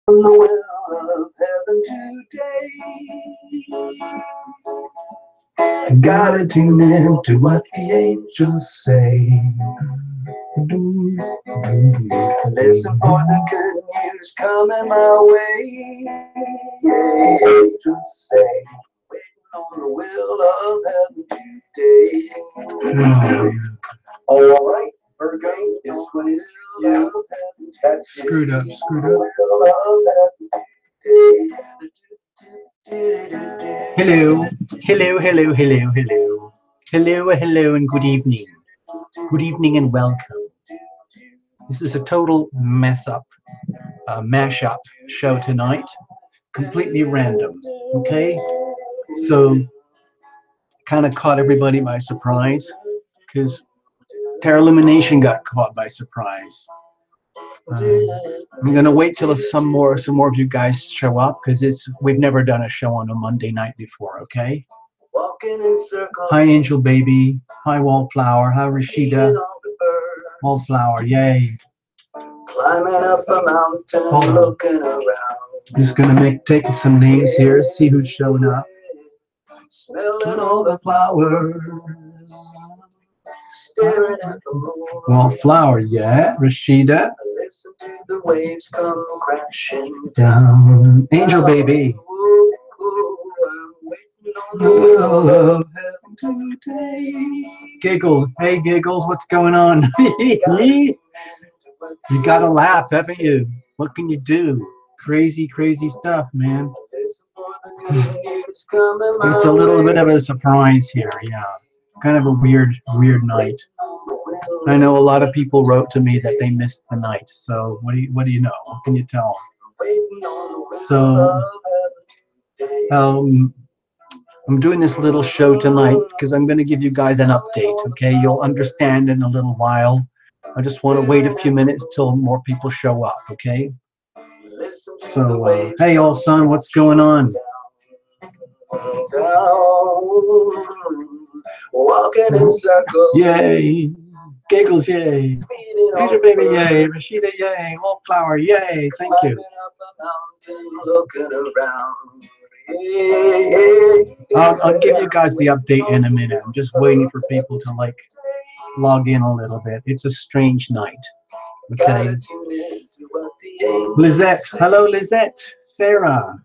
on the will of heaven today. Gotta tune in to what the angels say. Listen for the good news coming my way. Angels say, waiting on the will of heaven today. All right, Virgo, this one is you. That's Screwed up. Hello, hello, hello, hello, hello. Hello, hello, and good evening. Good evening and welcome. This is a total mess up, mash-up show tonight. Completely random, okay? So, kind of caught everybody by surprise, because Lumination got caught by surprise. I'm gonna wait till some more of you guys show up, because we've never done a show on a Monday night before, okay? Hi Angel Baby, hi Wallflower, hi Rashida. Wallflower, yay. Climbing up a mountain, looking around. Just gonna take some names here, see who's showing up. Smelling all the flowers, staring at the moon. Wallflower, yeah. Rashida. Listen to the waves come crashing down. Angel Baby. Ooh, I'm waiting on the will of heaven today. Giggles, hey Giggles, what's going on? You gotta laugh, haven't you? What can you do? Crazy, crazy stuff, man. It's a little bit of a surprise here, yeah. Kind of a weird night. I know a lot of people wrote to me that they missed the night. So what do you know? What can you tell? So I'm doing this little show tonight because I'm going to give you guys an update. Okay, you'll understand in a little while. I just want to wait a few minutes till more people show up. Okay. So hey, all son, what's going on? Walking in circles. Yay. Giggles, yay. Angel Baby, yay. Rashida, yay. Wallflower, yay. Thank you. I'll give you guys the update in a minute. I'm just waiting for people to log in a little bit. It's a strange night. Okay. Lizette, hello Lizette. Sarah.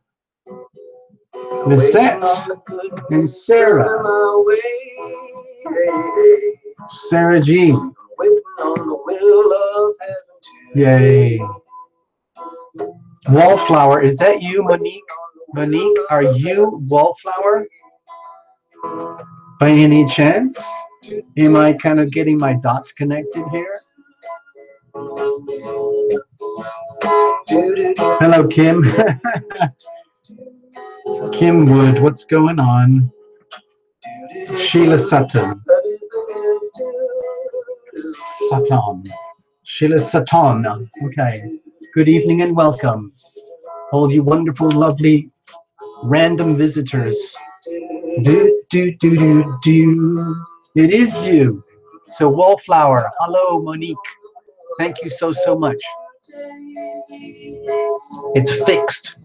Lizette and Sarah. Sarah G. Yay. Wallflower, is that you, Monique? Monique, are you Wallflower? By any chance? Am I kind of getting my dots connected here? Hello, Kim. Kim Wood, what's going on? Sheila Sutton. Sheila Sutton. Okay. Good evening and welcome. All you wonderful, lovely, random visitors. It is you. So Wallflower. Hello, Monique. Thank you so much. It's fixed.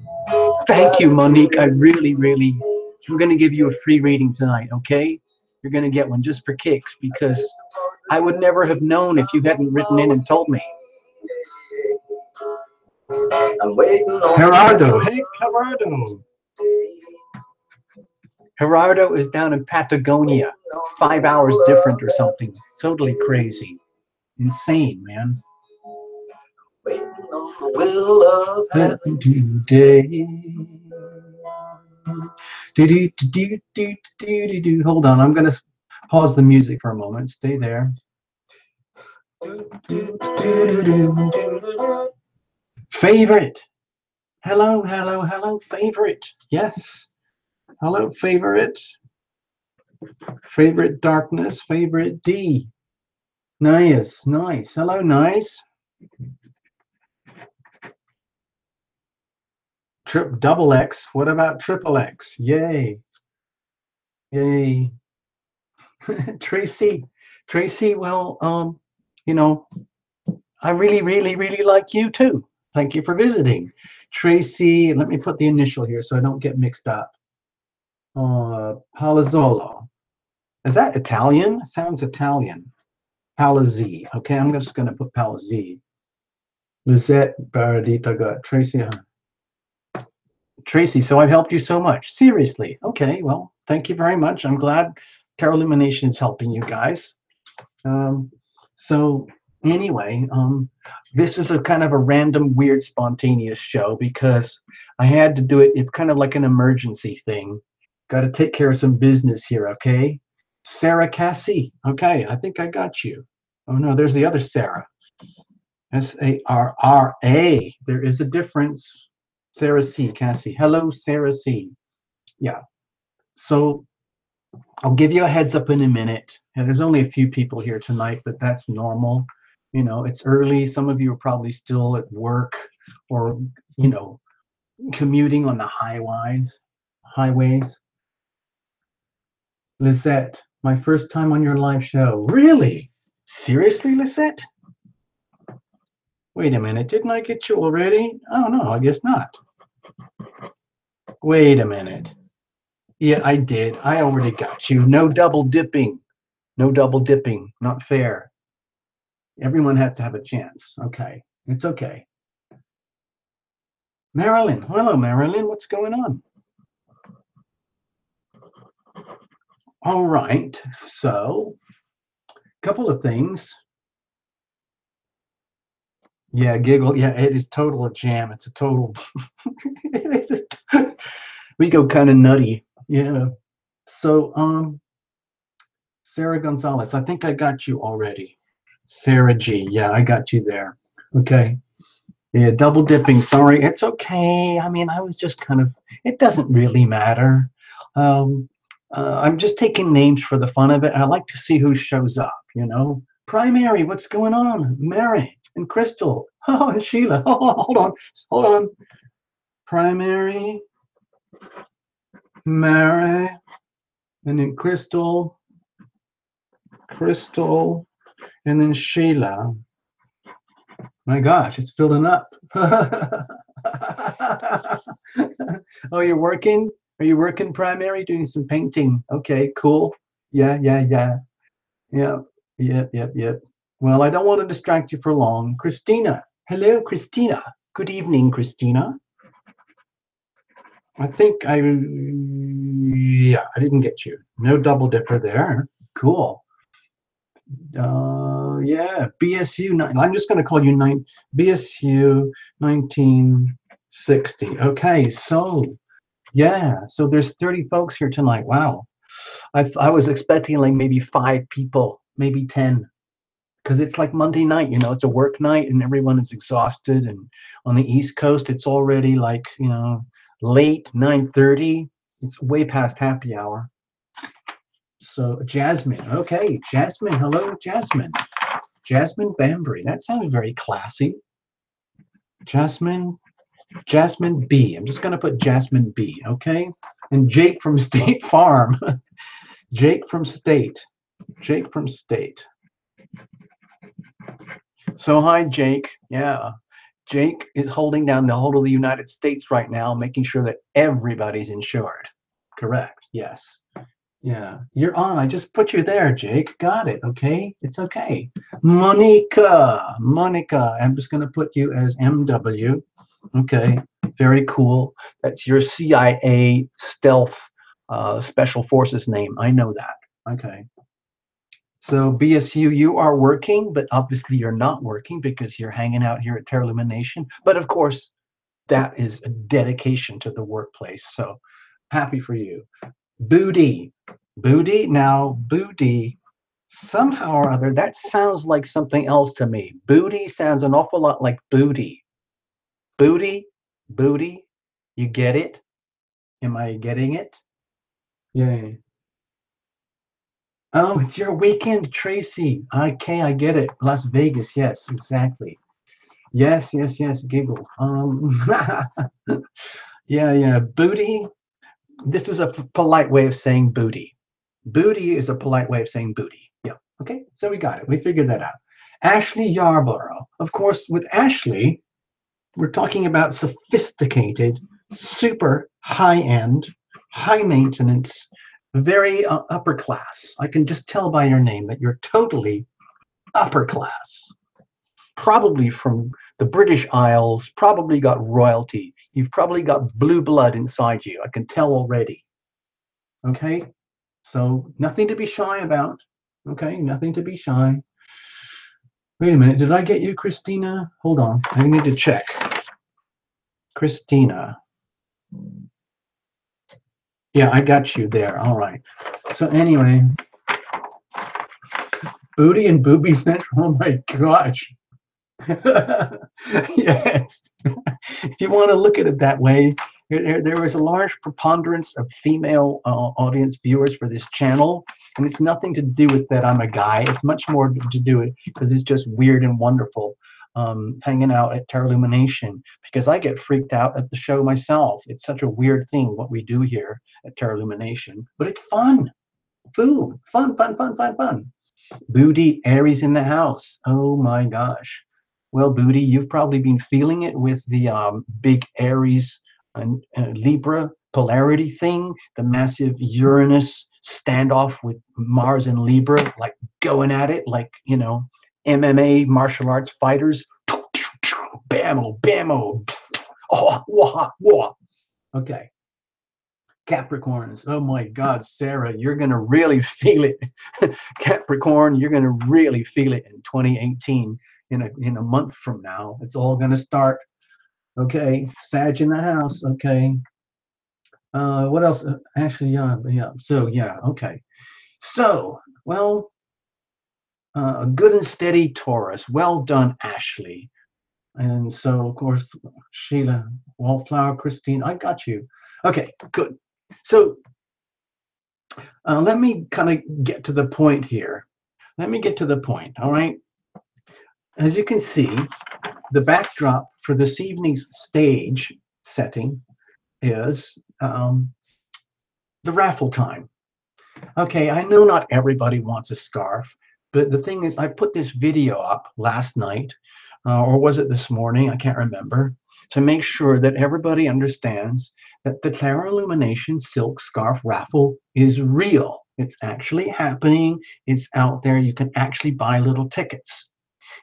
Thank you, Monique. I really, I'm going to give you a free reading tonight, okay? You're going to get one just for kicks, because I would never have known if you hadn't written in and told me. Gerardo. Hey, Gerardo. Gerardo is down in Patagonia. 5 hours different or something. Totally crazy. Insane, man. Will of heaven today. Hold on, I'm gonna pause the music for a moment. Stay there. Favorite. Hello, favorite. Yes. Hello, favorite. Favorite darkness, favorite D. Nice. Hello, nice. Double X. What about triple X? Yay. Tracy, well, you know, I really like you too. Thank you for visiting. Tracy, let me put the initial here so I don't get mixed up. Palazzolo. Is that Italian? Sounds Italian. Palazzi. Okay, I'm just going to put Palazzi. Lizette Baradita got Tracy. Tracy, so I've helped you so much. Seriously. Okay, well, thank you very much. I'm glad Tarot Illumination is helping you guys. So anyway, this is a kind of a random, weird, spontaneous show because I had to do it. It's kind of like an emergency thing. Got to take care of some business here, okay? Sarah Cassie. Okay, I think I got you. Oh, no, there's the other Sarah. Sarra. There is a difference. Sarah C. Cassie. Hello, Sarah C. Yeah. So I'll give you a heads up in a minute. And there's only a few people here tonight, but that's normal. You know, it's early. Some of you are probably still at work or, you know, commuting on the highways. Lisette, my first time on your live show. Really? Seriously, Lisette? Wait a minute. Didn't I get you already? Oh, no, I guess not. Wait a minute. Yeah, I did. I already got you. No double dipping. No double dipping. Not fair. Everyone has to have a chance. Okay. It's okay. Marilyn. Hello, Marilyn. What's going on? All right. So, a couple of things. Yeah, giggle. Yeah, it is total a jam. It's a total. We go kind of nutty. Yeah. So, Sarah Gonzalez, I think I got you already. Sarah G. Yeah, I got you there. Okay. Yeah, double dipping. Sorry. It's okay. I mean, I was just kind of, it doesn't really matter. I'm just taking names for the fun of it. I like to see who shows up, you know. Primary, what's going on? Mary and Crystal. Oh, and Sheila. Oh, hold on. Primary, Mary, and then Crystal, and then Sheila. My gosh, it's filling up. Oh, you're working? Are you working, Primary? Doing some painting? Okay, cool. Yeah. Well, I don't want to distract you for long. Christina. Hello, Christina. Good evening, Christina. I think I didn't get you. No double dipper there. Cool. Yeah, BSU. I'm just going to call you BSU 1960. Okay, so yeah, so there's 30 folks here tonight. Wow, I was expecting like maybe 5 people, maybe 10, because it's like Monday night. You know, it's a work night and everyone is exhausted. And on the East Coast, it's already like, you know, late 9:30. It's way past happy hour. So Jasmine, okay, Jasmine, hello, Jasmine Bambry. That sounds very classy. Jasmine B. I'm just gonna put Jasmine B. Okay, and Jake from State Farm. Jake from State. So hi, Jake. Yeah, Jake is holding down the whole of the United States right now, making sure that everybody's insured. Correct. Yes. Yeah, you're on. I just put you there, Jake. Got it. Okay, it's okay. Monica. I'm just going to put you as MW. Okay, very cool. That's your CIA stealth special forces name. I know that. Okay. So BSU, you are working, but obviously you're not working because you're hanging out here at Tarot Illumination. But of course, that is a dedication to the workplace. So happy for you. Booty. Now booty, somehow or other, that sounds like something else to me. Booty sounds an awful lot like booty. Booty, you get it? Am I getting it? Yeah. Oh, it's your weekend, Tracy. Okay, I get it. Las Vegas, yes, exactly. Yes, giggle. Yeah, booty. This is a polite way of saying booty. Booty is a polite way of saying booty. Yeah. Okay. So we got it. We figured that out. Ashley Yarborough. Of course, with Ashley, We're talking about sophisticated, super high-end, high maintenance, very upper class. I can just tell by your name that you're totally upper class. Probably from the British Isles, probably got royalty. You've probably got blue blood inside you. I can tell already. Okay? So nothing to be shy about. Okay? Nothing to be shy. Wait a minute. Did I get you, Christina? Hold on. I need to check. Christina. Yeah, I got you there. All right. So anyway, Booty and Booby Central. Oh my gosh. Yes. If you want to look at it that way, there was a large preponderance of female audience viewers for this channel, and it's nothing to do with that I'm a guy. It's much more to do it because it's just weird and wonderful hanging out at Terra Lumination, because I get freaked out at the show myself. It's such a weird thing what we do here at Terra Lumination, but it's fun. Food, fun, fun, fun, fun, fun. Booty, Aries in the house. Oh my gosh. Well, Booty, you've probably been feeling it with the big Aries and Libra polarity thing, the massive Uranus standoff with Mars and Libra, like going at it, like, you know, MMA martial arts fighters. Bammo, bammo. Oh, wah, wah. Okay. Capricorns. Oh my God, Sarah, you're going to really feel it. Capricorn, you're going to really feel it in 2018. In a month from now, it's all going to start. Okay, Sag in the house. Okay. What else? Actually, yeah. So yeah, okay. So, well, a good and steady Taurus. Well done, Ashley. And so, of course, Sheila, Wallflower, Christine, I got you. Okay, good. So let me kind of get to the point here. Let me get to the point, all right? As you can see, the backdrop for this evening's stage setting is the raffle time. Okay, I know not everybody wants a scarf, but the thing is, I put this video up last night, or was it this morning? I can't remember, to make sure that everybody understands that the Terra Illumination Silk Scarf Raffle is real. It's actually happening. It's out there. You can actually buy little tickets.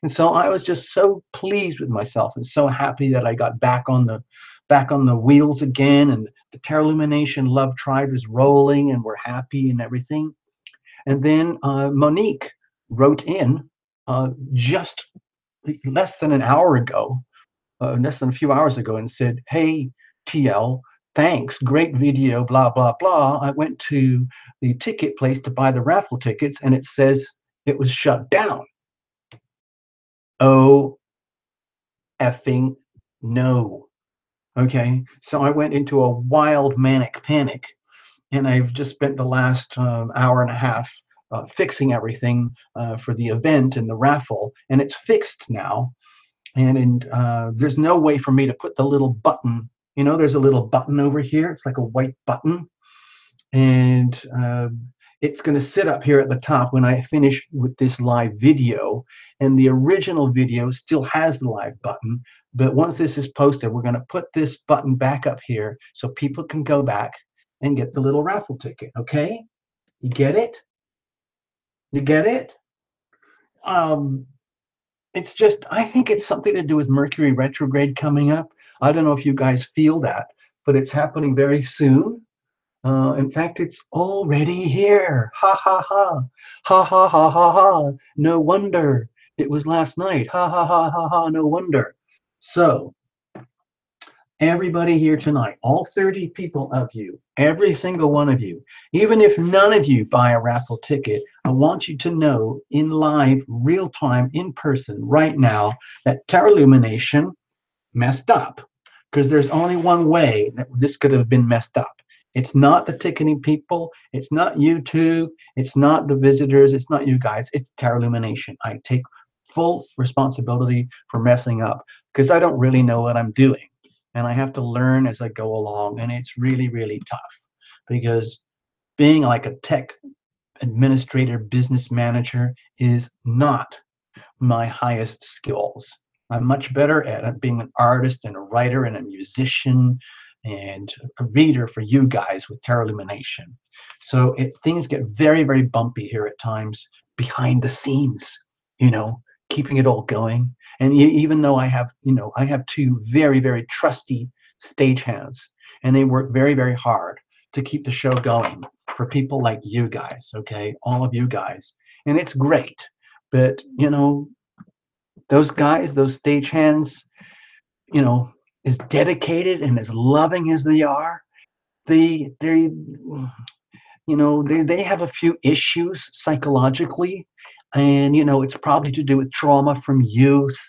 And so I was just so pleased with myself and so happy that I got back on the wheels again, and the Terra Illumination Love Tribe is rolling and we're happy and everything. And then Monique wrote in just less than an hour ago, less than a few hours ago, and said, "Hey, TL, thanks, great video, blah, blah, blah. I went to the ticket place to buy the raffle tickets and it says it was shut down." Oh, effing no. Okay, so I went into a wild manic panic, and I've just spent the last hour and a half fixing everything for the event and the raffle, and it's fixed now. And there's no way for me to put the little button. You know, there's a little button over here. It's like a white button, and it's going to sit up here at the top when I finish with this live video. And the original video still has the live button, but once this is posted, we're going to put this button back up here so people can go back and get the little raffle ticket. Okay, you get it? You get it? It's just, I think it's something to do with Mercury retrograde coming up. I don't know if you guys feel that, but it's happening very soon. In fact, it's already here. Ha ha ha. Ha ha ha ha ha. No wonder. It was last night. Ha ha ha ha ha. No wonder. So, everybody here tonight, all 30 people of you, every single one of you, even if none of you buy a raffle ticket, I want you to know in live, real time, in person, right now, that Terra Illumination messed up. Because there's only one way that this could have been messed up. It's not the ticketing people. It's not YouTube. It's not the visitors. It's not you guys. It's Terra Illumination. I take full responsibility for messing up because I don't really know what I'm doing. And I have to learn as I go along. And it's really, really tough because being like a tech administrator, business manager is not my highest skills. I'm much better at being an artist and a writer and a musician and a reader for you guys with Terra Illumination. So things get very, very bumpy here at times behind the scenes, you know, keeping it all going. And even though I have, I have two very, very trusty stagehands, and they work very, very hard to keep the show going for people like you guys, okay? All of you guys. And it's great. But, those guys, those stagehands, you know, as dedicated and as loving as they are, they they have a few issues psychologically, and it's probably to do with trauma from youth,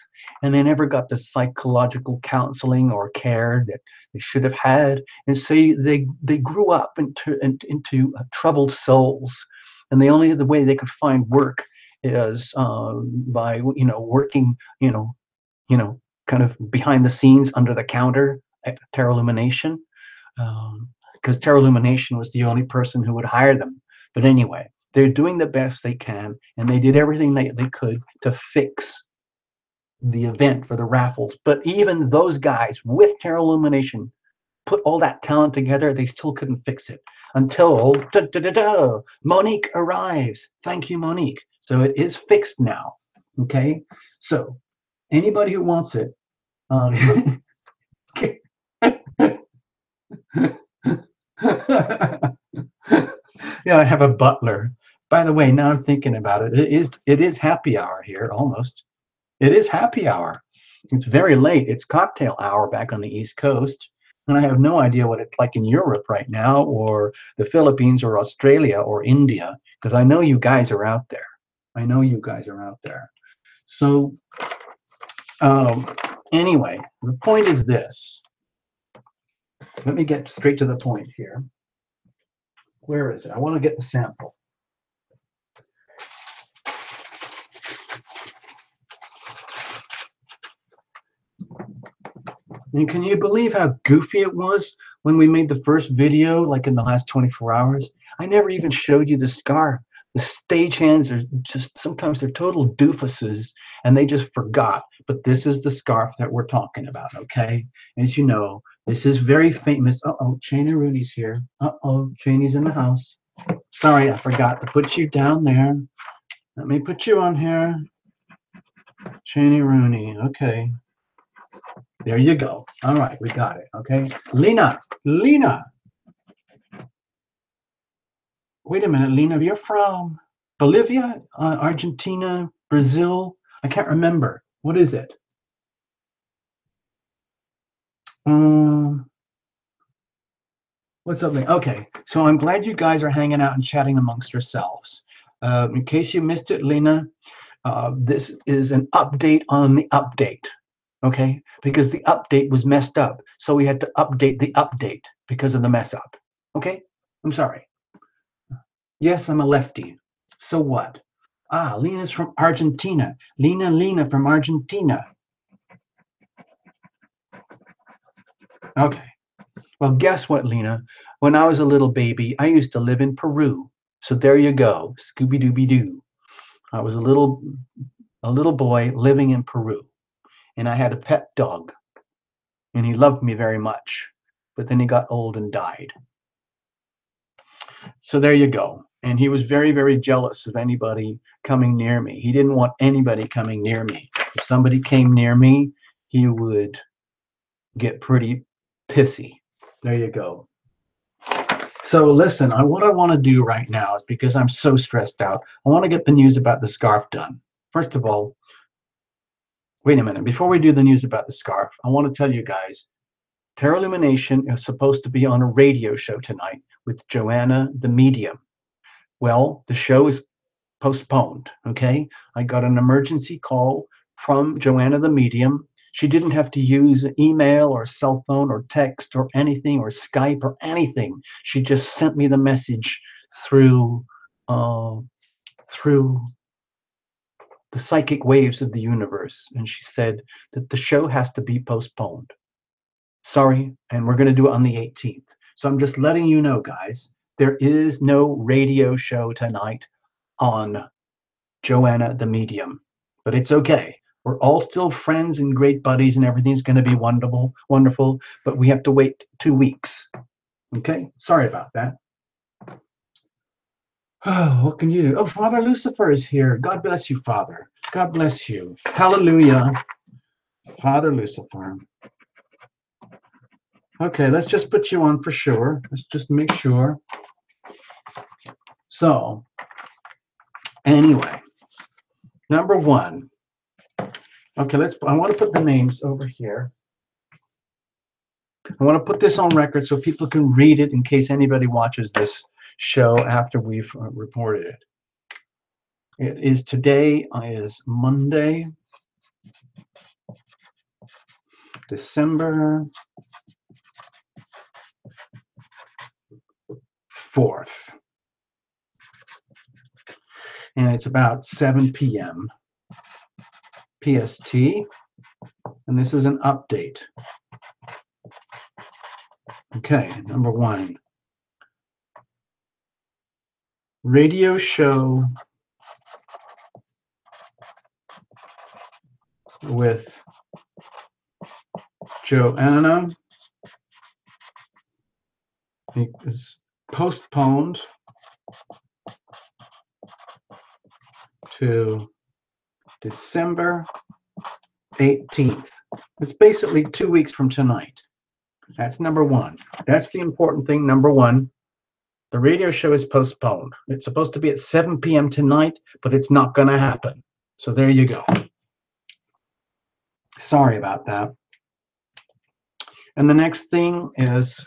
and they never got the psychological counseling or care that they should have had, and so they grew up into troubled souls, and the way they could find work is by working kind of behind the scenes under the counter at Terra Illumination, because Terra Illumination was the only person who would hire them. But anyway, they're doing the best they can, and they did everything they could to fix the event for the raffles. But even those guys with Terra Illumination put all that talent together, they still couldn't fix it until Monique arrives. Thank you, Monique. So it is fixed now. Okay, so anybody who wants it, yeah, I have a butler. By the way, now I'm thinking about it. It is happy hour here almost. It is happy hour. It's very late. It's cocktail hour back on the East Coast. And I have no idea what it's like in Europe right now, or the Philippines, or Australia, or India, because I know you guys are out there. I know you guys are out there. So anyway, the point is this. Let me get straight to the point here. Where is it? I want to get the sample. And can you believe how goofy it was when we made the first video, like in the last 24 hours? I never even showed you the scarf. The stagehands are just, sometimes they're total doofuses, and they just forgot. But this is the scarf that we're talking about, okay? As you know, this is very famous. Uh-oh, Cheney Rooney's here. Uh-oh, Cheney's in the house. Sorry, I forgot to put you down there. Let me put you on here. Cheney Rooney, okay. There you go. All right, we got it, okay? Lena. Wait a minute, Lena, you're from Bolivia, Argentina, Brazil? I can't remember. What is it? What's up, Lena? Okay, so I'm glad you guys are hanging out and chatting amongst yourselves. In case you missed it, Lena, this is an update on the update, okay? Because the update was messed up, so we had to update the update because of the mess up, okay? I'm sorry. Yes, I'm a lefty. So what? Ah, Lena's from Argentina. Lena from Argentina. Okay. Well, guess what, Lena? When I was a little baby, I used to live in Peru. So there you go, Scooby-Dooby-Doo. I was a little boy living in Peru, and I had a pet dog, and he loved me very much. But then he got old and died. So there you go. And he was very, very jealous of anybody coming near me. He didn't want anybody coming near me. If somebody came near me, he would get pretty pissy. There you go. So listen, what I want to do right now is, because I'm so stressed out, I want to get the news about the scarf done. First of all, wait a minute. Before we do the news about the scarf, I want to tell you guys, Terra Illumination is supposed to be on a radio show tonight with Joanna the Medium. Well, the show is postponed, okay? I got an emergency call from Joanna the Medium. She didn't have to use email or cell phone or text or anything or Skype or anything. She just sent me the message through the psychic waves of the universe. And she said that the show has to be postponed. Sorry, and we're going to do it on the 18th. So I'm just letting you know, guys, there is no radio show tonight on Joanna the Medium. But it's okay. We're all still friends and great buddies, and everything's going to be wonderful, wonderful. But we have to wait 2 weeks. Okay, sorry about that. Oh, what can you do? Oh, Father Lucifer is here. God bless you, Father. God bless you. Hallelujah, Father Lucifer. Okay, let's just put you on for sure. Let's just make sure. So, anyway, number one. Okay, I want to put the names over here. I want to put this on record so people can read it in case anybody watches this show after we've reported it. It is today is Monday, December 4th. And it's about 7 p.m. PST. And this is an update. Okay, number one. Radio show with Joanna is postponed to December 18th. It's basically 2 weeks from tonight. That's number one. That's the important thing. Number one, the radio show is postponed. It's supposed to be at 7 p.m. tonight, but it's not going to happen. So there you go. Sorry about that. And the next thing is,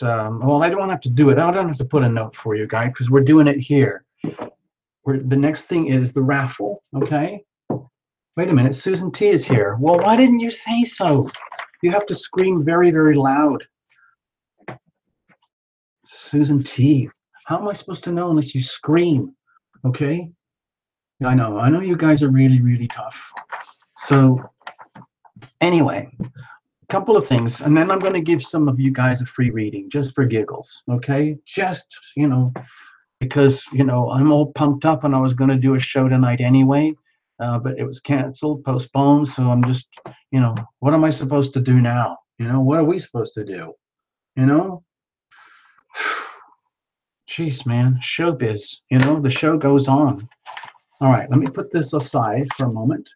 well, I don't have to do it. I don't have to put a note for you guys because we're doing it here. The next thing is the raffle, okay? Wait a minute, Susan T is here. Well, why didn't you say so? You have to scream very, very loud. Susan T, how am I supposed to know unless you scream, okay? I know you guys are really, really tough. So anyway, a couple of things, and then I'm going to give some of you guys a free reading just for giggles, okay? Just, because, I'm all pumped up and I was going to do a show tonight anyway, but it was canceled, postponed, so I'm just, what am I supposed to do now? What are we supposed to do? Jeez, man, showbiz, the show goes on. All right, let me put this aside for a moment.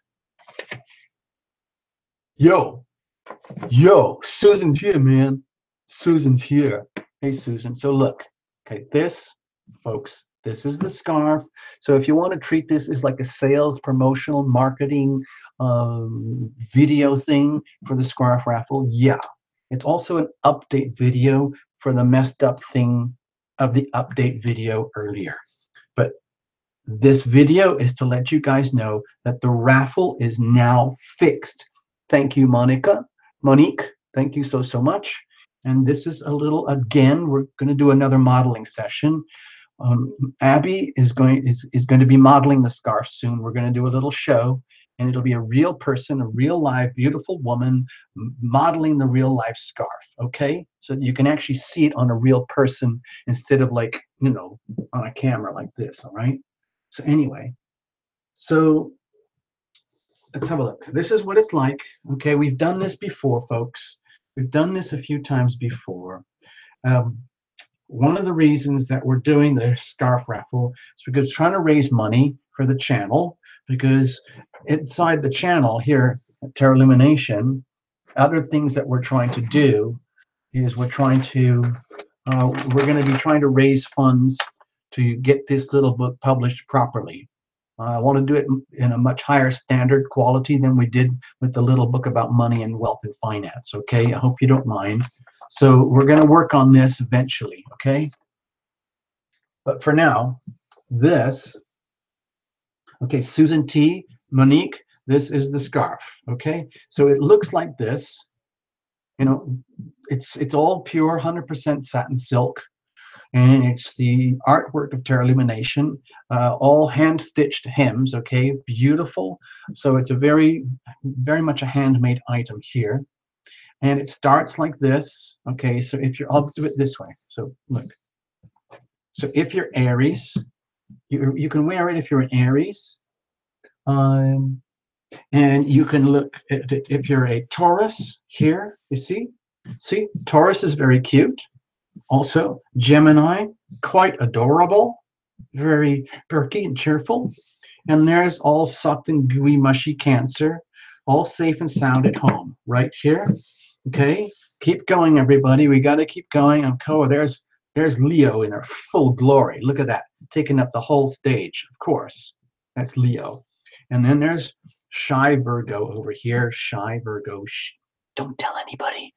Yo, Susan's here, man. Susan's here. Hey, Susan. So look, okay, this, folks, this is the scarf. So if you want to treat this as like a sales, promotional, marketing video thing for the scarf raffle, yeah. It's also an update video for the messed up thing of the update video earlier. But this video is to let you guys know that the raffle is now fixed. Thank you, Monique, thank you so much. And this is a little, again, we're going to do another modeling session. Abby is going to be modeling the scarf soon. We're going to do a little show, and it'll be a real person, a real live, beautiful woman modeling the real life scarf, okay? So you can actually see it on a real person instead of like, on a camera like this, all right? So anyway, so let's have a look. This is what it's like. Okay, we've done this before, folks. We've done this a few times before. One of the reasons that we're doing the scarf raffle is because we're trying to raise money for the channel, because inside the channel here at Terra Lumination, other things that we're trying to do is we're going to be trying to raise funds to get this little book published properly. I want to do it in a much higher standard quality than we did with the little book about money and wealth and finance, okay? I hope you don't mind. So we're going to work on this eventually, okay? But for now, this, okay, Susan T, Monique, this is the scarf, okay? So it looks like this. It's all pure 100% satin silk. And it's the artwork of Terra Lumination, all hand-stitched hems, okay, beautiful. So it's a very, very much a handmade item here. And it starts like this, okay, so if you're, I'll do it this way. So look, so if you're Aries, You can wear it if you're an Aries. And you can look at it if you're a Taurus here. You see, Taurus is very cute. Also, Gemini, quite adorable, very perky and cheerful. And there's all sucked and gooey, mushy Cancer, all safe and sound at home, right here. Okay, keep going, everybody. We got to keep going. There's Leo in her full glory. Look at that, taking up the whole stage. Of course, that's Leo. And then there's Shy Virgo over here. Shy Virgo. Shh, don't tell anybody.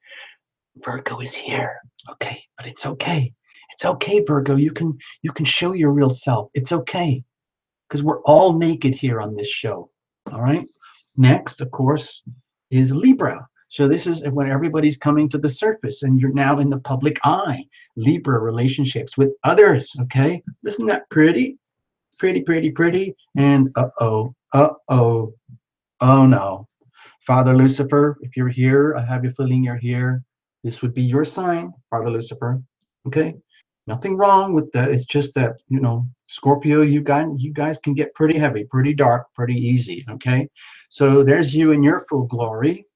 Virgo is here. Okay, but it's okay. It's okay, Virgo. You can show your real self. It's okay, because we're all naked here on this show. All right. Next, of course, is Libra. So this is when everybody's coming to the surface and you're now in the public eye. Libra, relationships with others. Okay. Isn't that pretty? Pretty, pretty, pretty. And oh no. Father Lucifer, if you're here, I have a feeling you're here. This would be your sign, Father Lucifer. Okay. Nothing wrong with that. It's just that, Scorpio, you guys can get pretty heavy, pretty dark, pretty easy. Okay. So there's you in your full glory.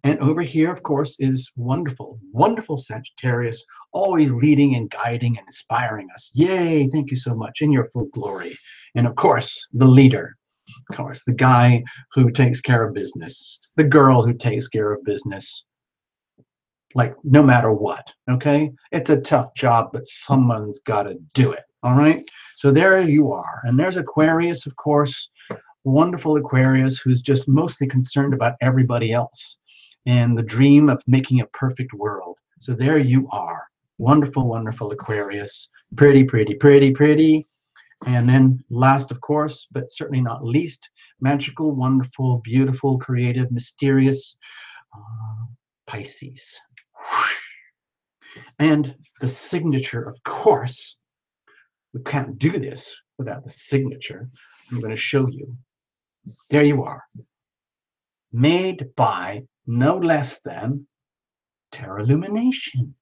And over here, of course, is wonderful, wonderful Sagittarius, always leading and guiding and inspiring us. Yay. Thank you so much, in your full glory. And of course, the leader. Of course, the guy who takes care of business, the girl who takes care of business, like no matter what. Okay, it's a tough job, but someone's got to do it. All right, so there you are. And there's Aquarius, of course, wonderful Aquarius, who's just mostly concerned about everybody else and the dream of making a perfect world. So there you are, wonderful, wonderful Aquarius. Pretty, pretty, pretty, pretty. And then last, of course, but certainly not least, magical, wonderful, beautiful, creative, mysterious Pisces. And the signature, of course, we can't do this without the signature. I'm going to show you. There you are. Made by no less than Terra Lumination.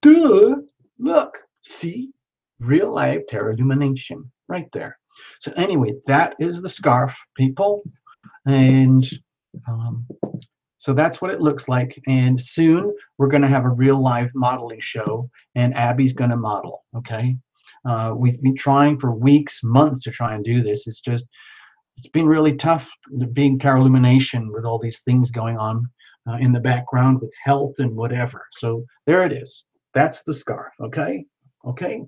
Duh! Look, see? Real life Terra Lumination right there. So anyway, that is the scarf, people. And so that's what it looks like. And soon we're going to have a real live modeling show, and Abby's going to model. Okay. We've been trying for weeks, months to try and do this. It's been really tough being Terra Lumination with all these things going on in the background with health and whatever. So there it is. That's the scarf. Okay. Okay.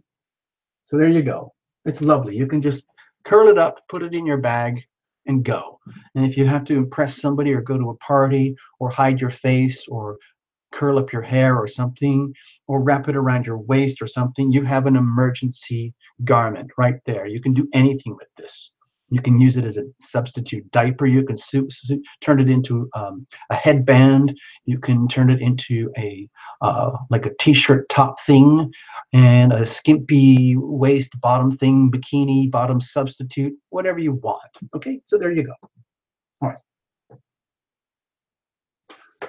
So there you go. It's lovely. You can just curl it up, put it in your bag, and go. And if you have to impress somebody or go to a party or hide your face or curl up your hair or something or wrap it around your waist or something, you have an emergency garment right there. You can do anything with this. You can use it as a substitute diaper. You can turn it into a headband. You can turn it into like a t-shirt top thing and a skimpy waist bottom thing, bikini bottom substitute, whatever you want. Okay, so there you go. All right.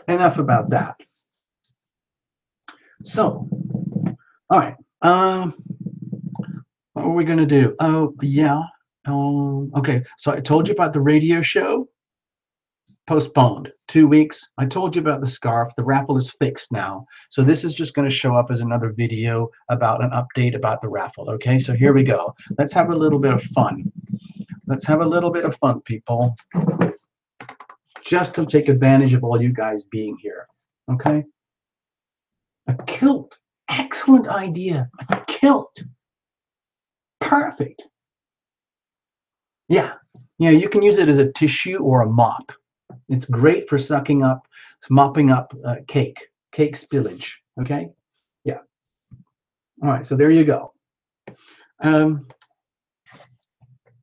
Enough about that. So, all right. What are we going to do? Oh, yeah. Okay, so I told you about the radio show. Postponed 2 weeks. I told you about the scarf. The raffle is fixed now. So this is just going to show up as another video about an update about the raffle. Okay, so here we go. Let's have a little bit of fun. Let's have a little bit of fun, people. Just to take advantage of all you guys being here. Okay? A kilt. Excellent idea. A kilt. Perfect. Yeah, you can use it as a tissue or a mop. It's great for sucking up, mopping up cake spillage. Okay, yeah. All right, so there you go. I'm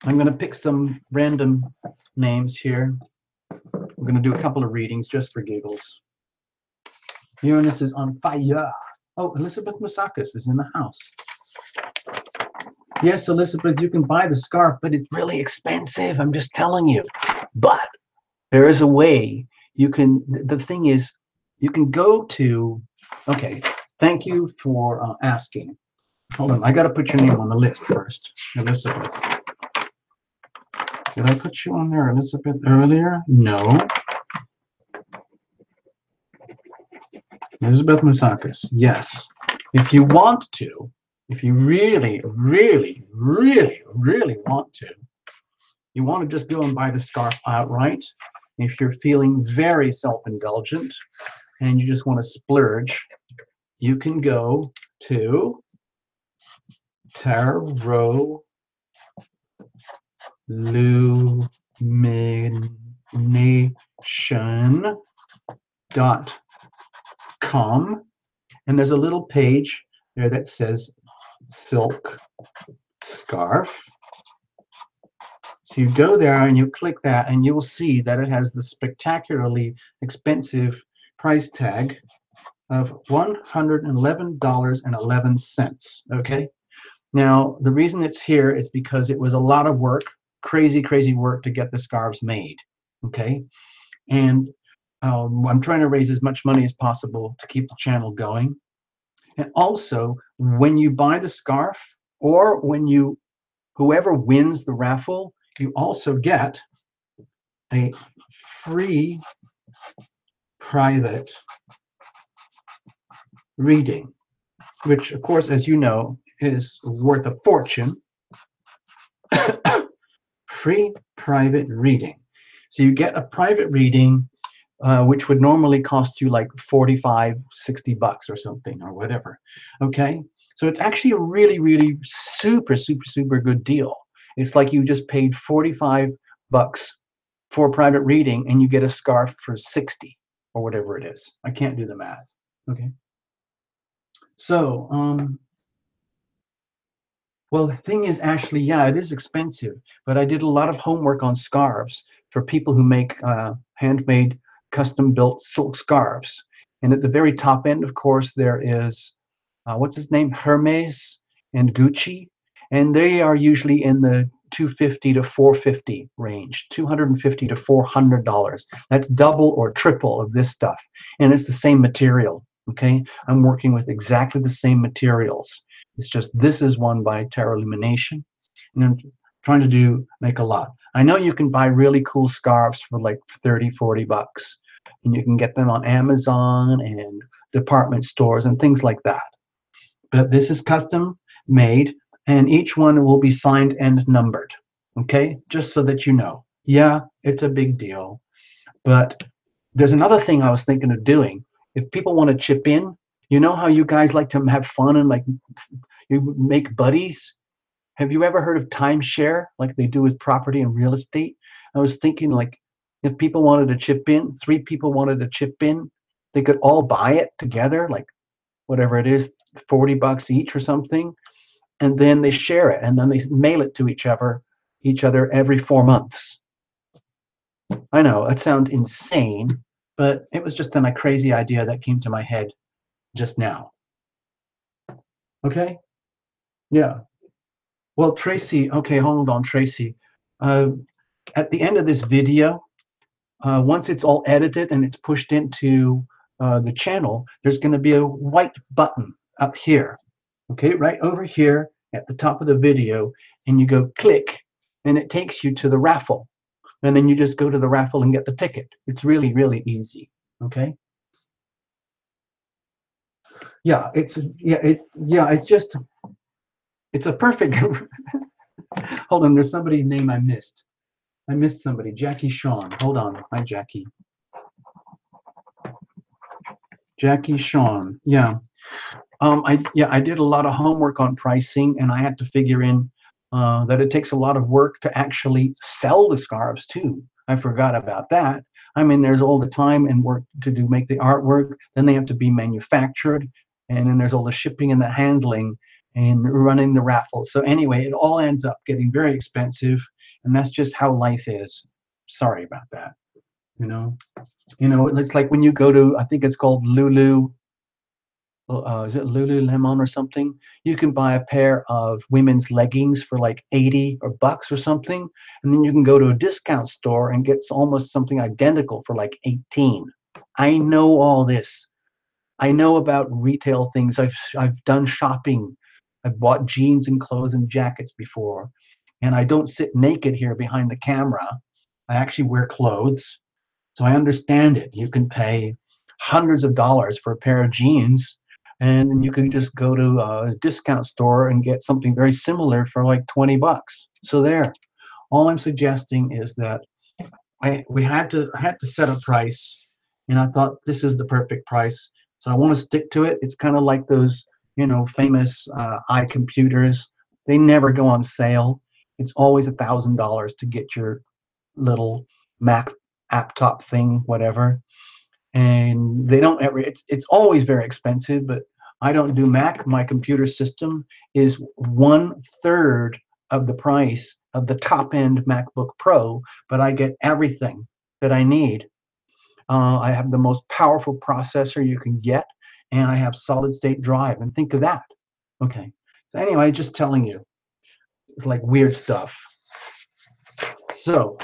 going to pick some random names here. I'm going to do a couple of readings just for giggles. Uranus is on fire. Oh, Elizabeth Masakis is in the house. Yes, Elizabeth, you can buy the scarf, but it's really expensive. I'm just telling you. But there is a way you can. The thing is, you can go to. Okay, thank you for asking. Hold on, I got to put your name on the list first. Elizabeth. Did I put you on there, Elizabeth, earlier? No. Elizabeth Mousakis, yes. If you want to, if you really, really, really, really want to, you want to just go and buy the scarf outright. If you're feeling very self-indulgent and you just want to splurge, you can go to tarotlumination.com, and there's a little page there that says silk scarf. So you go there and you click that, and you will see that it has the spectacularly expensive price tag of $111.11. Okay. Now, the reason it's here is because it was a lot of work, crazy, crazy work to get the scarves made. Okay. And I'm trying to raise as much money as possible to keep the channel going. And also, when you buy the scarf, or when whoever wins the raffle, you also get a free private reading, which, of course, as you know, is worth a fortune. Free private reading. So you get a private reading, which would normally cost you like 45, 60 bucks or something, or whatever. Okay. So it's actually a really, really super, super, super good deal. It's like you just paid 45 bucks for a private reading and you get a scarf for 60 or whatever it is. I can't do the math. Okay. So, well, the thing is, Ashley, yeah, it is expensive, but I did a lot of homework on scarves for people who make handmade, custom-built silk scarves. And at the very top end, of course, there is, what's his name? Hermes and Gucci. And they are usually in the $250 to $450 range, $250 to $400. That's double or triple of this stuff. And it's the same material, okay? I'm working with exactly the same materials. It's just this is one by Tarot Lumination, and I'm trying to make a lot. I know you can buy really cool scarves for like 30, 40 bucks, and you can get them on Amazon and department stores and things like that. But this is custom made, and each one will be signed and numbered, okay? Just so that you know. Yeah, it's a big deal. But there's another thing I was thinking of doing. If people want to chip in, you know how you guys like to have fun and like you make buddies? Have you ever heard of timeshare, like they do with property and real estate? I was thinking, like, if people wanted to chip in, 3 people wanted to chip in, they could all buy it together, like whatever it is, 40 bucks each or something, and then they share it, and then they mail it to each other every 4 months. I know it sounds insane, but it was just a crazy idea that came to my head just now. Okay? Yeah. Well, Tracy, okay, hold on, Tracy. At the end of this video, once it's all edited and it's pushed into the channel, there's going to be a white button up here, okay, right over here at the top of the video, and you go click, and it takes you to the raffle. And then you just go to the raffle and get the ticket. It's really, really easy, okay? Yeah, it's just, it's a perfect, hold on, there's somebody's name I missed. I missed somebody, Jackie Sean. Hold on. Hi, Jackie. Jackie Sean. Yeah. I did a lot of homework on pricing, and I had to figure in that it takes a lot of work to actually sell the scarves too. I forgot about that. I mean, there's all the time and work to make the artwork. Then they have to be manufactured, and then there's all the shipping and the handling and running the raffle. So anyway, it all ends up getting very expensive, and that's just how life is. Sorry about that. You know, it's like when you go to, I think it's called Lulu. Is it Lululemon or something? You can buy a pair of women's leggings for like 80 bucks or something, and then you can go to a discount store and get almost something identical for like 18. I know all this. I know about retail things. I've done shopping. I've bought jeans and clothes and jackets before. And I don't sit naked here behind the camera. I actually wear clothes. So I understand it. You can pay hundreds of dollars for a pair of jeans, and then you can just go to a discount store and get something very similar for like 20 bucks. So there. All I'm suggesting is that I had to set a price, and I thought this is the perfect price. So I want to stick to it. It's kind of like those, famous iComputers. They never go on sale. It's always $1,000 to get your little Mac app top thing, whatever. And they don't ever. It's always very expensive, but I don't do Mac. My computer system is 1/3 of the price of the top end MacBook Pro, but I get everything that I need. I have the most powerful processor you can get, and I have solid state drive. And think of that. Okay. So anyway, just telling you, it's like weird stuff. So,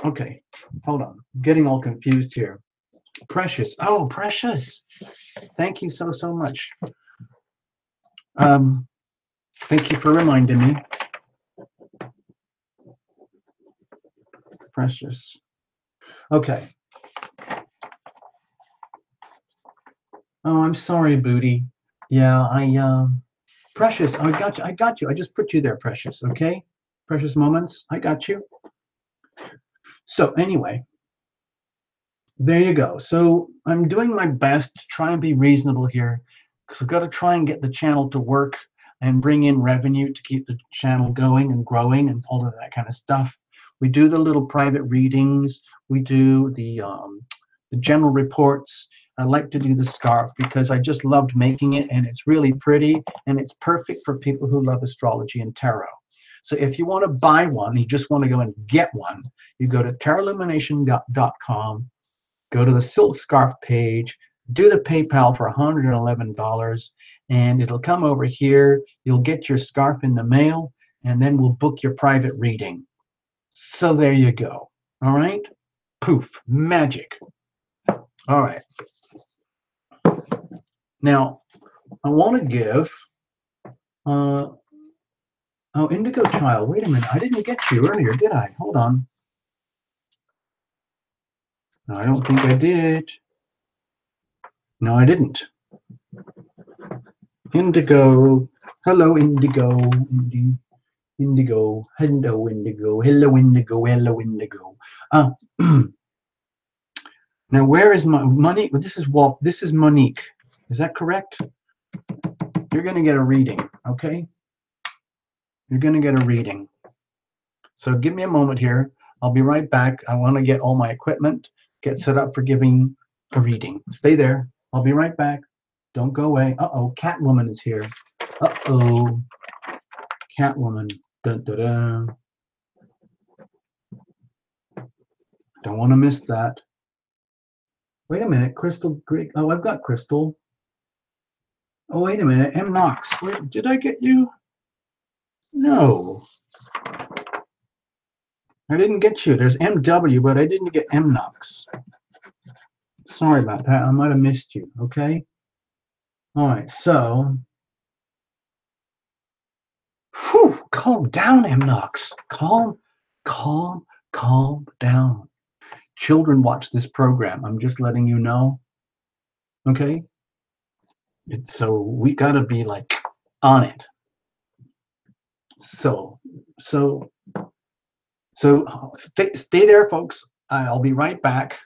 okay, hold on. I'm getting all confused here. Precious. Oh, Precious. Thank you so much. Thank you for reminding me. Precious. Okay. Oh, I'm sorry, Booty. Yeah, Precious, I got you. I got you. I just put you there, Precious. Okay. Precious moments. I got you. So anyway, there you go. So I'm doing my best to try and be reasonable here, because we've got to try and get the channel to work and bring in revenue to keep the channel going and growing and all of that kind of stuff. We do the little private readings. We do the general reports. I like to do the scarf because I just loved making it, and it's really pretty, and it's perfect for people who love astrology and tarot. So if you want to buy one, you just want to go and get one, you go to tarotlumination.com, go to the silk scarf page, do the PayPal for $111, and it'll come over here. You'll get your scarf in the mail, and then we'll book your private reading. So there you go. All right? Poof, magic. All right. Now, I want to give, oh, Indigo Child, wait a minute. I didn't get you earlier, did I? Hold on. No, I don't think I did. No, I didn't. Indigo. Hello, Indigo. Indigo. Hello, Indigo. Hello, Indigo. Hello, Indigo. Now, where is my Monique? This is Walt. This is Monique. Is that correct? You're going to get a reading, okay? You're going to get a reading. So give me a moment here. I'll be right back. I want to get all my equipment, get set up for giving a reading. Stay there. I'll be right back. Don't go away. Uh-oh, Catwoman is here. Uh-oh. Catwoman. Dun, dun, dun. Don't want to miss that. Wait a minute. Crystal Greek. Oh, I've got Crystal. Oh, wait a minute. M. Knox. Where, did I get you? No. I didn't get you. There's MW, but I didn't get M. Knox. Sorry about that. I might have missed you. Okay. All right. So, whew, calm down, M. Knox. Calm down. Children watch this program. I'm just letting you know. Okay. So we gotta be like on it. So stay there, folks. I'll be right back.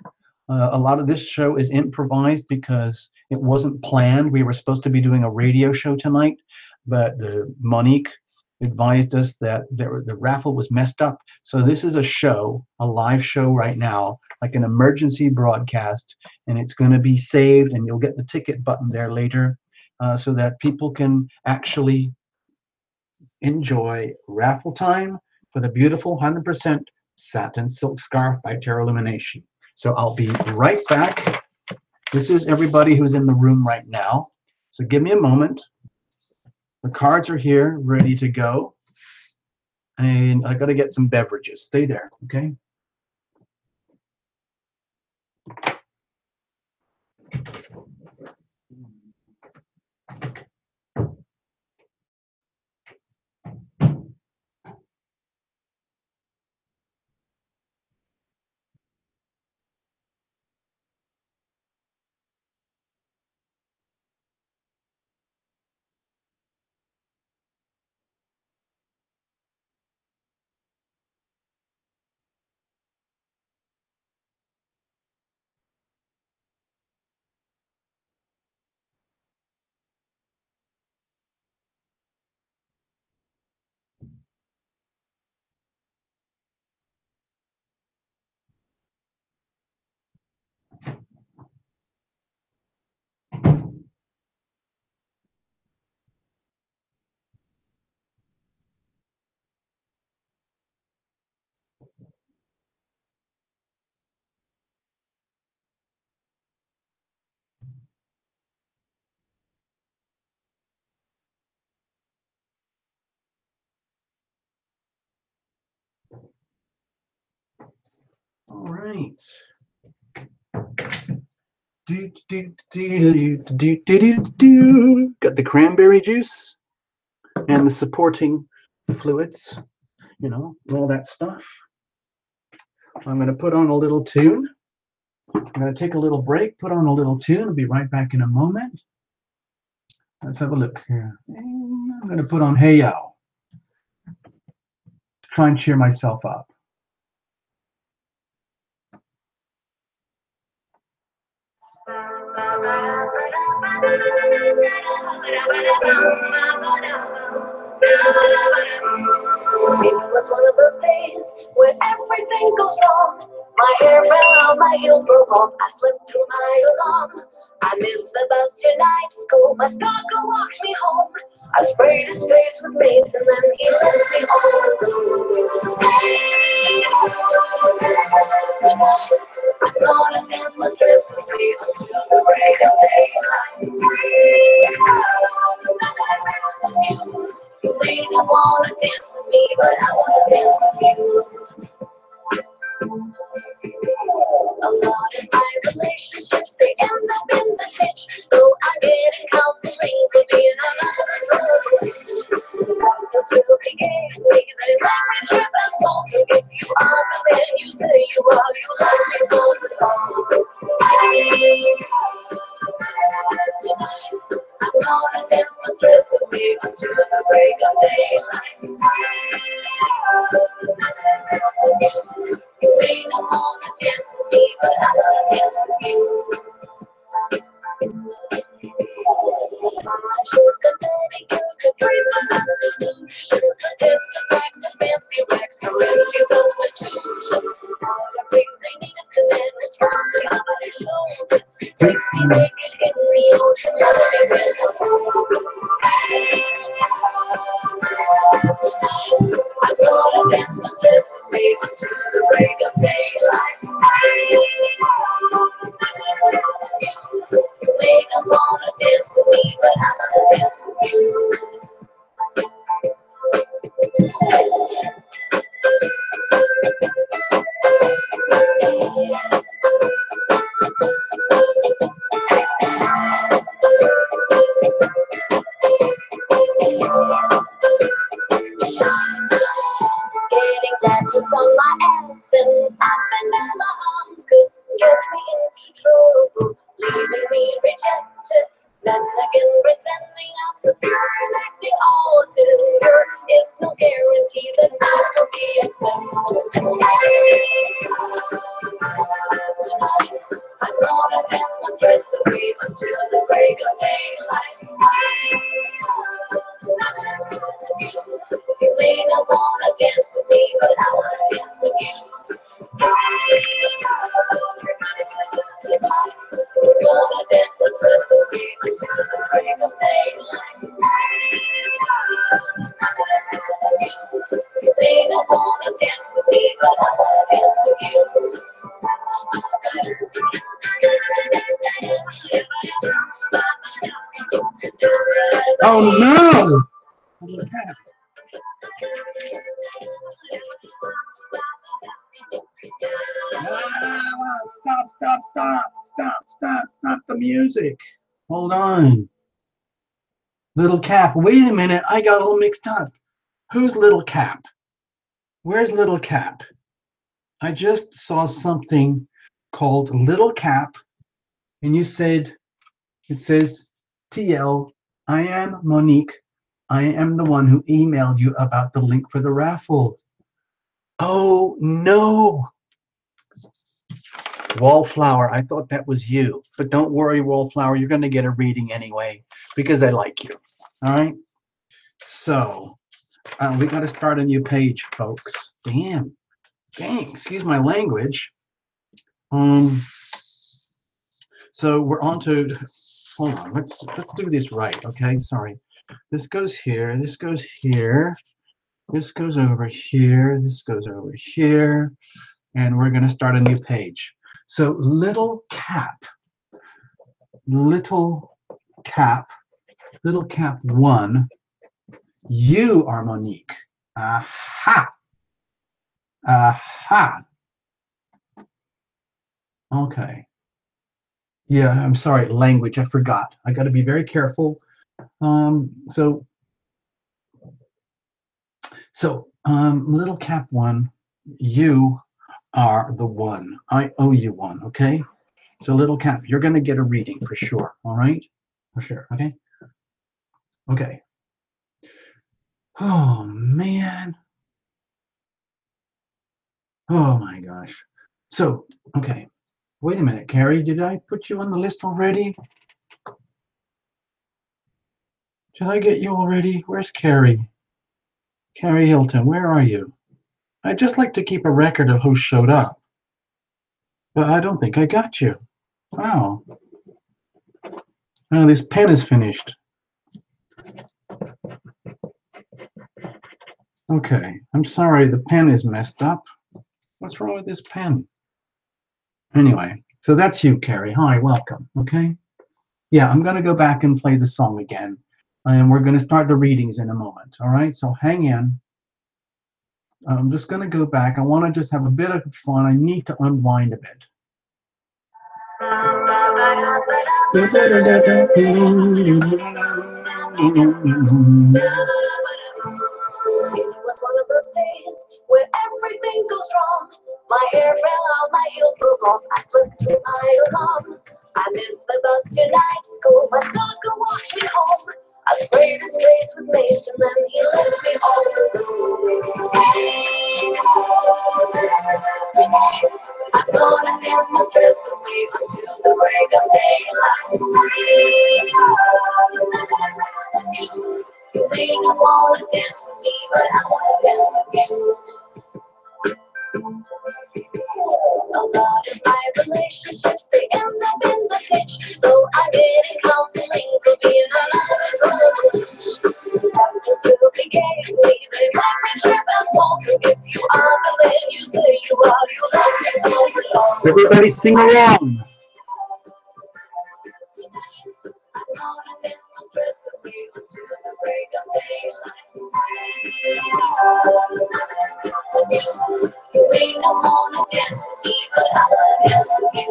A lot of this show is improvised because it wasn't planned. We were supposed to be doing a radio show tonight, but Monique advised us that the raffle was messed up. So this is a show, a live show right now, like an emergency broadcast, and it's going to be saved, and you'll get the ticket button there later, so that people can actually enjoy raffle time for the beautiful 100% satin silk scarf by Tarot Lumination. So I'll be right back. This is everybody who's in the room right now. So give me a moment. The cards are here, ready to go. And I got to get some beverages. Stay there, okay? right. Got the cranberry juice and the supporting fluids, you know, all that stuff. I'm going to put on a little tune. I'm going to take a little break, put on a little tune. I'll be right back in a moment. Let's have a look here. I'm going to put on Hey Yo to try and cheer myself up. It was one of those days where everything goes wrong. My hair fell out, my heel broke off, I slipped through my alarm. I missed the bus to night school, my stalker walked me home. I sprayed his face with mace and then he left me all alone. Tonight, I'm gonna dance my stress away until the break of daylight. You may not wanna dance with me, but I wanna dance with you. A lot of my relationships, they end up in the ditch. So I'm getting counseling to be another trouble bitch. The doctors really gave me, they make me trip and fall. So if you are the man you say you are, you like me close and all. Tonight, I'm gonna dance my stress away until the break of daylight. You may not wanna dance with me, but I wanna dance with you. She's the manicures, the treatment solutions, the hits, the packs, the fancy racks, the empty substitutions. All the things they need is a man who trusts me on my shoulder. Takes me naked in the ocean, let me get tonight, I'm gonna dance my stress away until the break of daylight. You may not wanna dance with me, but I wanna dance with you. Getting tattoos on my ass and up and down my arms could get me into trouble, leaving me rejected. Then again, pretending I'm superior and acting all tender is no guarantee that I will be accepted. Tonight, I'm gonna dance my stress away until the break of daylight. You may not wanna dance with me, but I wanna dance with you. We're gonna dance the stress away until the break of daylight. You may not wanna dance with me, but I wanna dance with you. Oh no! Stop the music. Hold on. Little Cap. Wait a minute. I got all mixed up. Who's Little Cap? Where's Little Cap? I just saw something called Little Cap, and you said, it says, TL, I am Monique. I am the one who emailed you about the link for the raffle. Oh, no. Wallflower, I thought that was you. But don't worry, Wallflower, you're going to get a reading anyway because I like you. All right? So, we got to start a new page, folks. Dang, excuse my language. So we're on to, hold on, let's do this right, okay? Sorry. This goes here, this goes here, this goes over here, this goes over here, and we're going to start a new page. So little cap 1, you are Monique. Aha. Aha. Okay. Yeah, I'm sorry, language, I forgot. I got to be very careful. So little cap one, you are the one. I owe you one, okay? So little cap, you're going to get a reading for sure, all right? For sure, okay? Okay. Oh, man. Oh, my gosh. So, okay. Wait a minute, Carrie, did I put you on the list already? Did I get you already? Where's Carrie? Carrie Hilton, where are you? I'd just like to keep a record of who showed up, but I don't think I got you. Wow. Oh, this pen is finished. Okay, I'm sorry, the pen is messed up. What's wrong with this pen? Anyway, so that's you, Carrie. Hi, welcome, okay? Yeah, I'm gonna go back and play the song again, and we're gonna start the readings in a moment, all right? So hang in. I'm just gonna go back. I wanna just have a bit of fun. I need to unwind a bit. It was one of those days where everything goes wrong. My hair fell out, my heel broke off. I slipped through my alarm. I missed the bus to night school. My stars could watch me home. I sprayed his face with mace and then he left me all alone. Tonight, I'm gonna dance my stress away until the break of daylight. You may not wanna dance with me, but I wanna dance with you. A lot of my relationships, they end up in the ditch. So I'm getting counseling for being another trouble bitch. Doctors will forget me, they make me trip and fall. So if you are the man you say you are, you love me for long. Everybody sing along. Tonight, I'm gonna dance my stress away until the break of daylight. You may not wanna dance with me, but I wanna dance with you.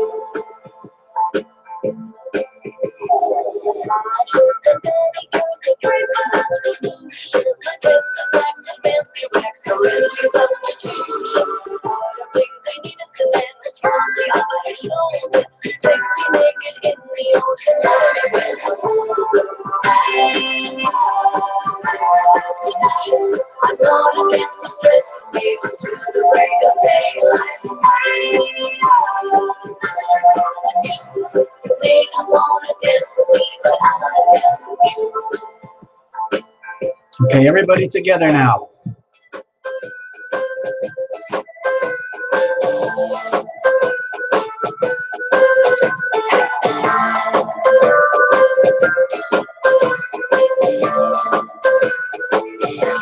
Fragile and manicures, they pray for lots of solutions. Against the facts and fancy racks are empty substitutions. Waterways, they need a cement that throws me on my shoulder. Takes me naked in the ocean, let me tonight, I'm gonna dance my stress away until the break of daylight. You may not wanna dance with me, but I wanna dance with you. Okay, everybody together now.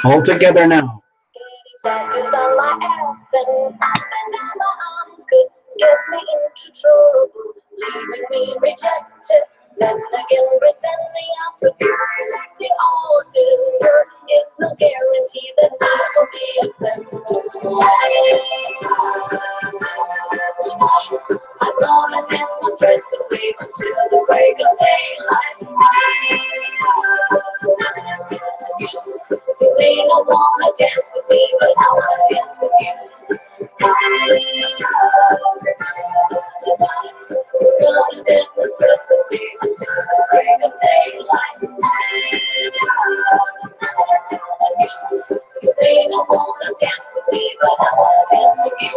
All together now. Tattoos on my ass and up and down my arms could get me into trouble, leaving me rejected. Then again, pretending I'm secure like the altar. There is no guarantee that I will be accepted. Tonight, I'm gonna dance my stress away until the break of daylight. You may not wanna dance with me, but I wanna dance with you. Tonight, we're gonna dance the stress away until the break of daylight. You may not wanna dance with me, but I wanna dance with you.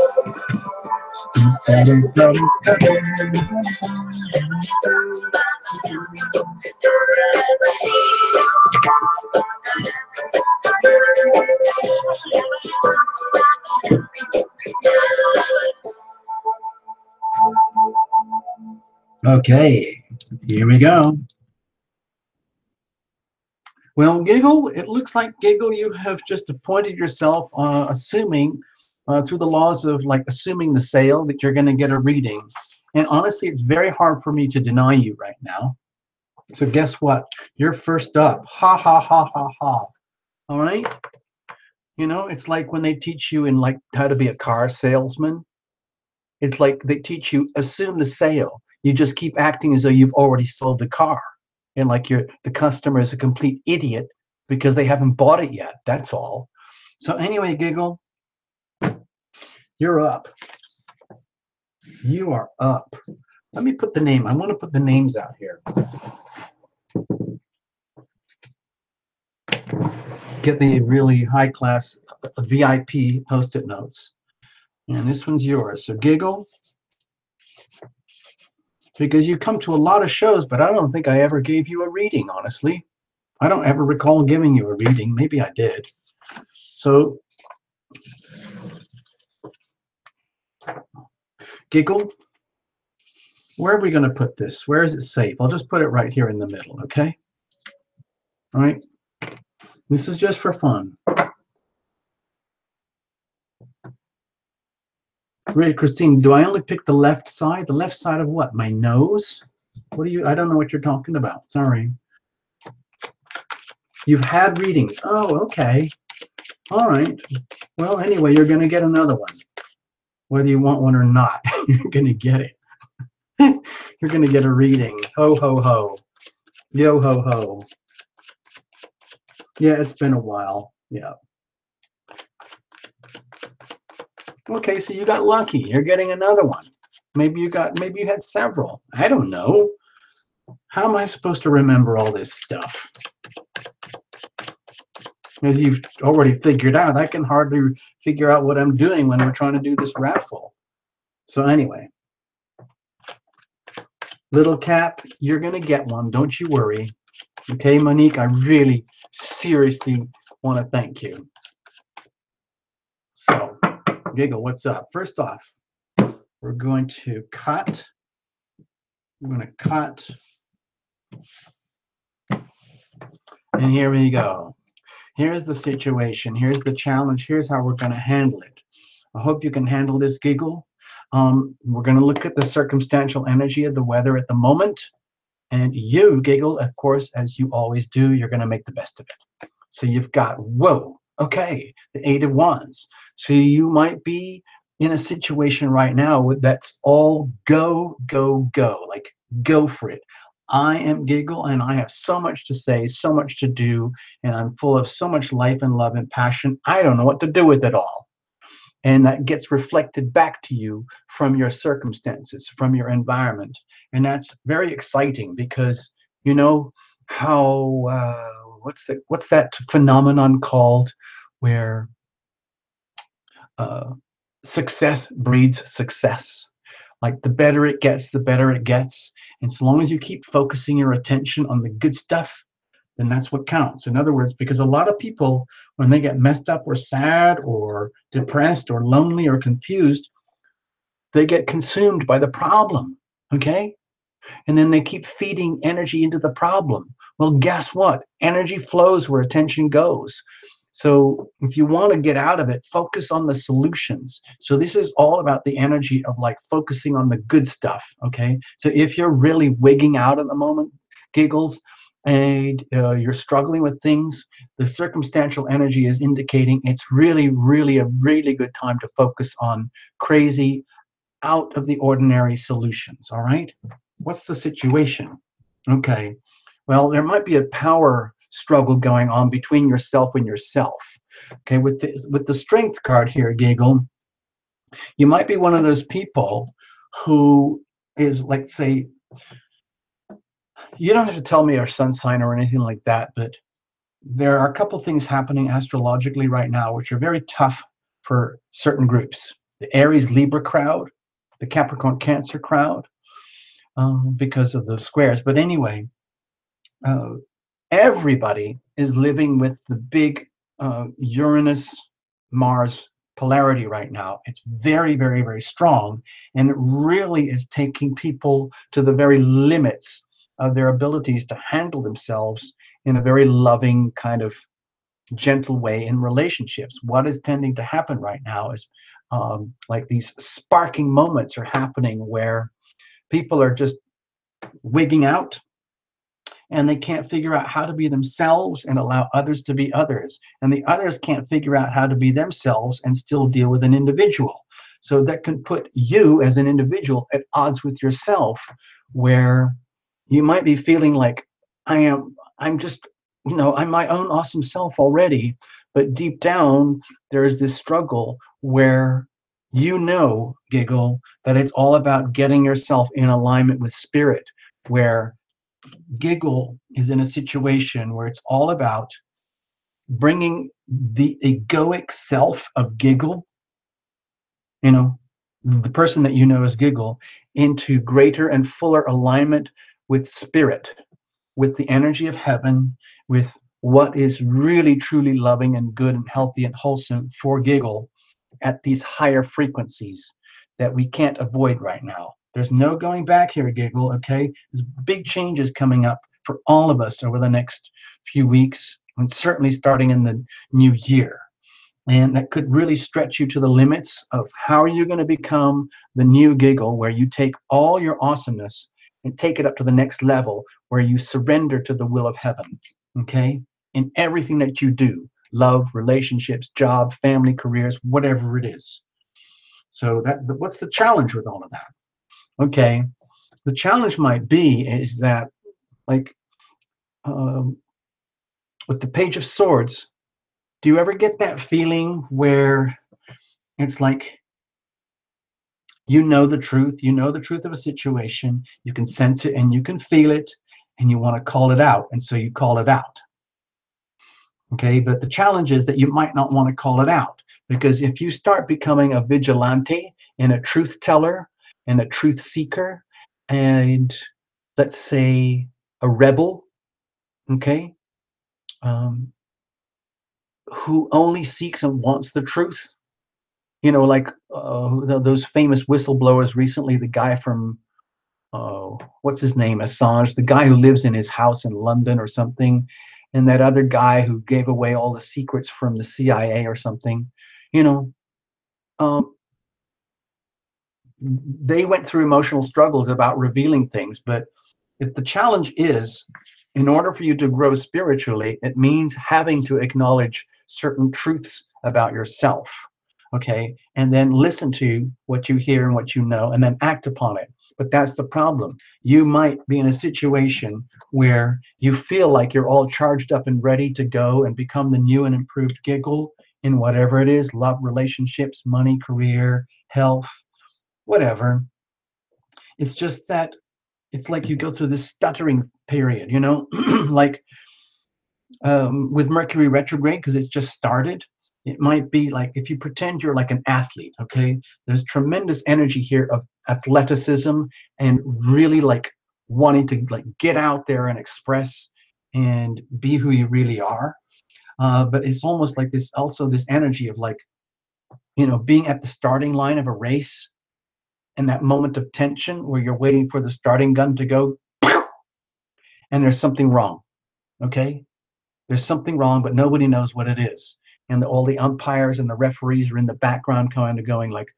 Okay, here we go. Well, Giggle, it looks like, Giggle, you have just appointed yourself, assuming, through the laws of like assuming the sale, that you're going to get a reading. And honestly, it's very hard for me to deny you right now. So guess what? You're first up. Ha, ha, ha, ha, ha. All right? You know, it's like when they teach you in like how to be a car salesman. It's like they teach you assume the sale. You just keep acting as though you've already sold the car, and like the customer is a complete idiot because they haven't bought it yet. That's all. So anyway, Giggle, you're up. You are up. Let me put the name. I want to put the names out here. Get the really high class VIP post-it notes. And this one's yours. So Giggle, because you come to a lot of shows, but I don't think I ever gave you a reading, honestly. I don't ever recall giving you a reading. Maybe I did. So Giggle, where are we going to put this? Where is it safe? I'll just put it right here in the middle, okay? All right. This is just for fun. Really, Christine, do I only pick the left side? The left side of what? My nose? What do you, I don't know what you're talking about. Sorry. You've had readings. Oh, okay. All right. Well, anyway, you're going to get another one. Whether you want one or not, you're going to get it. You're going to get a reading. Ho, ho, ho. Yo, ho, ho. Yeah, it's been a while. Yeah. Okay, so you got lucky. You're getting another one. Maybe you had several. I don't know. How am I supposed to remember all this stuff? As you've already figured out, I can hardly figure out what I'm doing when we're trying to do this raffle. So anyway, little Cap, you're going to get one. Don't you worry. Okay, Monique, I really seriously want to thank you. So, Giggle, what's up? First off, we're going to cut. I'm going to cut. And here we go. Here's the situation. Here's the challenge. Here's how we're going to handle it. I hope you can handle this, Giggle. We're going to look at the circumstantial energy of the weather at the moment. And you, Giggle, of course, as you always do, you're going to make the best of it. So you've got, whoa, okay, the 8 of Wands. So you might be in a situation right now that's all go, go, go. Like, go for it. I am Giggle, and I have so much to say, so much to do, and I'm full of so much life and love and passion. I don't know what to do with it all. And that gets reflected back to you from your circumstances, from your environment. And that's very exciting because you know how, what's that phenomenon called where success breeds success? Like the better it gets, the better it gets. And so long as you keep focusing your attention on the good stuff, then that's what counts. In other words, because a lot of people, when they get messed up or sad or depressed or lonely or confused, they get consumed by the problem, okay? And then they keep feeding energy into the problem. Well, guess what? Energy flows where attention goes. So if you want to get out of it, focus on the solutions. So this is all about the energy of like focusing on the good stuff, okay? So if you're really wigging out at the moment, Giggles, and you're struggling with things, the circumstantial energy is indicating it's really, really a really good time to focus on crazy, out of the ordinary solutions, all right? What's the situation? Okay, well, there might be a power struggle going on between yourself and yourself. Okay, with the Strength card here, Giggle, you might be one of those people who is, like, say, you don't have to tell me our sun sign or anything like that, but there are a couple things happening astrologically right now which are very tough for certain groups. The Aries Libra crowd, the Capricorn Cancer crowd, because of the squares. But anyway, everybody is living with the big Uranus-Mars polarity right now. It's very, very, very strong, and it really is taking people to the very limits of their abilities to handle themselves in a very loving, kind of gentle way in relationships. What is tending to happen right now is like these sparking moments are happening where people are just wigging out, and they can't figure out how to be themselves and allow others to be others. And the others can't figure out how to be themselves and still deal with an individual. So that can put you as an individual at odds with yourself, where you might be feeling like, I'm just, I'm my own awesome self already. But deep down, there is this struggle where Giggle, that it's all about getting yourself in alignment with spirit, where Giggle is in a situation where it's all about bringing the egoic self of Giggle, you know, the person that you know as Giggle, into greater and fuller alignment with spirit, with the energy of heaven, with what is really truly loving and good and healthy and wholesome for Giggle at these higher frequencies that we can't avoid right now. There's no going back here, Giggle, okay? There's big changes coming up for all of us over the next few weeks, and certainly starting in the new year. And that could really stretch you to the limits of how you're going to become the new Giggle, where you take all your awesomeness and take it up to the next level, where you surrender to the will of heaven, okay? In everything that you do, love, relationships, job, family, careers, whatever it is. So what's the challenge with all of that? Okay, the challenge might be is that, like, um, with the Page of Swords, do you ever get that feeling where it's like you know the truth of a situation, you can sense it and you can feel it, and you want to call it out, and so you call it out. Okay, but the challenge is that you might not want to call it out, because if you start becoming a vigilante and a truth teller and a truth seeker, and let's say a rebel, okay, um, who only seeks and wants the truth, like those famous whistleblowers recently, the guy from what's his name, Assange, the guy who lives in his house in London or something, and that other guy who gave away all the secrets from the CIA or something, you know, um, they went through emotional struggles about revealing things. But if the challenge is, in order for you to grow spiritually, it means having to acknowledge certain truths about yourself, okay? And then listen to what you hear and what you know, and then act upon it. But that's the problem. You might be in a situation where you feel like you're all charged up and ready to go and become the new and improved Giggle in whatever it is, love, relationships, money, career, health, whatever. It's just that it's like you go through this stuttering period, like with Mercury retrograde, because it's just started. It might be like if you pretend you're like an athlete, okay? There's tremendous energy here of athleticism and really like wanting to like get out there and express and be who you really are. But it's almost like this, also this energy of like, being at the starting line of a race, and that moment of tension where you're waiting for the starting gun to go, and there's something wrong, okay? There's something wrong, but nobody knows what it is. And all the umpires and the referees are in the background kind of going like,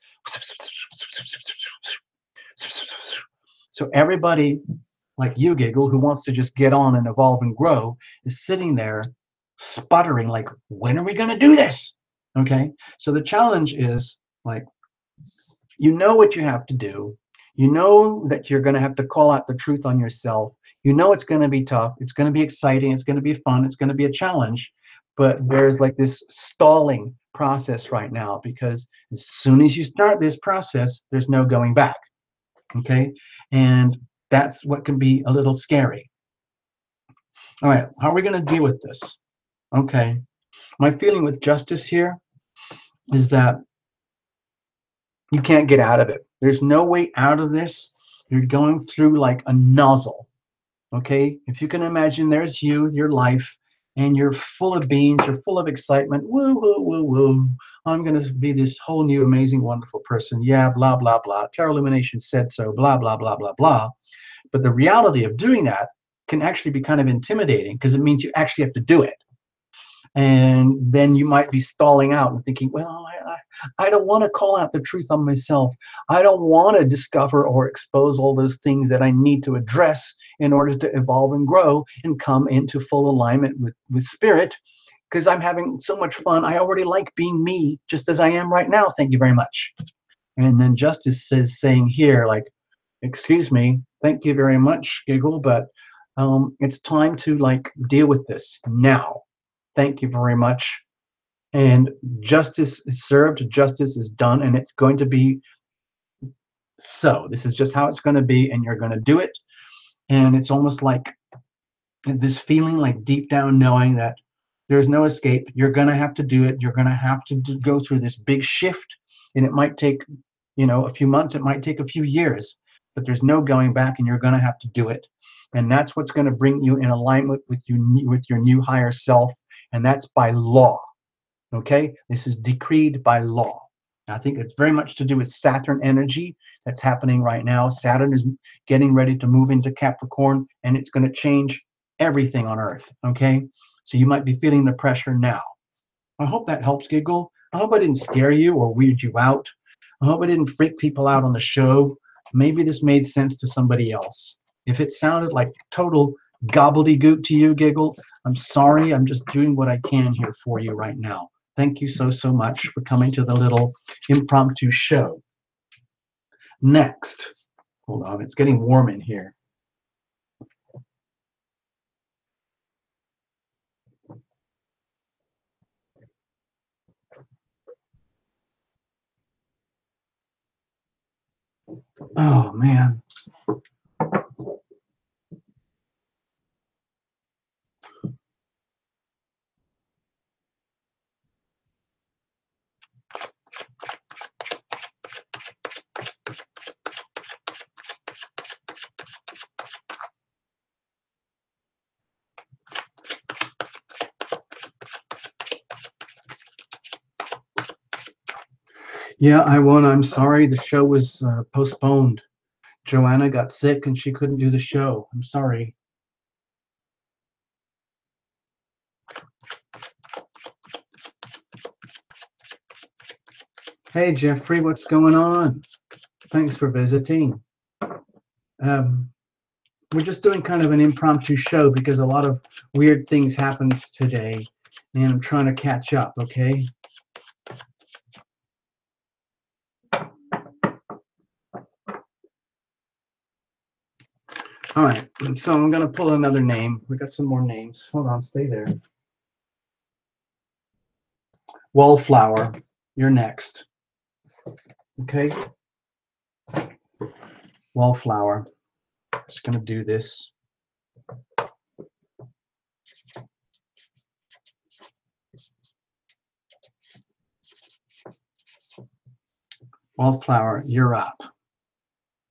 so everybody like you, Giggle, who wants to just get on and evolve and grow, is sitting there sputtering like, when are we going to do this? Okay. So the challenge is like, what you have to do. You know that you're going to have to call out the truth on yourself. It's going to be tough. It's going to be exciting. It's going to be fun. It's going to be a challenge. But there's like this stalling process right now, because as soon as you start this process, there's no going back. Okay. And that's what can be a little scary. All right. How are we going to deal with this? Okay. My feeling with justice here is that you can't get out of it. There's no way out of this. You're going through like a nozzle. Okay, if you can imagine, there's your life, and you're full of beans, you're full of excitement. Woo, woo, woo, woo. I'm going to be this whole new, amazing, wonderful person. Yeah, blah, blah, blah. Tarot Lumination said so, blah, blah, blah, blah, blah. But the reality of doing that can actually be kind of intimidating, because it means you actually have to do it. And then you might be stalling out and thinking, well, I don't want to call out the truth on myself. I don't want to discover or expose all those things that I need to address in order to evolve and grow and come into full alignment with spirit, because I'm having so much fun. I already like being me just as I am right now. Thank you very much. And then Justice says, saying here, like, excuse me, thank you very much, Giggle, but it's time to like deal with this now. Thank you very much. And justice is served, justice is done, and it's going to be so. This is just how it's going to be, and you're going to do it. And it's almost like this feeling, like deep down knowing that there's no escape. You're going to have to do it. You're going to have to go through this big shift, and it might take, you know, a few months. It might take a few years, but there's no going back, and you're going to have to do it. And that's what's going to bring you in alignment with your new higher self, and that's by law. Okay, this is decreed by law. I think it's very much to do with Saturn energy that's happening right now. Saturn is getting ready to move into Capricorn, and it's going to change everything on Earth. Okay, so you might be feeling the pressure now. I hope that helps, Giggle. I hope I didn't scare you or weird you out. I hope I didn't freak people out on the show. Maybe this made sense to somebody else. If it sounded like total gobbledygook to you, Giggle, I'm sorry. I'm just doing what I can here for you right now. Thank you so much for coming to the little impromptu show. Next, hold on, it's getting warm in here. Oh, man. Yeah, I won. I'm sorry. The show was postponed. Joanna got sick and she couldn't do the show. I'm sorry. Hey, Jeffrey, what's going on? Thanks for visiting. We're just doing kind of an impromptu show because a lot of weird things happened today, and I'm trying to catch up, okay? All right, so I'm going to pull another name. We got some more names. Hold on, stay there. Wallflower, you're next. Okay? Wallflower. Just going to do this. Wallflower, you're up.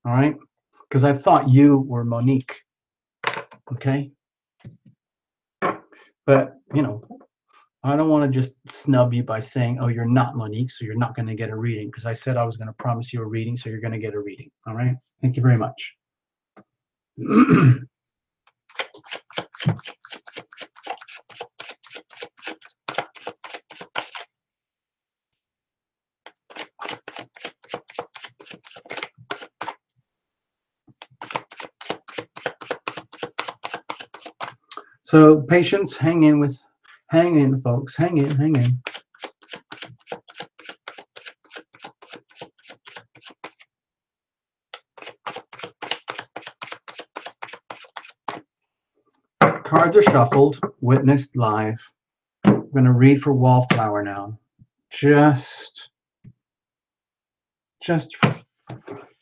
All right? Because I thought you were Monique. Okay? But, you know, I don't want to just snub you by saying, oh, you're not Monique, so you're not going to get a reading, because I said I was going to promise you a reading, so you're going to get a reading. All right? Thank you very much. So patience, hang in, folks, hang in. Cards are shuffled, witnessed live. I'm going to read for Wallflower now. Just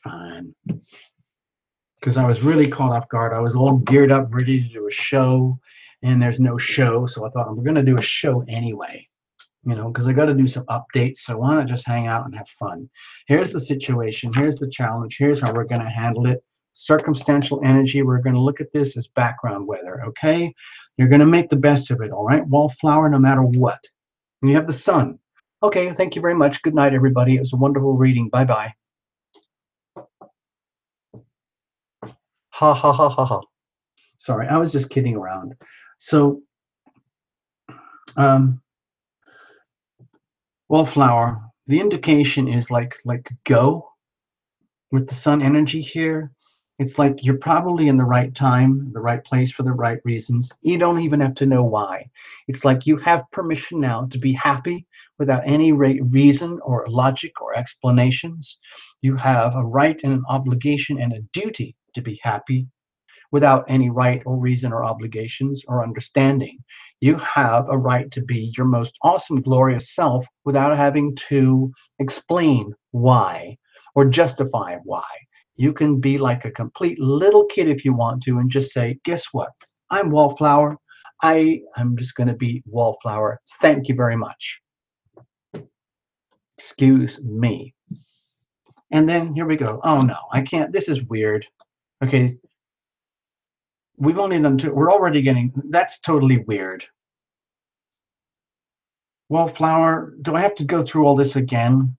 fine. Because I was really caught off guard. I was all geared up, ready to do a show, and there's no show, so I thought I'm going to do a show anyway. You know, because I got to do some updates, so why not just hang out and have fun? Here's the situation. Here's the challenge. Here's how we're going to handle it. Circumstantial energy. We're going to look at this as background weather, okay? You're going to make the best of it, all right? Wallflower, no matter what. And you have the sun. Okay, thank you very much. Good night, everybody. It was a wonderful reading. Bye-bye. Ha, ha, ha, ha, ha. Sorry, I was just kidding around. So, Wallflower, the indication is like go. With the sun energy here, it's like you're probably in the right time, the right place for the right reasons. You don't even have to know why. It's like you have permission now to be happy without any reason or logic or explanations. You have a right and an obligation and a duty to be happy without any right or reason or obligations or understanding. You have a right to be your most awesome, glorious self without having to explain why or justify why. You can be like a complete little kid if you want to and just say, guess what? I'm Wallflower. I'm just going to be Wallflower. Thank you very much. Excuse me. And then here we go. Oh no, I can't. This is weird. Okay, we've only done two. We're already getting, that's totally weird. Wallflower, do I have to go through all this again?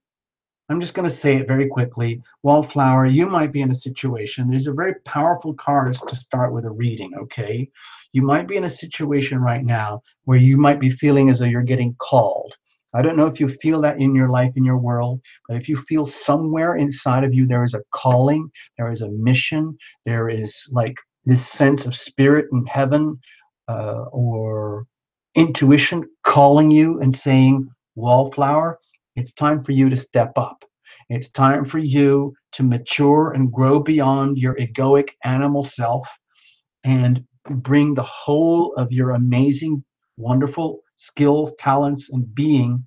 I'm just going to say it very quickly. Wallflower, you might be in a situation. These are very powerful cards to start with a reading, okay? You might be in a situation right now where you might be feeling as though you're getting called. I don't know if you feel that in your life, in your world, but if you feel somewhere inside of you there is a calling, there is a mission, there is like this sense of spirit in heaven or intuition calling you and saying, Wallflower, it's time for you to step up. It's time for you to mature and grow beyond your egoic animal self and bring the whole of your amazing, wonderful skills, talents, and being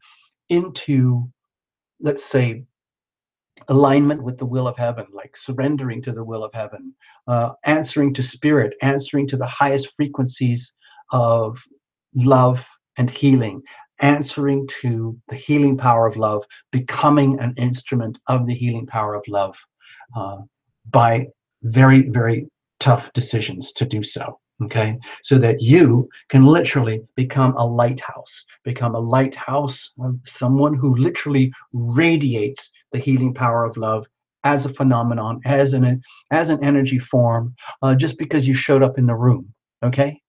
into, let's say, alignment with the will of heaven, like surrendering to the will of heaven, answering to spirit, answering to the highest frequencies of love and healing, answering to the healing power of love, becoming an instrument of the healing power of love by very, very tough decisions to do so. Okay, so that you can literally become a lighthouse of someone who literally radiates the healing power of love as a phenomenon, as an energy form, just because you showed up in the room. Okay,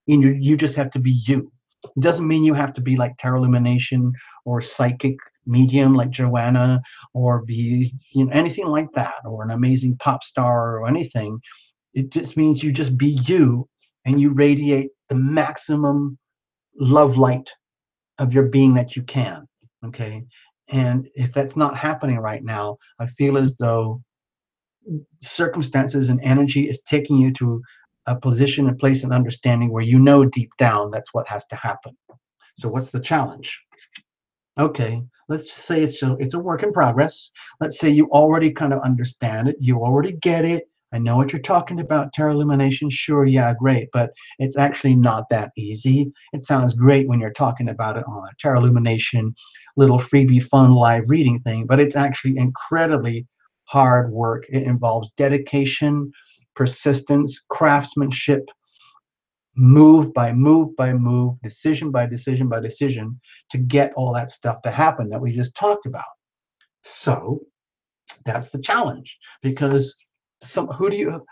and you just have to be you. It doesn't mean you have to be like tarot illumination or psychic medium like Joanna, or be anything like that, or an amazing pop star or anything. It just means you just be you, and you radiate the maximum love light of your being that you can. Okay, and if that's not happening right now, I feel as though circumstances and energy is taking you to a position, a place, and understanding where you know deep down that's what has to happen. So what's the challenge? Okay, let's say it's a work in progress. Let's say you already kind of understand it, you already get it. I know what you're talking about, tarot illumination. Sure, yeah, great, but it's actually not that easy. It sounds great when you're talking about it on a tarot illumination little freebie fun live reading thing, but it's actually incredibly hard work. It involves dedication, persistence, craftsmanship, move by move by move, decision by decision by decision, to get all that stuff to happen that we just talked about. So that's the challenge, because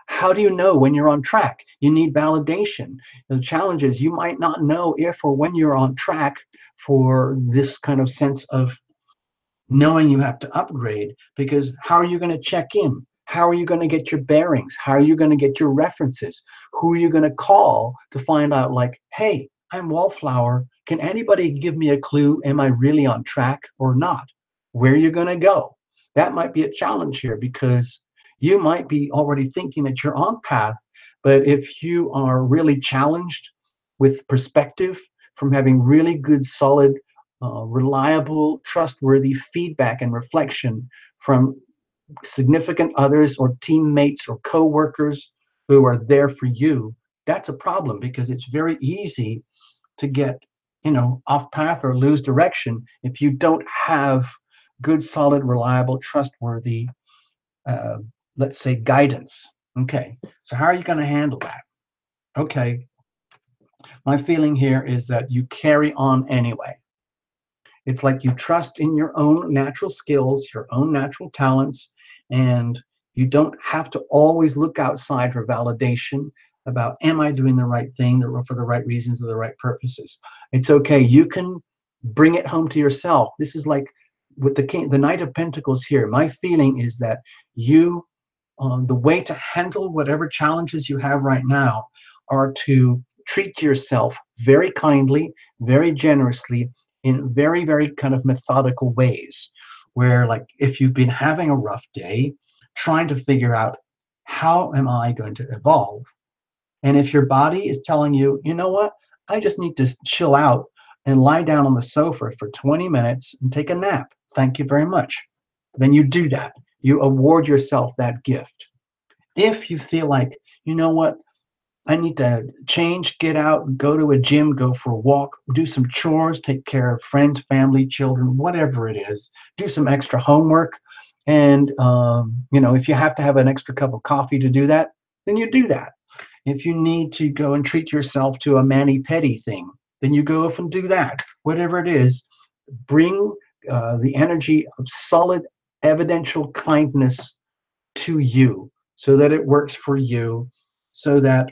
how do you know when you're on track? You need validation. The challenge is you might not know if or when you're on track for this kind of sense of knowing you have to upgrade, because how are you going to check in? How are you going to get your bearings? How are you going to get your references? Who are you going to call to find out, like, hey, I'm Wallflower. Can anybody give me a clue? Am I really on track or not? Where are you going to go? That might be a challenge here, because you might be already thinking that you're on path, but if you are really challenged with perspective from having really good, solid, reliable, trustworthy feedback and reflection from significant others or teammates or co-workers who are there for you, that's a problem, because it's very easy to get off path or lose direction if you don't have good, solid, reliable, trustworthy, uh, let's say, guidance. Okay, so how are you going to handle that? Okay, my feeling here is that you carry on anyway. It's like you trust in your own natural skills, your own natural talents, and you don't have to always look outside for validation about, am I doing the right thing for the right reasons or the right purposes? It's okay. You can bring it home to yourself. This is like with the Knight of Pentacles here. My feeling is that the way to handle whatever challenges you have right now are to treat yourself very kindly, very generously, in very, very kind of methodical ways, where like if you've been having a rough day, trying to figure out how am I going to evolve? And if your body is telling you, you know what, I just need to chill out and lie down on the sofa for 20 minutes and take a nap. Thank you very much. Then you do that. You award yourself that gift. If you feel like, you know what, I need to change, get out, go to a gym, go for a walk, do some chores, take care of friends, family, children, whatever it is, do some extra homework. And, if you have to have an extra cup of coffee to do that, then you do that. If you need to go and treat yourself to a mani-pedi thing, then you go off and do that. Whatever it is, bring the energy of solid, evidential kindness to you so that it works for you, so that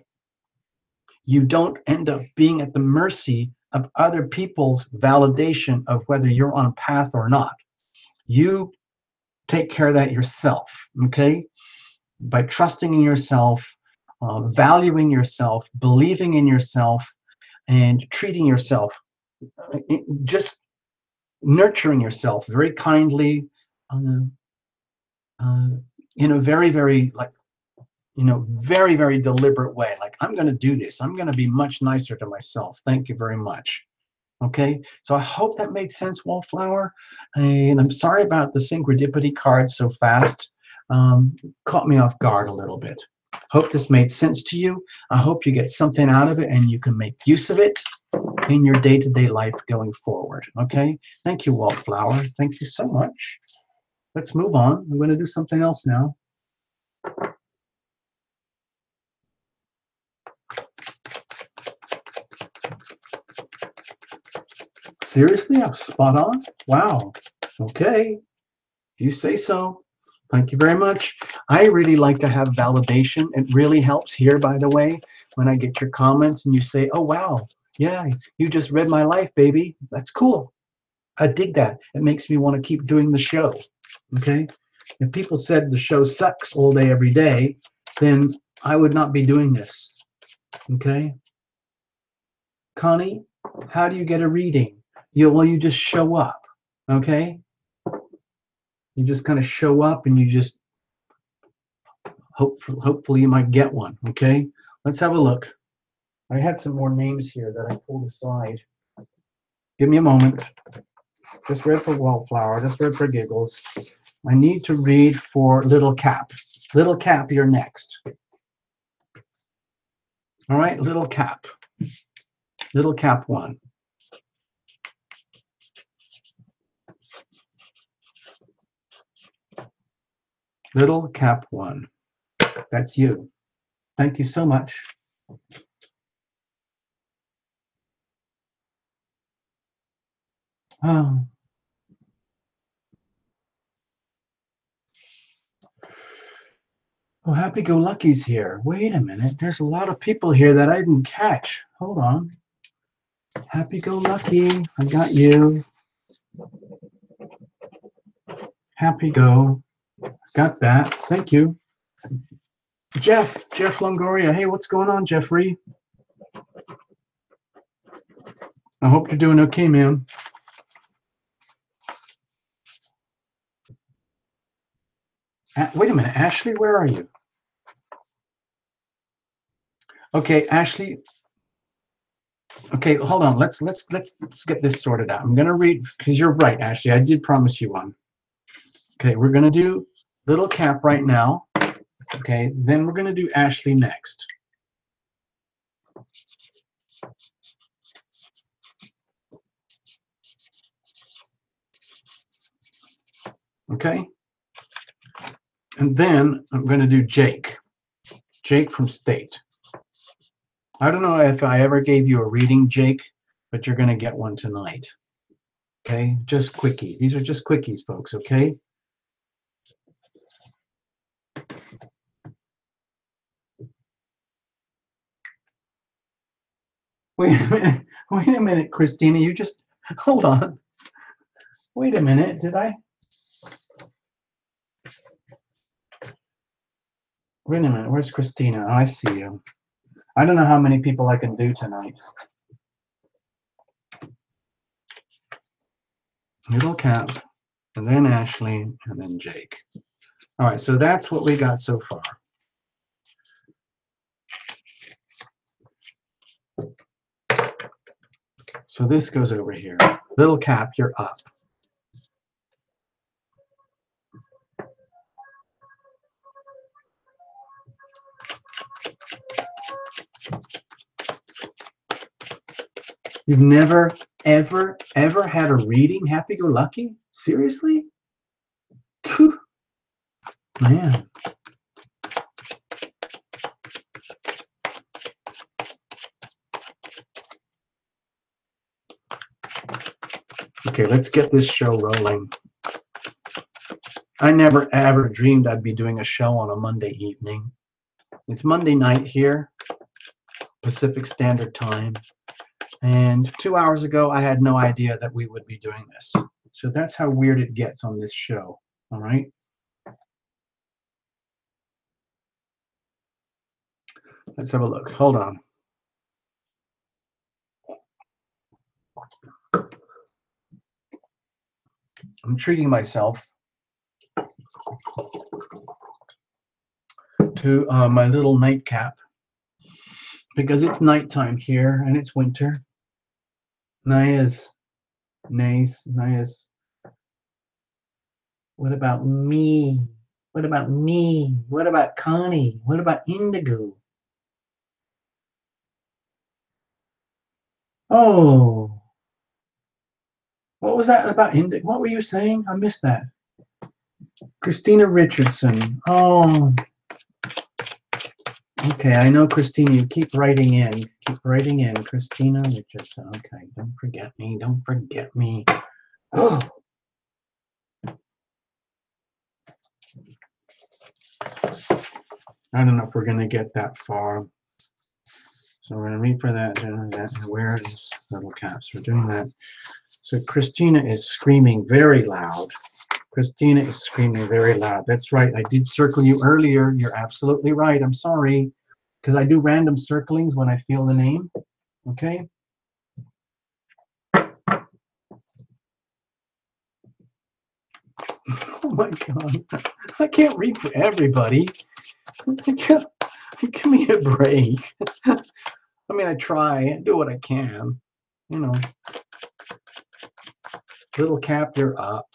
you don't end up being at the mercy of other people's validation of whether you're on a path or not. You take care of that yourself, okay? By trusting in yourself, valuing yourself, believing in yourself, and treating yourself, just nurturing yourself very kindly, in a very, very very, very deliberate way. Like, I'm going to do this. I'm going to be much nicer to myself. Thank you very much. Okay, so I hope that made sense, Wallflower. And I'm sorry about the synchrodipity cards so fast. Caught me off guard a little bit. Hope this made sense to you. I hope you get something out of it and you can make use of it in your day-to-day life going forward. Okay, thank you, Wallflower. Thank you so much. Let's move on. I'm going to do something else now. Seriously, I'm spot on? Wow. Okay. If you say so. Thank you very much. I really like to have validation. It really helps here, by the way, when I get your comments and you say, oh, wow, yeah, you just read my life, baby. That's cool. I dig that. It makes me want to keep doing the show. Okay? If people said the show sucks all day, every day, then I would not be doing this. Okay? Connie, how do you get a reading? You just show up. Okay? You just kind of show up and you just hopefully you might get one. Okay, let's have a look. I had some more names here that I pulled aside. Give me a moment. Just read for Wallflower, just read for giggles. I need to read for Little Cap. Little Cap, you're next. All right, Little Cap. Little Cap 1. Little Cap 1. That's you. Thank you so much. Oh. Oh, Happy-Go-Lucky's here. Wait a minute. There's a lot of people here that I didn't catch. Hold on. Happy-Go-Lucky. I got you. Happy-Go. Got that. Thank you. Jeff Longoria. Hey, what's going on, Jeffrey? I hope you're doing okay, man. Wait a minute, Ashley, where are you? Okay, Ashley. Okay, hold on. Let's get this sorted out. I'm gonna read, because you're right, Ashley. I did promise you one. Okay, we're gonna do Little Cap right now. Okay, then we're gonna do Ashley next. Okay, and then I'm gonna do Jake from State. I don't know if I ever gave you a reading, Jake, but you're gonna get one tonight. Okay, just quickie. These are just quickies, folks, okay? Wait a minute, Christina, you just, hold on. Wait a minute, did I? Wait a minute, where's Christina? Oh, I see you. I don't know how many people I can do tonight. Little Cap, and then Ashley, and then Jake. All right, so that's what we got so far. So this goes over here. Little Cap, you're up. You've never, ever, ever had a reading happy-go-lucky? Seriously? Whew. Man. Okay, let's get this show rolling. I never ever dreamed I'd be doing a show on a Monday evening. It's Monday night here, Pacific Standard Time. And 2 hours ago, I had no idea that we would be doing this. So that's how weird it gets on this show. All right. Let's have a look. Hold on. I'm treating myself to my little nightcap because it's nighttime here and it's winter. Naya's. What about me? What about me? What about Connie? What about Indigo? Oh, what was that about Indigo? What were you saying? I missed that. Christina Richardson. Oh, okay. I know, Christina. You keep writing in. Keep writing in. Christina Richardson. Okay. Don't forget me. Don't forget me. Oh. I don't know if we're going to get that far. So we're going to read for that. And where is Little Caps? We're doing that. So Christina is screaming very loud. Christina is screaming very loud. That's right. I did circle you earlier. You're absolutely right. I'm sorry. Because I do random circlings when I feel the name. Okay? Oh my God. I can't read for everybody. Give me a break. I mean, I try and do what I can. You know. Little Cap, you're up.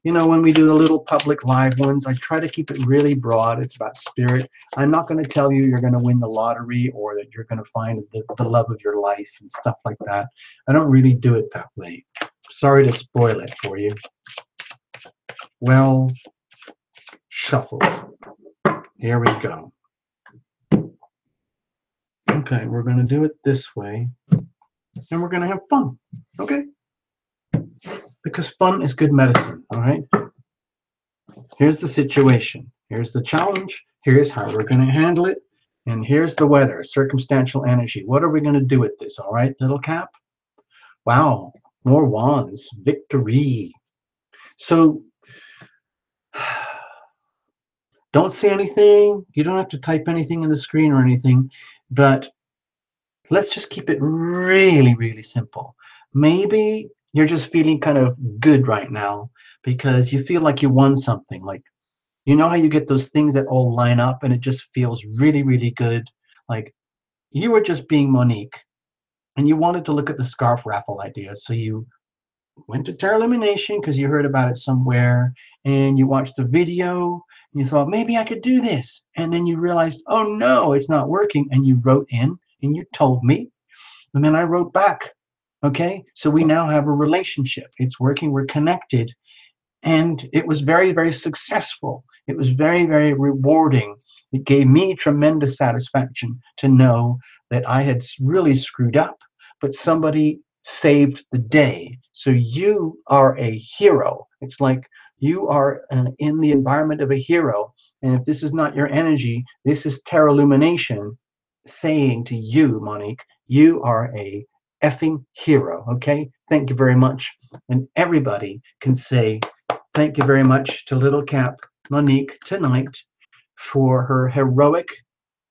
You know, when we do the little public live ones, I try to keep it really broad. It's about spirit. I'm not going to tell you you're going to win the lottery or that you're going to find the love of your life and stuff like that. I don't really do it that way. Sorry to spoil it for you. Well, shuffle. Here we go. Okay, we're going to do it this way, and we're going to have fun, okay? Because fun is good medicine, all right? Here's the situation. Here's the challenge. Here's how we're going to handle it. And here's the weather, circumstantial energy. What are we going to do with this, all right, Little Cap? Wow, more wands, victory. So, don't say anything. You don't have to type anything in the screen or anything, but let's just keep it really, really simple. Maybe you're just feeling kind of good right now because you feel like you won something. Like, you know how you get those things that all line up and it just feels really, really good? Like you were just being Monique and you wanted to look at the scarf raffle idea. So you went to Terra Lumination because you heard about it somewhere and you watched the video and you thought, maybe I could do this. And then you realized, oh no, it's not working. And you wrote in and you told me. And then I wrote back. Okay, so we now have a relationship. It's working. We're connected. And it was very, very successful. It was very, very rewarding. It gave me tremendous satisfaction to know that I had really screwed up, but somebody saved the day. So you are a hero. It's like you are in the environment of a hero. And if this is not your energy, this is Terra Lumination saying to you, Monique, you are a effing hero. Okay, thank you very much. And everybody can say thank you very much to Little Cap Monique tonight for her heroic,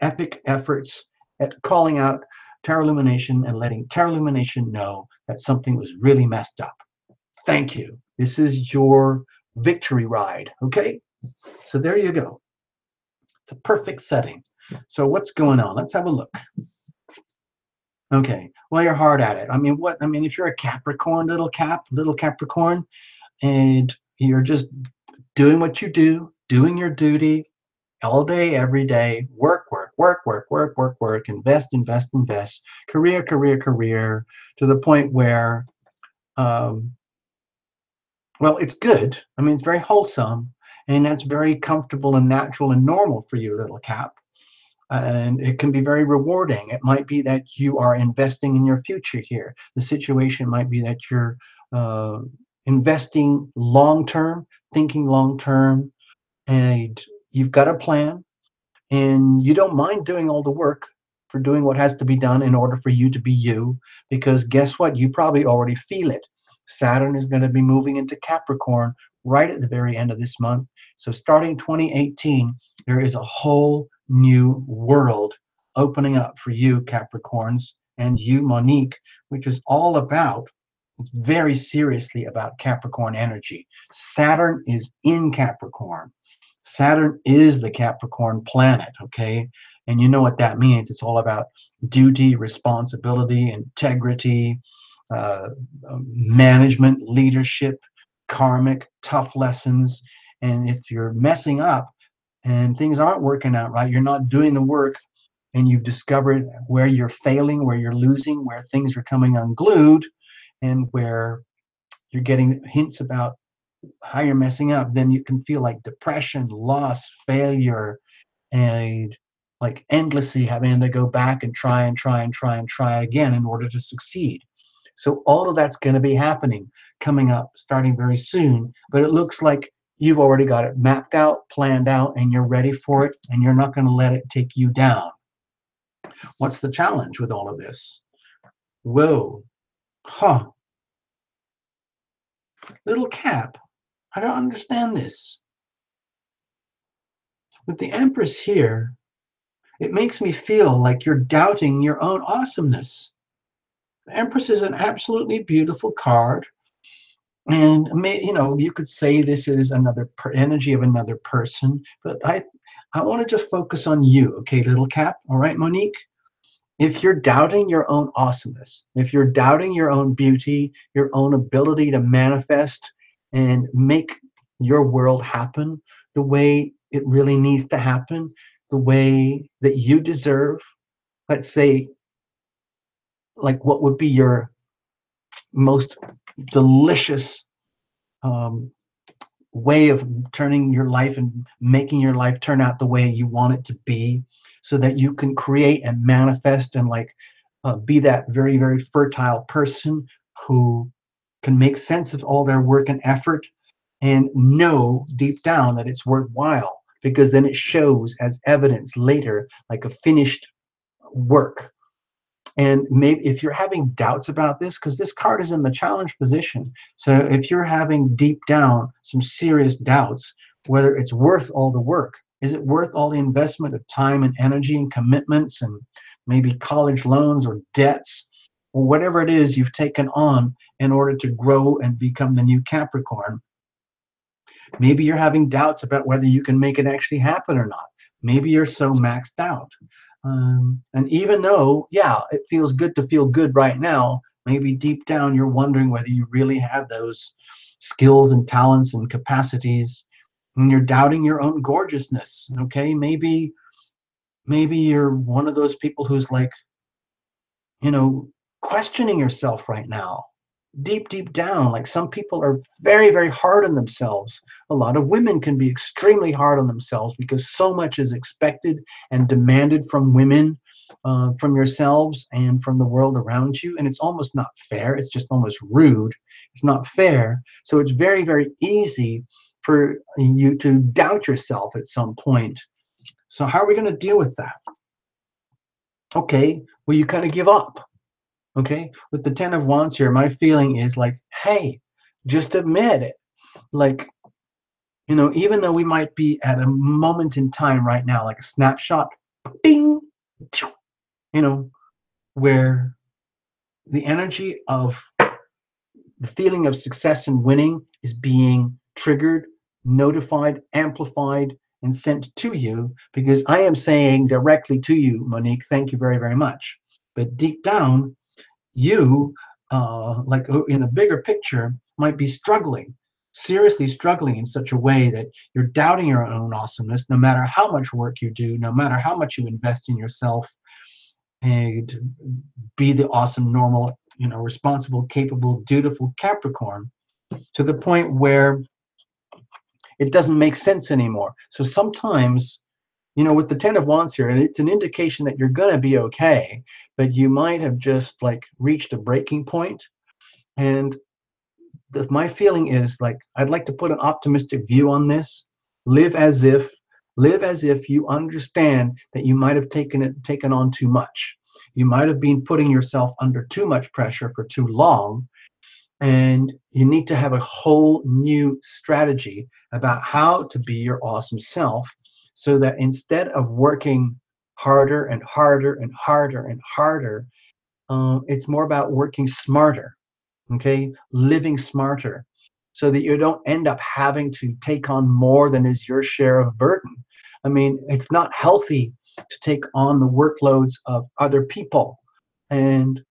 epic efforts at calling out Terra Lumination and letting Terra Lumination know that something was really messed up. Thank you. This is your victory ride. Okay. So there you go. It's a perfect setting. So what's going on? Let's have a look. Okay. Well, you're hard at it. I mean, what? I mean, if you're a Capricorn, little Capricorn, and you're just doing what you do, doing your duty all day, every day, work, invest, career, to the point where, um, well, it's good. I mean, it's very wholesome, and that's very comfortable and natural and normal for you, little Cap. And it can be very rewarding. It might be that you are investing in your future here. The situation might be that you're uh, investing long term, thinking long term, and you've got a plan, and you don't mind doing all the work for doing what has to be done in order for you to be you, because guess what? You probably already feel it. Saturn is going to be moving into Capricorn right at the very end of this month. So starting 2018, there is a whole new world opening up for you, Capricorns, and you, Monique, which is all about, it's very seriously about Capricorn energy. Saturn is in Capricorn. Saturn is the Capricorn planet, okay? And you know what that means. It's all about duty, responsibility, integrity, uh, management, leadership, karmic, tough lessons. And if you're messing up and things aren't working out right, you're not doing the work, and you've discovered where you're failing, where you're losing, where things are coming unglued, and where you're getting hints about how you're messing up, then you can feel like depression, loss, failure, and like endlessly having to go back and try again in order to succeed. So all of that's going to be happening coming up starting very soon, but it looks like you've already got it mapped out, planned out, and you're ready for it, and you're not going to let it take you down. What's the challenge with all of this? Whoa, huh, little Cap, I don't understand this. With the Empress here, it makes me feel like you're doubting your own awesomeness. The Empress is an absolutely beautiful card, and you could say this is another energy of another person, but I want to just focus on you, okay, little Cap. All right, Monique. If you're doubting your own awesomeness, if you're doubting your own beauty, your own ability to manifest and make your world happen the way it really needs to happen, the way that you deserve, let's say, like what would be your most delicious um, way of turning your life and making your life turn out the way you want it to be, so that you can create and manifest and like be that very, very fertile person who can make sense of all their work and effort and know deep down that it's worthwhile, because then it shows as evidence later, like a finished work. And maybe if you're having doubts about this, because this card is in the challenge position, so if you're having deep down some serious doubts, whether it's worth all the work, is it worth all the investment of time and energy and commitments and maybe college loans or debts or whatever it is you've taken on in order to grow and become the new Capricorn? Maybe you're having doubts about whether you can make it actually happen or not. Maybe you're so maxed out. And even though, yeah, it feels good to feel good right now, maybe deep down you're wondering whether you really have those skills and talents and capacities, and you're doubting your own gorgeousness. Okay, maybe you're one of those people who's like, you know, questioning yourself right now, deep down. Like some people are very, very hard on themselves. A lot of women can be extremely hard on themselves because so much is expected and demanded from women, from yourselves and from the world around you, and it's almost not fair. It's just almost rude. It's not fair. So it's very, very easy for you to doubt yourself at some point. So how are we going to deal with that? Okay, well, you kind of give up. Okay, with the 10 of Wands here, my feeling is like, hey, just admit it. Like, even though we might be at a moment in time right now, like a snapshot, bing, where the energy of The feeling of success and winning is being triggered, notified, amplified, and sent to you, because I am saying directly to you, Monique, thank you very, very much. But deep down, you, like in a bigger picture, might be struggling, seriously struggling in such a way that you're doubting your own awesomeness, no matter how much work you do, no matter how much you invest in yourself, and be the awesome, normal, responsible, capable, dutiful Capricorn, to the point where it doesn't make sense anymore. So sometimes, with the Ten of Wands here, and it's an indication that you're going to be okay, but you might have just like reached a breaking point. And my feeling is like, I'd like to put an optimistic view on this. Live as if you understand that you might have taken on too much. You might have been putting yourself under too much pressure for too long, and you need to have a whole new strategy about how to be your awesome self, so that instead of working harder and harder and harder and harder, it's more about working smarter, okay? Living smarter, so that you don't end up having to take on more than is your share of burden. I mean, it's not healthy to take on the workloads of other people, and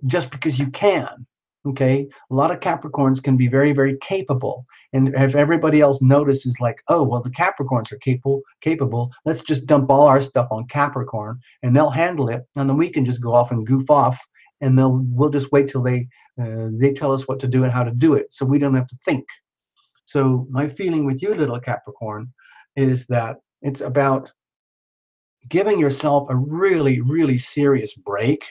just because you can. Okay, a lot of Capricorns can be very, very capable, and if everybody else notices, like, oh well, the Capricorns are capable, let's just dump all our stuff on Capricorn and they'll handle it, and then we can just go off and goof off, and we'll just wait till they tell us what to do and how to do it, so we don't have to think. So my feeling with you, little Capricorn, is that it's about giving yourself a really, really serious break,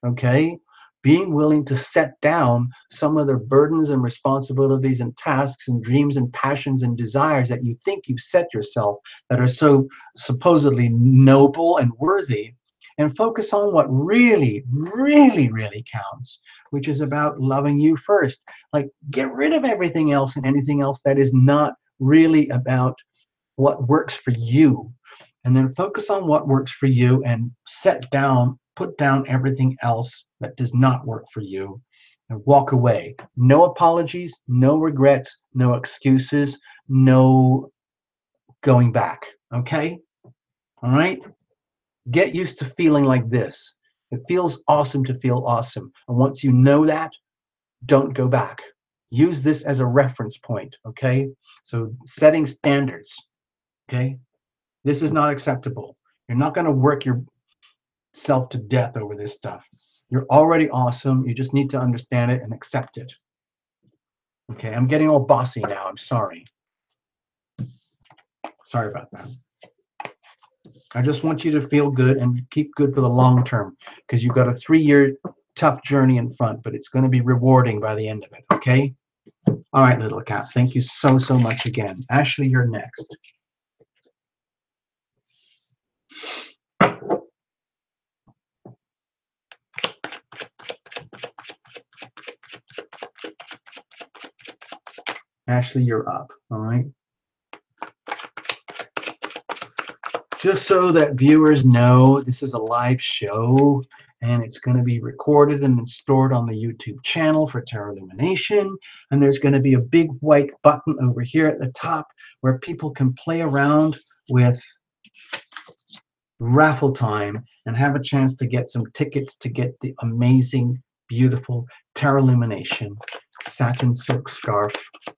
okay? Being willing to set down some of the burdens and responsibilities and tasks and dreams and passions and desires that you think you've set yourself, that are so supposedly noble and worthy, and focus on what really, really, really counts, which is about loving you first. Like, get rid of everything else and anything else that is not really about what works for you, and then focus on what works for you, and put down everything else that does not work for you, and walk away. No apologies, no regrets, no excuses, no going back. Okay? All right? Get used to feeling like this. It feels awesome to feel awesome. And once you know that, don't go back. Use this as a reference point. Okay? So setting standards. Okay? This is not acceptable. You're not going to work yourself to death over this stuff. You're already awesome. You just need to understand it and accept it. Okay, I'm getting all bossy now. I'm sorry. Sorry about that. I just want you to feel good and keep good for the long term, because you've got a 3-year tough journey in front, but it's going to be rewarding by the end of it. Okay? All right, little cat. Thank you so, so much again. Ashley, you're next. Ashley, you're up. All right. Just so that viewers know, this is a live show, and it's going to be recorded and then stored on the YouTube channel for Tarot Lumination. And there's going to be a big white button over here at the top where people can play around with raffle time and have a chance to get some tickets to get the amazing, beautiful Tarot Lumination satin silk scarf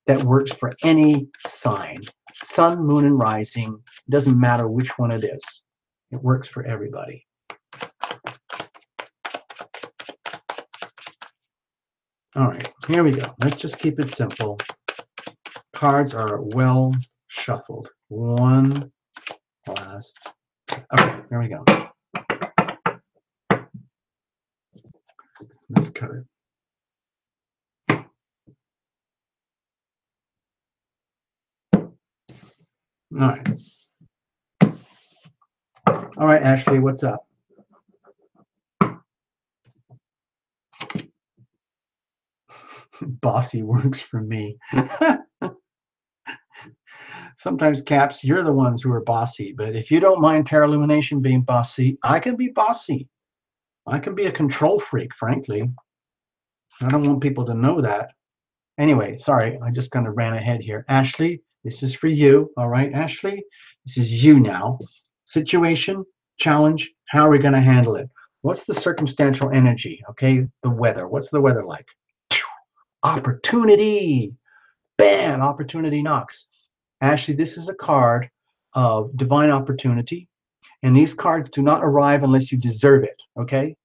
that works for any sign. Sun, moon, and rising. It doesn't matter which one it is. It works for everybody. All right, here we go. Let's just keep it simple. Cards are well shuffled. One last. Okay, here we go. Let's cut it. All right. All right, Ashley, what's up? Bossy works for me. Sometimes, Caps, you're the ones who are bossy, but if you don't mind Tarot Lumination being bossy, I can be bossy. I can be a control freak, frankly. I don't want people to know that, Anyway, sorry, I just kind of ran ahead here. Ashley, this is for you. All right, Ashley, this is you now. Situation, challenge, how are we going to handle it? What's the circumstantial energy? Okay, the weather. What's the weather like? Opportunity. Bam, opportunity knocks. Ashley, this is a card of divine opportunity, and these cards do not arrive unless you deserve it, okay?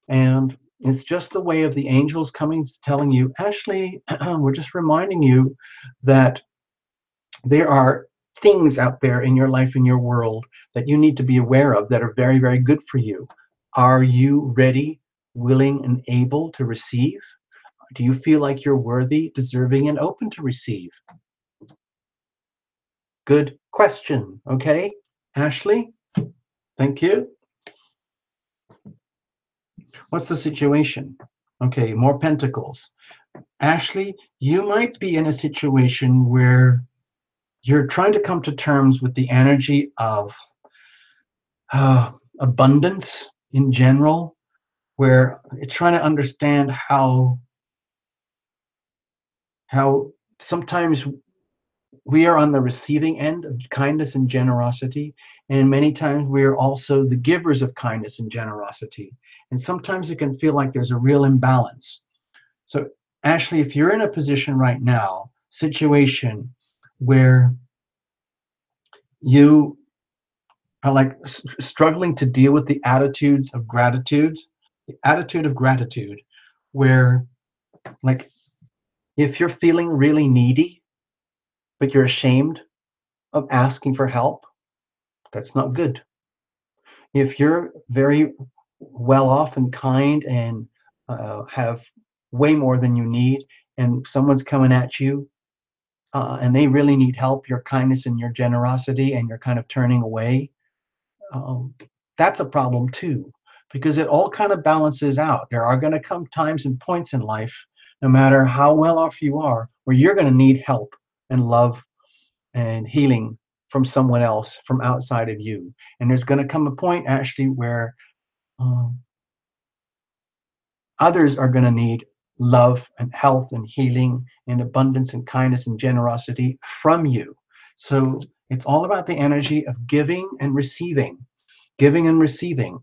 And it's just the way of the angels coming, telling you, Ashley, we're just reminding you that there are things out there in your life, in your world, that you need to be aware of that are very, very good for you. Are you ready, willing, and able to receive? Do you feel like you're worthy, deserving, and open to receive? Good question. Okay, Ashley, thank you. What's the situation? Okay, more pentacles. Ashley, you might be in a situation where you're trying to come to terms with the energy of abundance in general, where it's trying to understand how sometimes we are on the receiving end of kindness and generosity, and many times we are also the givers of kindness and generosity. And sometimes it can feel like there's a real imbalance. So, Ashley, if you're in a position right now, situation where you are like struggling to deal with the attitudes of gratitude, the attitude of gratitude, where like if you're feeling really needy, but you're ashamed of asking for help, that's not good. If you're very well off and kind and have way more than you need, and someone's coming at you and they really need help, your kindness and your generosity, and you're kind of turning away, um, that's a problem too, because it all kind of balances out. There are going to come times and points in life, no matter how well off you are, where you're going to need help and love and healing from someone else, from outside of you. And there's going to come a point, actually, where um, others are going to need love and health and healing and abundance and kindness and generosity from you. So it's all about the energy of giving and receiving, giving and receiving.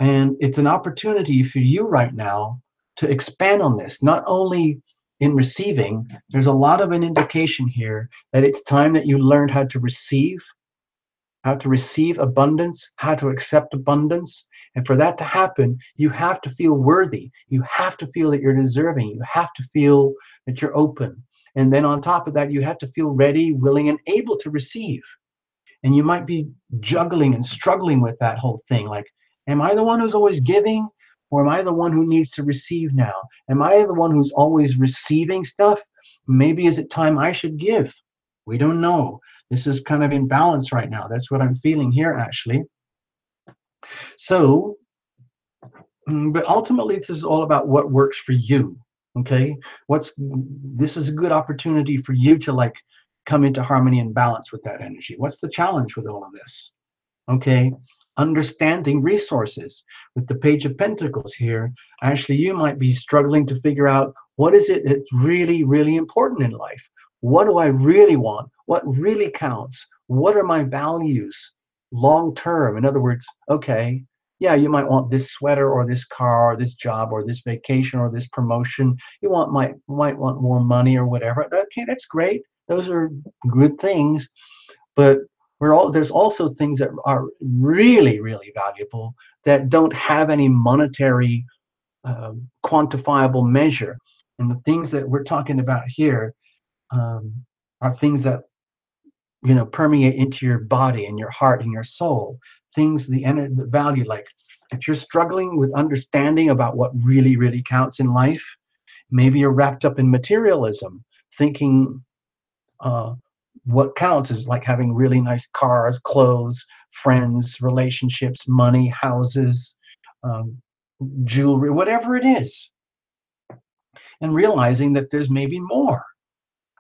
And it's an opportunity for you right now to expand on this, not only in receiving. There's a lot of an indication here that it's time that you learned how to receive abundance, how to accept abundance. And for that to happen, you have to feel worthy. You have to feel that you're deserving. You have to feel that you're open. And then on top of that, you have to feel ready, willing, and able to receive. And you might be juggling and struggling with that whole thing. Like, am I the one who's always giving? Or am I the one who needs to receive now? Am I the one who's always receiving stuff? Maybe is it time I should give? We don't know. This is kind of in balance right now. That's what I'm feeling here, actually. So, but ultimately, this is all about what works for you. Okay, this is a good opportunity for you to like come into harmony and balance with that energy. What's the challenge with all of this? Okay, understanding resources. With the Page of Pentacles here, actually, you might be struggling to figure out what is it that's really, really important in life. What do I really want? What really counts? What are my values long term? In other words, okay, yeah, you might want this sweater or this car or this job or this vacation or this promotion. You might want more money or whatever. Okay, that's great. Those are good things, but there's also things that are really, really valuable that don't have any monetary quantifiable measure. And the things that we're talking about here are things that permeate into your body and your heart and your soul. Things the value, like if you're struggling with understanding about what really, really counts in life, maybe you're wrapped up in materialism, thinking what counts is like having really nice cars, clothes, friends, relationships, money, houses, um, jewelry, whatever it is, and realizing that there's maybe more.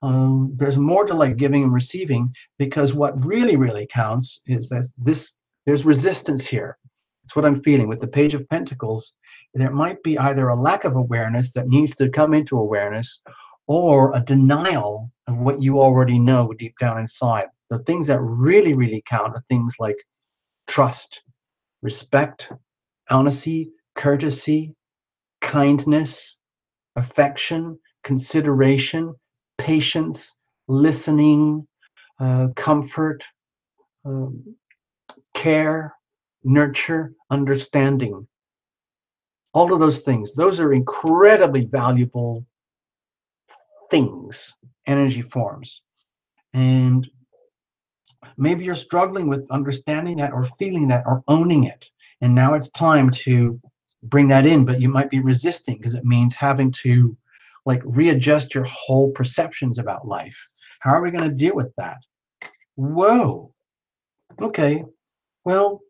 There's more to like giving and receiving, because what really, really counts is that there's resistance here. It's what I'm feeling with the Page of Pentacles. There might be either a lack of awareness that needs to come into awareness, or a denial of what you already know deep down inside. The things that really, really count are things like trust, respect, honesty, courtesy, kindness, affection, consideration, patience, listening, comfort, um, care, nurture, understanding. All of those things, those are incredibly valuable things, energy forms. And maybe you're struggling with understanding that or feeling that or owning it. And now it's time to bring that in, but you might be resisting because it means having to like readjust your whole perceptions about life. How are we going to deal with that? Whoa. Okay. Well,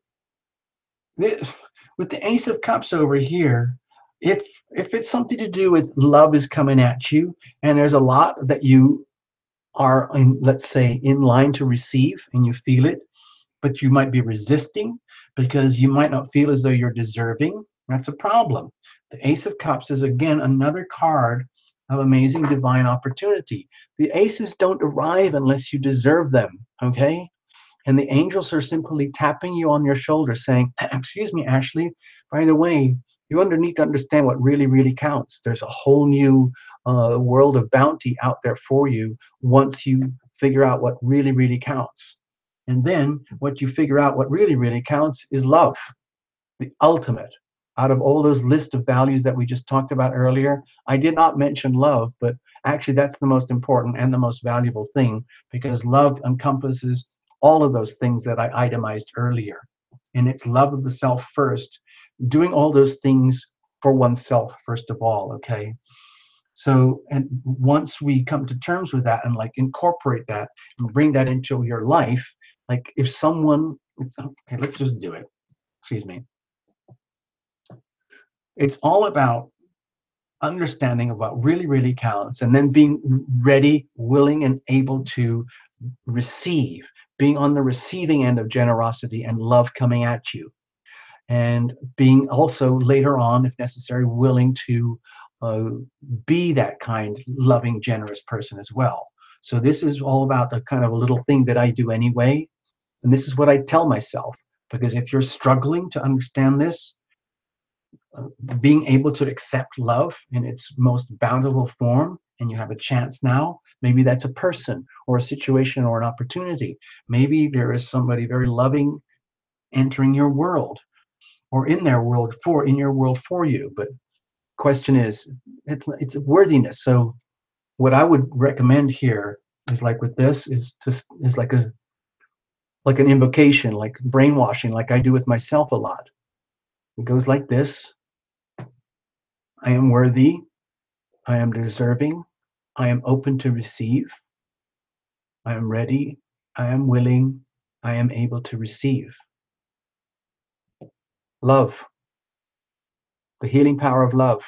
with the Ace of Cups over here, if it's something to do with love is coming at you, and there's a lot that you are in, let's say, in line to receive, and you feel it, but you might be resisting because you might not feel as though you're deserving. That's a problem. The Ace of Cups is again another card of amazing divine opportunity. The aces don't arrive unless you deserve them, okay? And the angels are simply tapping you on your shoulder saying, excuse me, Ashley, by the way, you need to understand what really, really counts. There's a whole new world of bounty out there for you once you figure out what really, really counts. And then what you figure out what really, really counts is love, the ultimate. Out of all those list of values that we just talked about earlier, I did not mention love, but actually that's the most important and the most valuable thing because love encompasses all of those things that I itemized earlier. And it's love of the self first, doing all those things for oneself first of all, okay? So, and once we come to terms with that and like incorporate that and bring that into your life, like if someone, okay, let's just do it. Excuse me. It's all about understanding of what really, really counts and then being ready, willing, and able to receive, being on the receiving end of generosity and love coming at you. And being also later on, if necessary, willing to uh, be that kind, loving, generous person as well. So this is all about the kind of a little thing that I do anyway. And this is what I tell myself. Because if you're struggling to understand this, being able to accept love in its most bountiful form, and you have a chance now, maybe that's a person or a situation or an opportunity. Maybe there is somebody very loving entering your world or in their world for in your world for you. But question is, it's worthiness. So what I would recommend here is like with this is just is like an invocation, like brainwashing, like I do with myself a lot. It goes like this: I am worthy, I am deserving, I am open to receive, I am ready, I am willing, I am able to receive. Love, the healing power of love,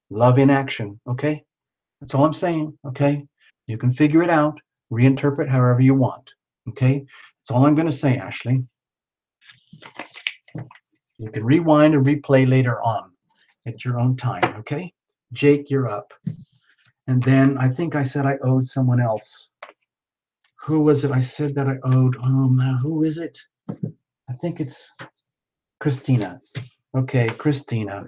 love in action, okay? That's all I'm saying, okay? You can figure it out, reinterpret however you want, okay? That's all I'm going to say, Ashley. You can rewind and replay later on at your own time, okay? Jake, you're up. And then I think I said I owed someone else. Who was it I said that I owed? Oh, man, who is it? I think it's Christina. Okay, Christina.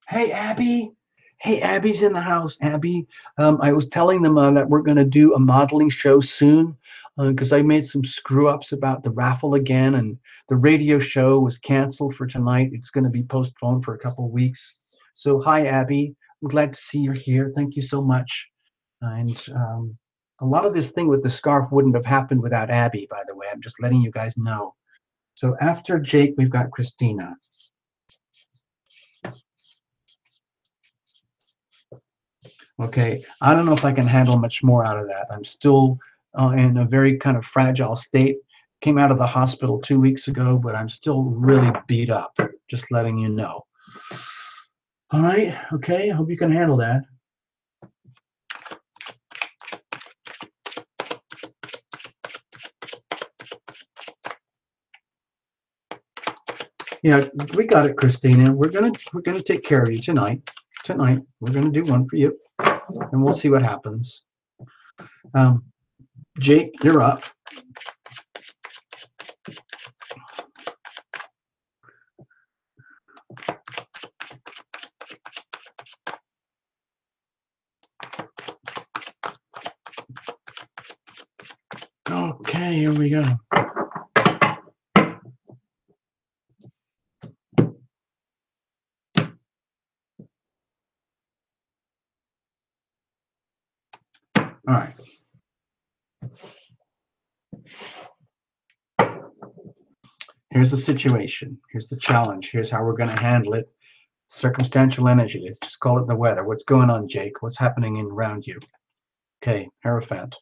Hey, Abby. Hey, Abby's in the house. Abby, I was telling them that we're going to do a modeling show soon because I made some screw ups about the raffle again, and the radio show was canceled for tonight. It's going to be postponed for a couple of weeks. So, hi, Abby. I'm glad to see you're here. Thank you so much. And a lot of this thing with the scarf wouldn't have happened without Abby, by the way. I'm just letting you guys know. So, after Jake, we've got Christina. Okay, I don't know if I can handle much more out of that. I'm still in a very kind of fragile state. Came out of the hospital 2 weeks ago, but I'm still really beat up. Just letting you know. All right, okay, I hope you can handle that. Yeah, we got it, Christina. We're gonna take care of you tonight. Tonight, we're gonna do one for you, and we'll see what happens. Um, Jake, you're up. Okay, here we go. All right. Here's the situation. Here's the challenge. Here's how we're going to handle it. Circumstantial energy. Let's just call it the weather. What's going on, Jake? What's happening around you? Okay, Hierophant.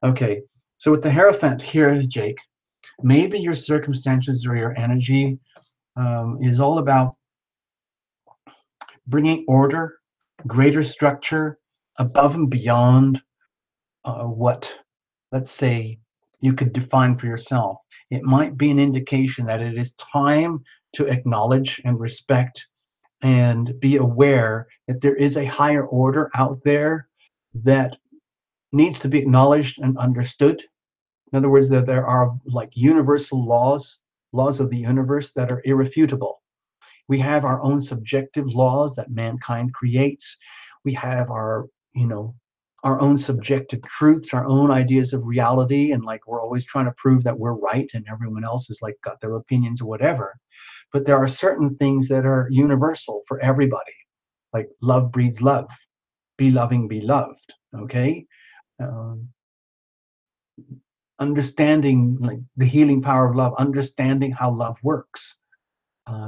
Okay, so with the Hierophant here, Jake, maybe your circumstances or your energy is all about bringing order, greater structure above and beyond what, let's say, you could define for yourself. It might be an indication that it is time to acknowledge and respect and be aware that there is a higher order out there that needs to be acknowledged and understood. In other words, that there are like universal laws, laws of the universe that are irrefutable. We have our own subjective laws that mankind creates. We have our, our own subjective truths, our own ideas of reality, and like we're always trying to prove that we're right and everyone else is like got their opinions or whatever. But there are certain things that are universal for everybody, like love breeds love, be loving, be loved. Okay, um, understanding like the healing power of love, understanding how love works,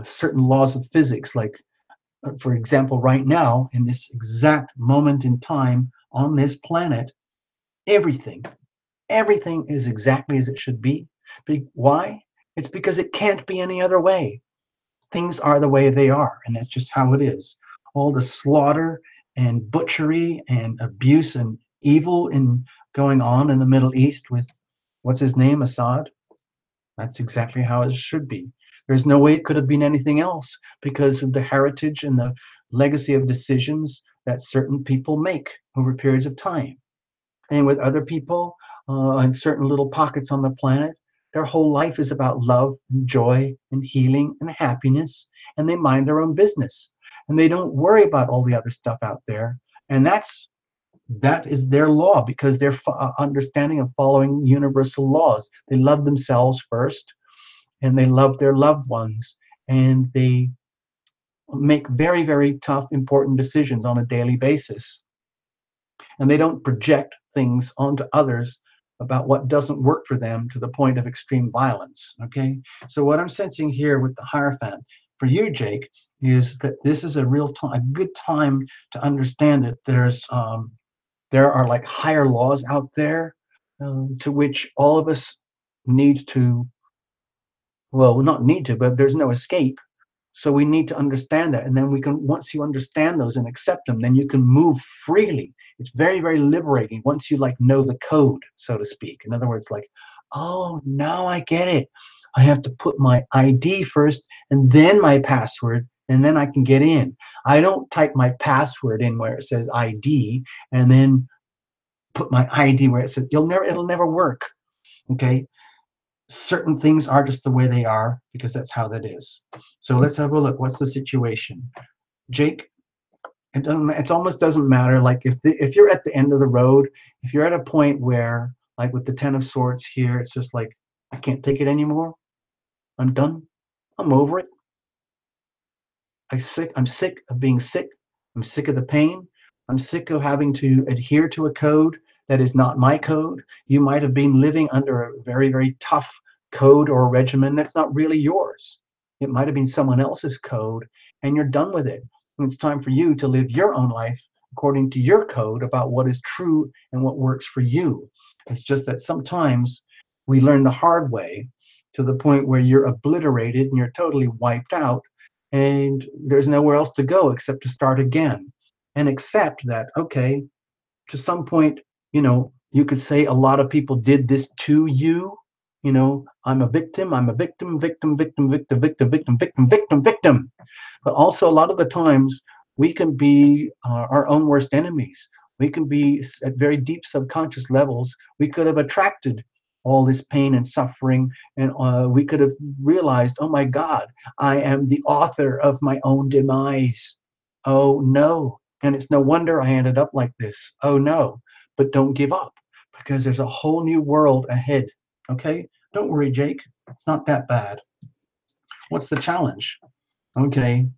certain laws of physics, like for example, right now, in this exact moment in time on this planet, everything, everything is exactly as it should be. Why? It's because it can't be any other way. Things are the way they are, and that's just how it is. All the slaughter and butchery and abuse and evil in going on in the Middle East with what's his name, Assad, that's exactly how it should be. There's no way it could have been anything else because of the heritage and the legacy of decisions that certain people make over periods of time. And with other people in certain little pockets on the planet, their whole life is about love and joy and healing and happiness, and they mind their own business. And they don't worry about all the other stuff out there. And that is their law because they're understanding and following universal laws. They love themselves first, and they love their loved ones, and they make very, very tough, important decisions on a daily basis. And they don't project things onto others about what doesn't work for them to the point of extreme violence. Okay, so what I'm sensing here with the Hierophant for you, Jake, is that this is a real time, a good time to understand that there are like higher laws out there to which all of us need to, well, not need to, but there's no escape. So we need to understand that. And then we can, once you understand those and accept them, then you can move freely. It's very, very liberating once you like know the code, so to speak. In other words, like, oh, now I get it. I have to put my ID first and then my password, and then I can get in. I don't type my password in where it says ID and then put my ID where it says it'll never work. Okay. Certain things are just the way they are because that's how that is. So let's have a look. What's the situation, Jake? It almost doesn't matter. Like if you're at the end of the road, if you're at a point where, like with the Ten of Swords here, it's just like I can't take it anymore. I'm done. I'm over it. I'm sick of being sick. I'm sick of the pain. I'm sick of having to adhere to a code that is not my code. You might have been living under a very, very tough code or regimen that's not really yours. It might have been someone else's code, and you're done with it. And it's time for you to live your own life according to your code about what is true and what works for you. It's just that sometimes we learn the hard way to the point where you're obliterated and you're totally wiped out, and there's nowhere else to go except to start again and accept that, okay, to some point, you could say a lot of people did this to you, You know, I'm a victim, I'm a victim, victim, victim, victim, victim, victim, victim, victim, victim. But also, a lot of the times, we can be our own worst enemies. We can be at very deep subconscious levels. We could have attracted all this pain and suffering, and we could have realized, oh my God, I am the author of my own demise. Oh no. And it's no wonder I ended up like this. Oh no. But don't give up, because there's a whole new world ahead. Okay? Don't worry, Jake. It's not that bad. What's the challenge? Okay,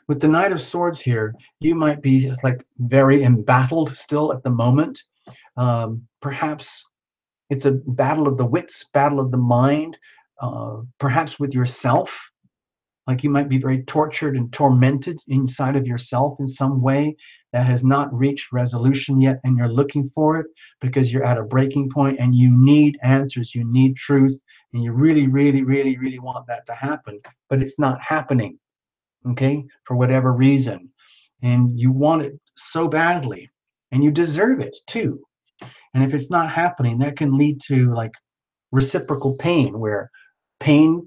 with the Knight of Swords here, you might be just like very embattled still at the moment. Perhaps it's a battle of the wits, battle of the mind, perhaps with yourself. Like you might be very tortured and tormented inside of yourself in some way that has not reached resolution yet, and you're looking for it because you're at a breaking point and you need answers, you need truth, and you really, really, really, really want that to happen, but it's not happening, okay, for whatever reason. And you want it so badly, and you deserve it too. And if it's not happening, that can lead to like reciprocal pain, where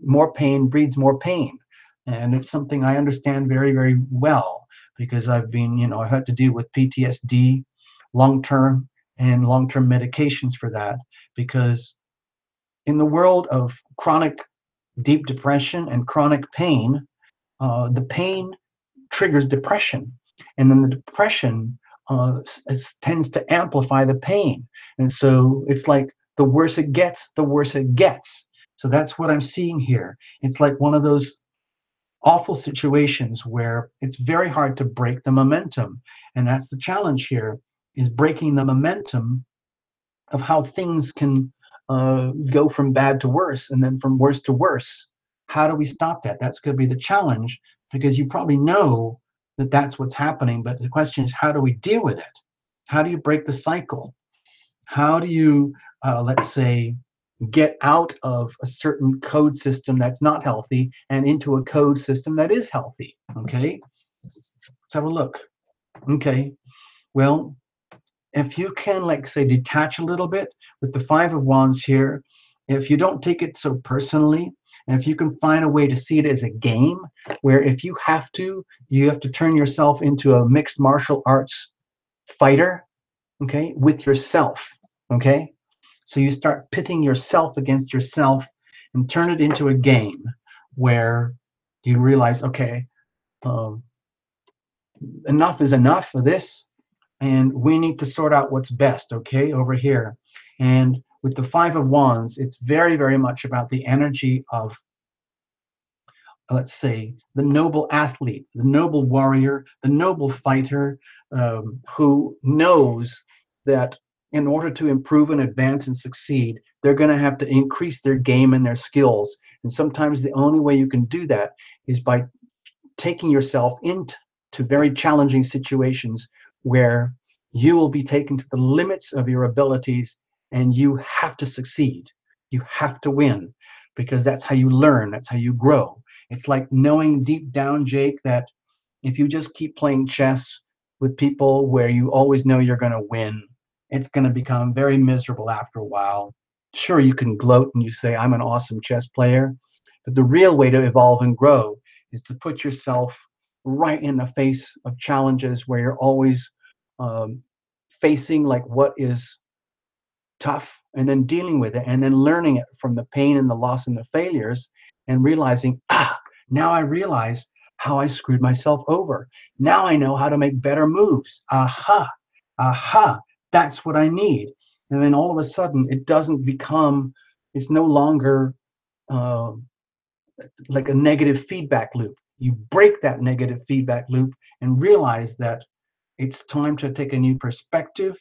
more pain breeds more pain. And it's something I understand very, very well, because I've been, I've had to deal with PTSD, long term, and long term medications for that. Because in the world of chronic deep depression and chronic pain, the pain triggers depression, and then the depression tends to amplify the pain, and so it's like the worse it gets, the worse it gets. So that's what I'm seeing here. It's like one of those awful situations where it's very hard to break the momentum, and that's the challenge here, is breaking the momentum of how things can go from bad to worse and then from worse to worse. How do we stop that? That's going to be the challenge, because you probably know that that's what's happening. But the question is, how do we deal with it? How do you break the cycle? How do you, let's say, get out of a certain code system that's not healthy and into a code system that is healthy? Okay, let's have a look. Okay, well, if you can, like, say, detach a little bit with the Five of Wands here, if you don't take it so personally, and if you can find a way to see it as a game, where if you have to turn yourself into a mixed martial arts fighter, okay, with yourself, okay? So you start pitting yourself against yourself and turn it into a game where you realize, okay, um, enough is enough of this, and we need to sort out what's best, okay, over here. And with the Five of Wands, it's very, very much about the energy of, let's say, the noble athlete, the noble warrior, the noble fighter, who knows that in order to improve and advance and succeed, they're going to have to increase their game and their skills. And sometimes the only way you can do that is by taking yourself into very challenging situations where you will be taken to the limits of your abilities, and you have to succeed. You have to win, because that's how you learn, that's how you grow. It's like knowing deep down, Jake, that if you just keep playing chess with people where you always know you're going to win, it's going to become very miserable after a while. Sure, you can gloat and you say, I'm an awesome chess player, but the real way to evolve and grow is to put yourself right in the face of challenges where you're always um, facing like what is tough, and then dealing with it, and then learning it from the pain and the loss and the failures, and realizing, now I realize how I screwed myself over. Now I know how to make better moves. Aha, that's what I need. And then all of a sudden, it's no longer uh, like a negative feedback loop. You break that negative feedback loop and realize that it's time to take a new perspective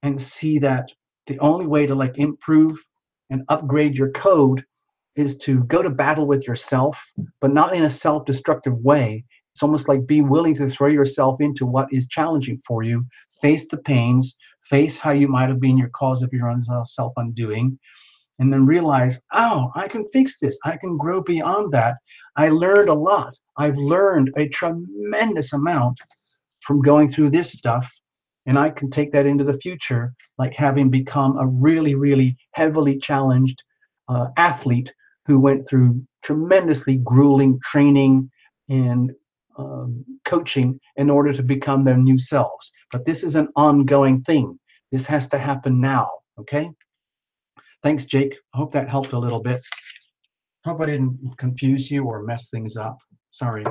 and see that the only way to like improve and upgrade your code is to go to battle with yourself, but not in a self-destructive way. It's almost like be willing to throw yourself into what is challenging for you, face the pains, face how you might have been your cause of your own self-undoing, and then realize, oh, I can fix this. I can grow beyond that. I learned a lot. I've learned a tremendous amount from going through this stuff. And I can take that into the future, like having become a really, really heavily challenged athlete who went through tremendously grueling training and coaching in order to become their new selves. But this is an ongoing thing. This has to happen now, okay? Thanks, Jake. I hope that helped a little bit. Hope I didn't confuse you or mess things up. Sorry.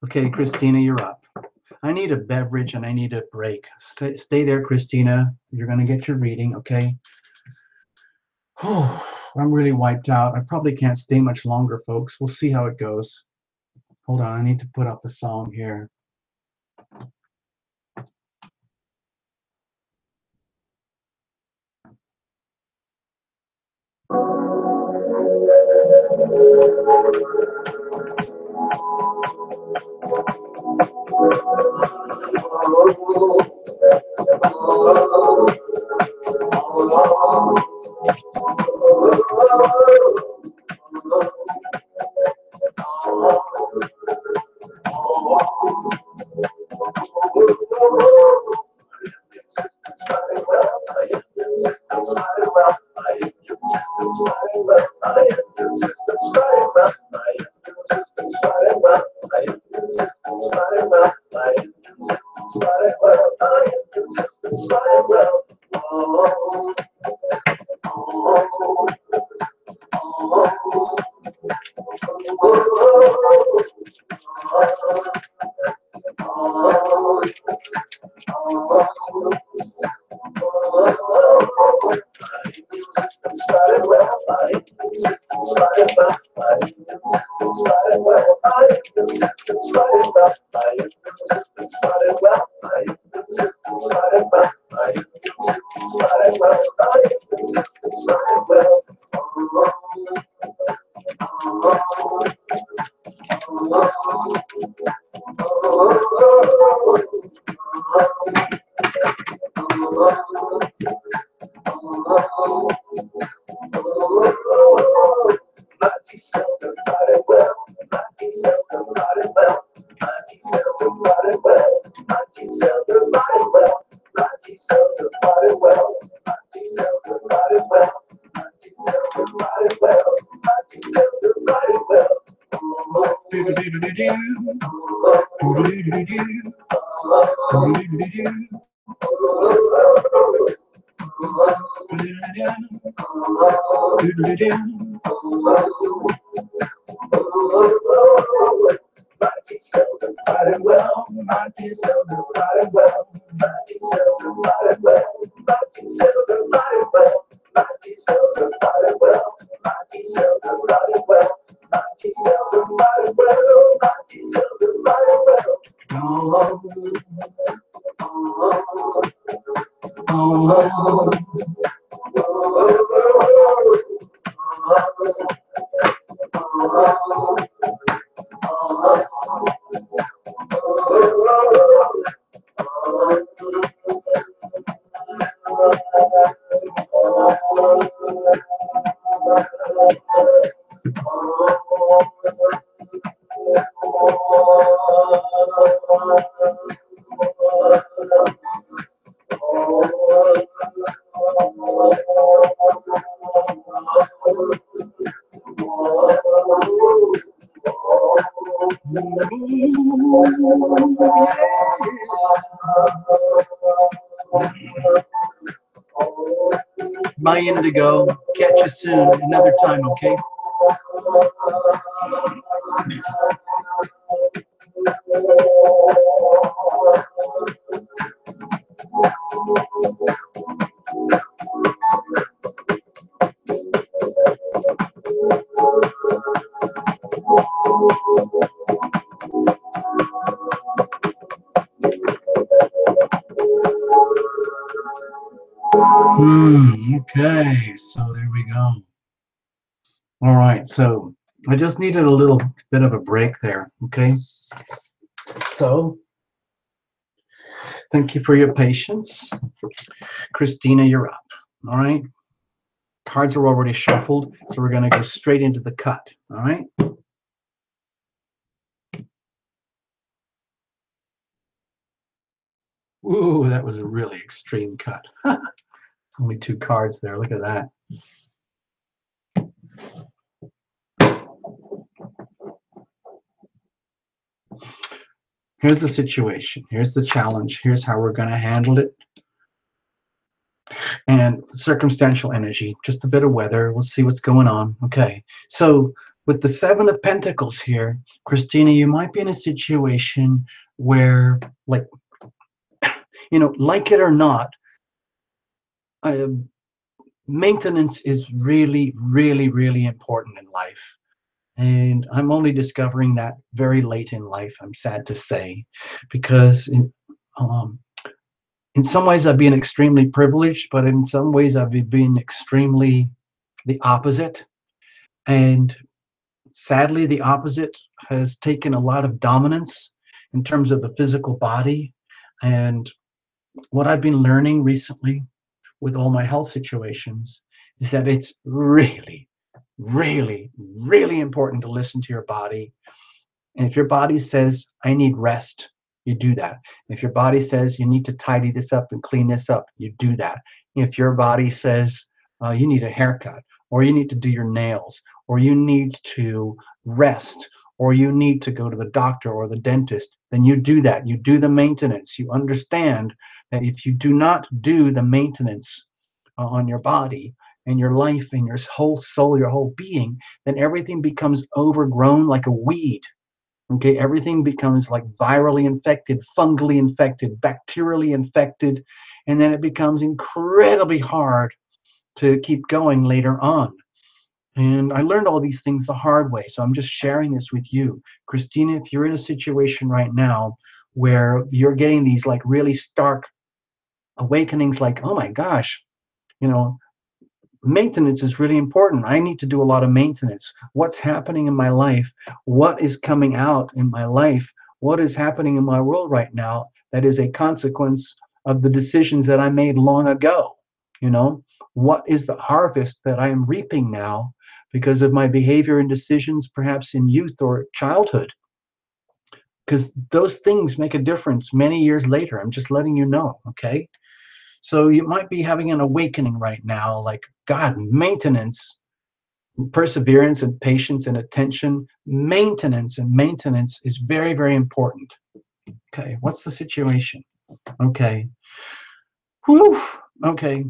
Okay, Christina, you're up. I need a beverage and I need a break. Stay there, Christina. You're going to get your reading, okay? Oh, I'm really wiped out. I probably can't stay much longer, folks. We'll see how it goes. Hold on, I need to put up the song here. My indigo. Catch you soon. Another time, okay? Okay, so there we go. All right, so I just needed a little bit of a break there, okay? So thank you for your patience. Christina, you're up. All right. Cards are already shuffled, so we're going to go straight into the cut. All right. Ooh, that was a really extreme cut. Only 2 cards there. Look at that. Here's the situation. Here's the challenge. Here's how we're going to handle it. And circumstantial energy, just a bit of weather. We'll see what's going on. Okay. So with the 7 of Pentacles here, Christina, you might be in a situation where, like, you know, like it or not, maintenance is really, really, really important in life. And I'm only discovering that very late in life, I'm sad to say, because in some ways I've been extremely privileged, but in some ways I've been extremely the opposite. And sadly, the opposite has taken a lot of dominance in terms of the physical body. And what I've been learning recently with all my health situations is that it's really, really, really important to listen to your body. And if your body says, I need rest, you do that. If your body says you need to tidy this up and clean this up, you do that. If your body says you need a haircut, or you need to do your nails, or you need to rest, or you need to go to the doctor or the dentist, then you do that. You do the maintenance. You understand that if you do not do the maintenance on your body and your life and your whole soul, your whole being, then everything becomes overgrown like a weed. Okay, everything becomes like virally infected, fungally infected, bacterially infected, and then it becomes incredibly hard to keep going later on. And I learned all these things the hard way, so I'm just sharing this with you. Christina, if you're in a situation right now where you're getting these like really stark awakenings, like, oh my gosh, you know, maintenance is really important. I need to do a lot of maintenance. What's happening in my life? What is coming out in my life? What is happening in my world right now that is a consequence of the decisions that I made long ago? You know, what is the harvest that I am reaping now because of my behavior and decisions, perhaps in youth or childhood? Because those things make a difference many years later. I'm just letting you know, okay? So you might be having an awakening right now, like, God, maintenance, perseverance and patience and attention, maintenance is very, very important. Okay, what's the situation? Okay. Whew. Okay.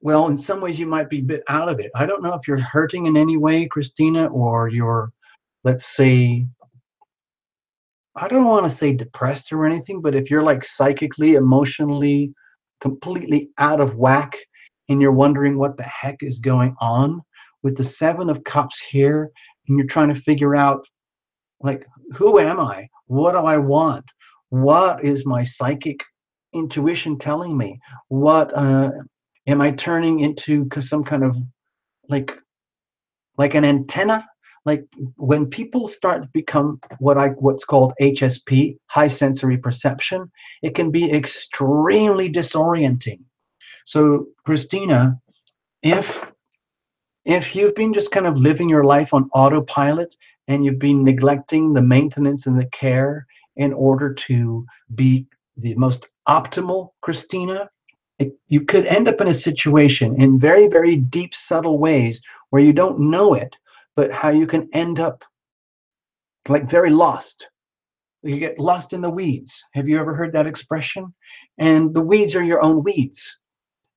Well, in some ways you might be a bit out of it. I don't know if you're hurting in any way, Christina, or you're, let's say, I don't want to say depressed or anything, but if you're like psychically, emotionally, completely out of whack and you're wondering what the heck is going on with the 7 of Cups here, and you're trying to figure out, like, who am I? What do I want? What is my psychic intuition telling me? What am I turning into some kind of like an antenna? Like when people start to become what's called HSP, high sensory perception, it can be extremely disorienting. So Christina, if you've been just kind of living your life on autopilot and you've been neglecting the maintenance and the care in order to be the most optimal Christina, you could end up in a situation in very, very deep, subtle ways where you don't know it, but how you can end up like very lost. You get lost in the weeds. Have you ever heard that expression? And the weeds are your own weeds.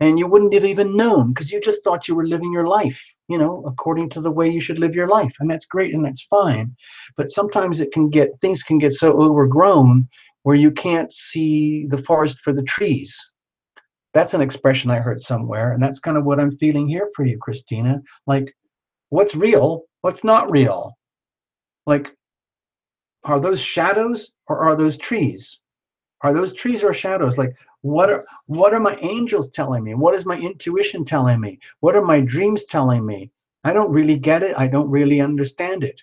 And you wouldn't have even known because you just thought you were living your life, you know, according to the way you should live your life. And that's great and that's fine. But sometimes things can get so overgrown where you can't see the forest for the trees. That's an expression I heard somewhere. And that's kind of what I'm feeling here for you, Christina. Like, what's real? What's not real? Like, are those shadows or are those trees? Are those trees or shadows? Like, what are my angels telling me? What is my intuition telling me? What are my dreams telling me? I don't really get it. I don't really understand it.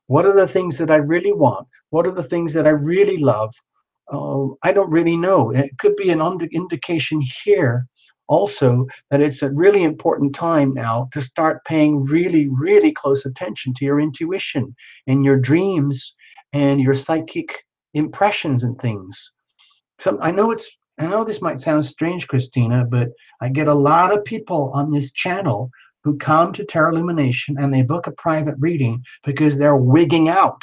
What are the things that I really want? What are the things that I really love? I don't really know. It could be an indication here also that it's a really important time now to start paying really, really close attention to your intuition and your dreams and your psychic impressions and things. I know this might sound strange, Christina, but I get a lot of people on this channel who come to Tarot Illumination and they book a private reading because they're wigging out,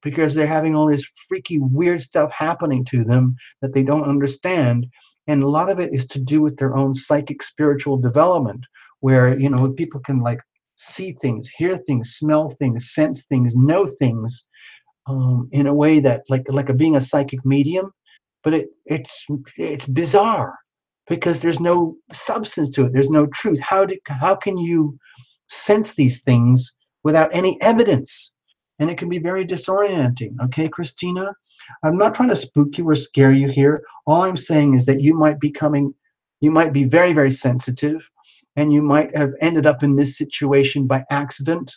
because they're having all this freaky weird stuff happening to them that they don't understand. And a lot of it is to do with their own psychic spiritual development, where people can like see things, hear things, smell things, sense things, know things, in a way that like a being a psychic medium, but it's bizarre because there's no substance to it. There's no truth. How can you sense these things without any evidence? And it can be very disorienting. Okay, Christina, I'm not trying to spook you or scare you here. All I'm saying is that you might be very, very sensitive, and you might have ended up in this situation by accident.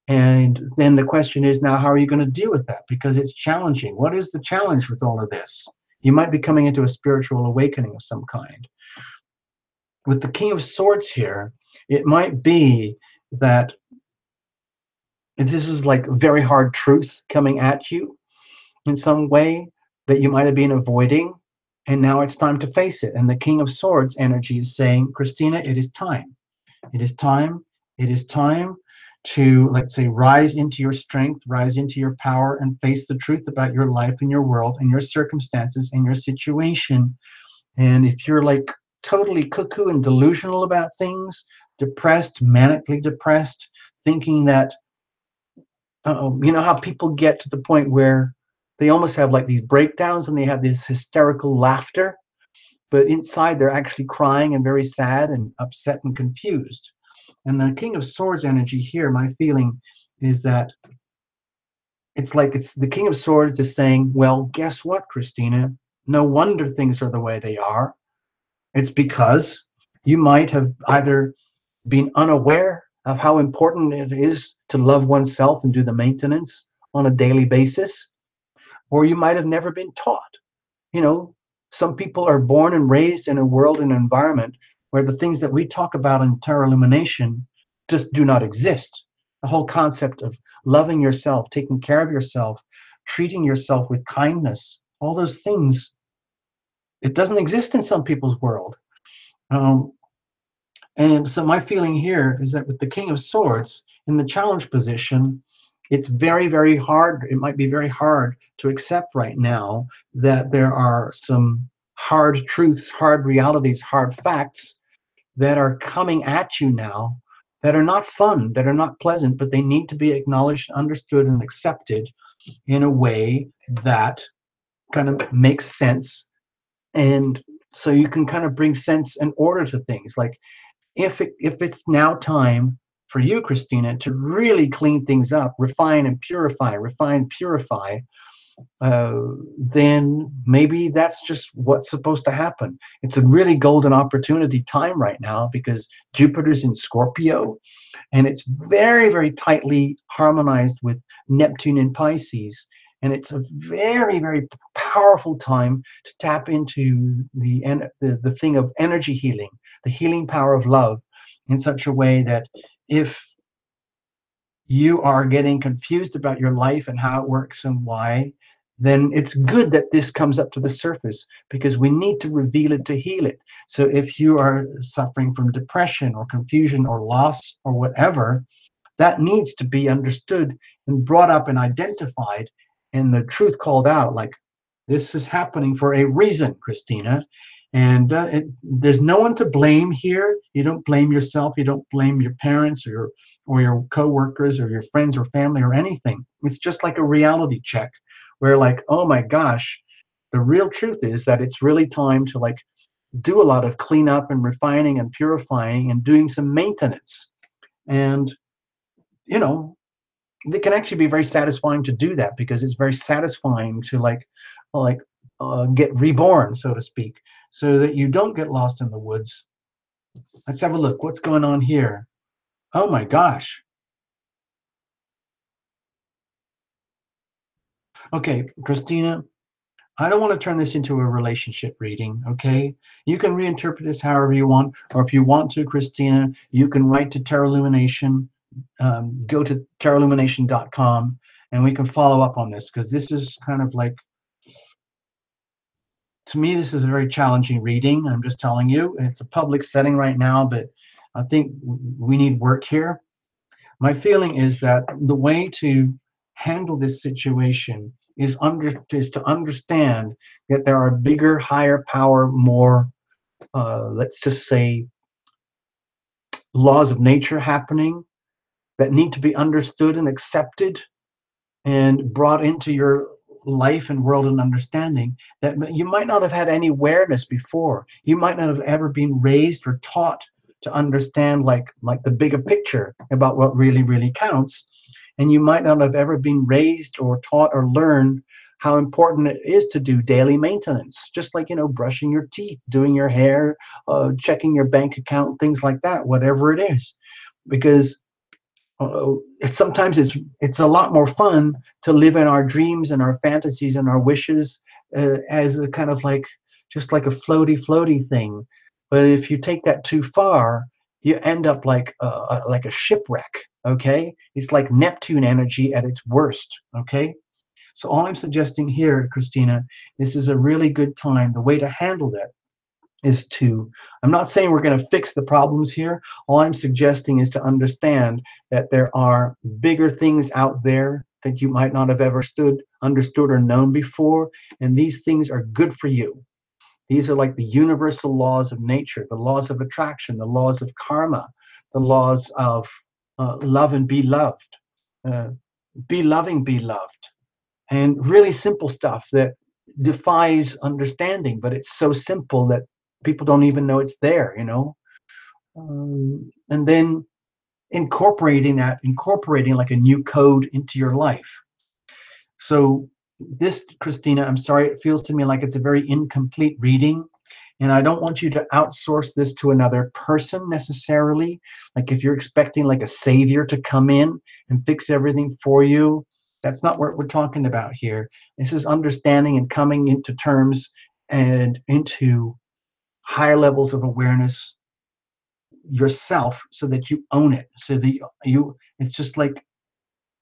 And then the question is now, how are you going to deal with that? Because it's challenging. What is the challenge with all of this? You might be coming into a spiritual awakening of some kind. With the King of Swords here, it might be that this is like very hard truth coming at you in some way that you might have been avoiding, and now it's time to face it. And the King of Swords energy is saying, Christina, it is time. It is time. It is time to, let's say, rise into your strength, rise into your power, and face the truth about your life and your world and your circumstances and your situation. And if you're like totally cuckoo and delusional about things, depressed, manically depressed, thinking that, you know how people get to the point where they almost have like these breakdowns and they have this hysterical laughter, but inside they're actually crying and very sad and upset and confused. And the King of Swords energy here, my feeling is that it's the King of Swords is saying, well, guess what, Christina? No wonder things are the way they are. It's because you might have either been unaware of how important it is to love oneself and do the maintenance on a daily basis, or you might have never been taught. You know, some people are born and raised in a world and environment where the things that we talk about in Tarot Illumination just do not exist. The whole concept of loving yourself, taking care of yourself, treating yourself with kindness, all those things, it doesn't exist in some people's world. Um, and so my feeling here is that with the King of Swords in the challenge position, it's very, very hard. It might be very hard to accept right now that there are some hard truths, hard realities, hard facts that are coming at you now that are not fun, that are not pleasant, but they need to be acknowledged, understood, and accepted in a way that kind of makes sense. And so you can kind of bring sense and order to things. Like if it's now time for you, Christina, to really clean things up, refine, purify, then maybe that's just what's supposed to happen. It's a really golden opportunity time right now because Jupiter's in Scorpio, and it's very, very tightly harmonized with Neptune in Pisces. And it's a very, very powerful time to tap into the thing of energy healing, the healing power of love, in such a way that if you are getting confused about your life and how it works and why, then it's good that this comes up to the surface because we need to reveal it to heal it. So if you are suffering from depression or confusion or loss or whatever, that needs to be understood and brought up and identified, and the truth called out, like, this is happening for a reason, Christina. And there's no one to blame here. You don't blame yourself. You don't blame your parents or your coworkers or your friends or family or anything. It's just like a reality check where, like, oh my gosh, the real truth is that it's really time to like do a lot of cleanup and refining and purifying and doing some maintenance. And you know, it can actually be very satisfying to do that because it's very satisfying to get reborn, so to speak, so that you don't get lost in the woods. Let's have a look. What's going on here? Oh my gosh. Okay, Christina, I don't want to turn this into a relationship reading, okay? You can reinterpret this however you want, or if you want to, Christina, you can write to Tarot Illumination. Go to tarotlumination.com and we can follow up on this, because this is kind of like, to me, this is a very challenging reading. I'm just telling you, it's a public setting right now, but I think we need work here. My feeling is that the way to handle this situation is to understand that there are bigger, higher power, more, let's just say, laws of nature happening that need to be understood and accepted and brought into your life and world and understanding that you might not have had any awareness before. You might not have ever been raised or taught to understand like the bigger picture about what really counts. And you might not have ever been raised or taught or learned how important it is to do daily maintenance, just like, you know, brushing your teeth, doing your hair, checking your bank account, things like that, whatever it is. Because sometimes it's a lot more fun to live in our dreams and our fantasies and our wishes as a kind of like just like a floaty thing. But if you take that too far, you end up like a shipwreck. Okay, it's like Neptune energy at its worst. Okay, so all I'm suggesting here, Christina, this is a really good time. The way to handle that is to, I'm not saying we're going to fix the problems here. All I'm suggesting is to understand that there are bigger things out there that you might not have ever understood or known before. And these things are good for you. These are like the universal laws of nature, the laws of attraction, the laws of karma, the laws of love and be loved, be loving, be loved. And really simple stuff that defies understanding, but it's so simple that people don't even know it's there, you know. And then incorporating like a new code into your life. So this, Christina, I'm sorry, it feels to me like it's a very incomplete reading. And I don't want you to outsource this to another person necessarily. Like if you're expecting like a savior to come in and fix everything for you, that's not what we're talking about here. This is understanding and coming into terms and into higher levels of awareness yourself so that you own it. So that it's just like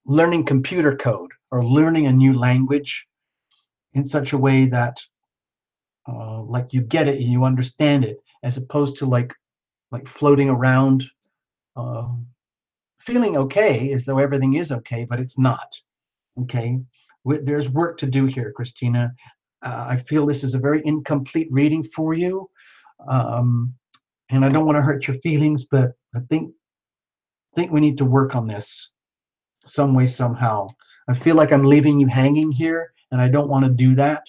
learning computer code or learning a new language in such a way that like you get it and you understand it, as opposed to like floating around uh, feeling okay as though everything is okay, but it's not. Okay, there's work to do here, Christina. I feel this is a very incomplete reading for you, and I don't want to hurt your feelings, but I think we need to work on this some way, somehow. I feel like I'm leaving you hanging here, and I don't want to do that,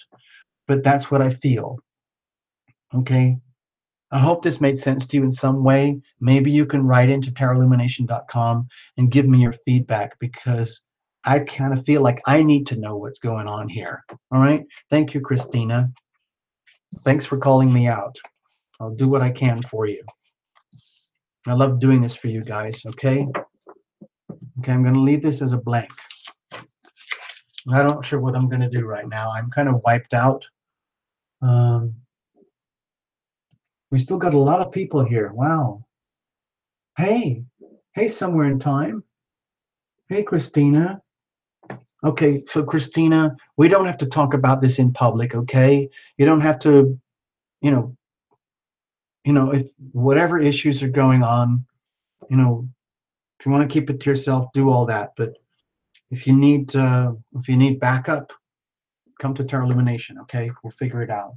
but that's what I feel. Okay, I hope this made sense to you in some way. Maybe you can write into tarotlumination.com and give me your feedback, because I kind of feel like I need to know what's going on here. All right. Thank you, Christina. Thanks for calling me out. I'll do what I can for you. I love doing this for you guys. Okay. Okay. I'm going to leave this as a blank. I'm not sure what I'm going to do right now. I'm kind of wiped out. We still got a lot of people here. Wow. Hey, somewhere in time. Hey, Christina. Okay, so Christina, we don't have to talk about this in public, okay? You don't have to, you know, if whatever issues are going on, you know, if you want to keep it to yourself, do all that. But if you need backup, come to Tarot Illumination, okay? We'll figure it out.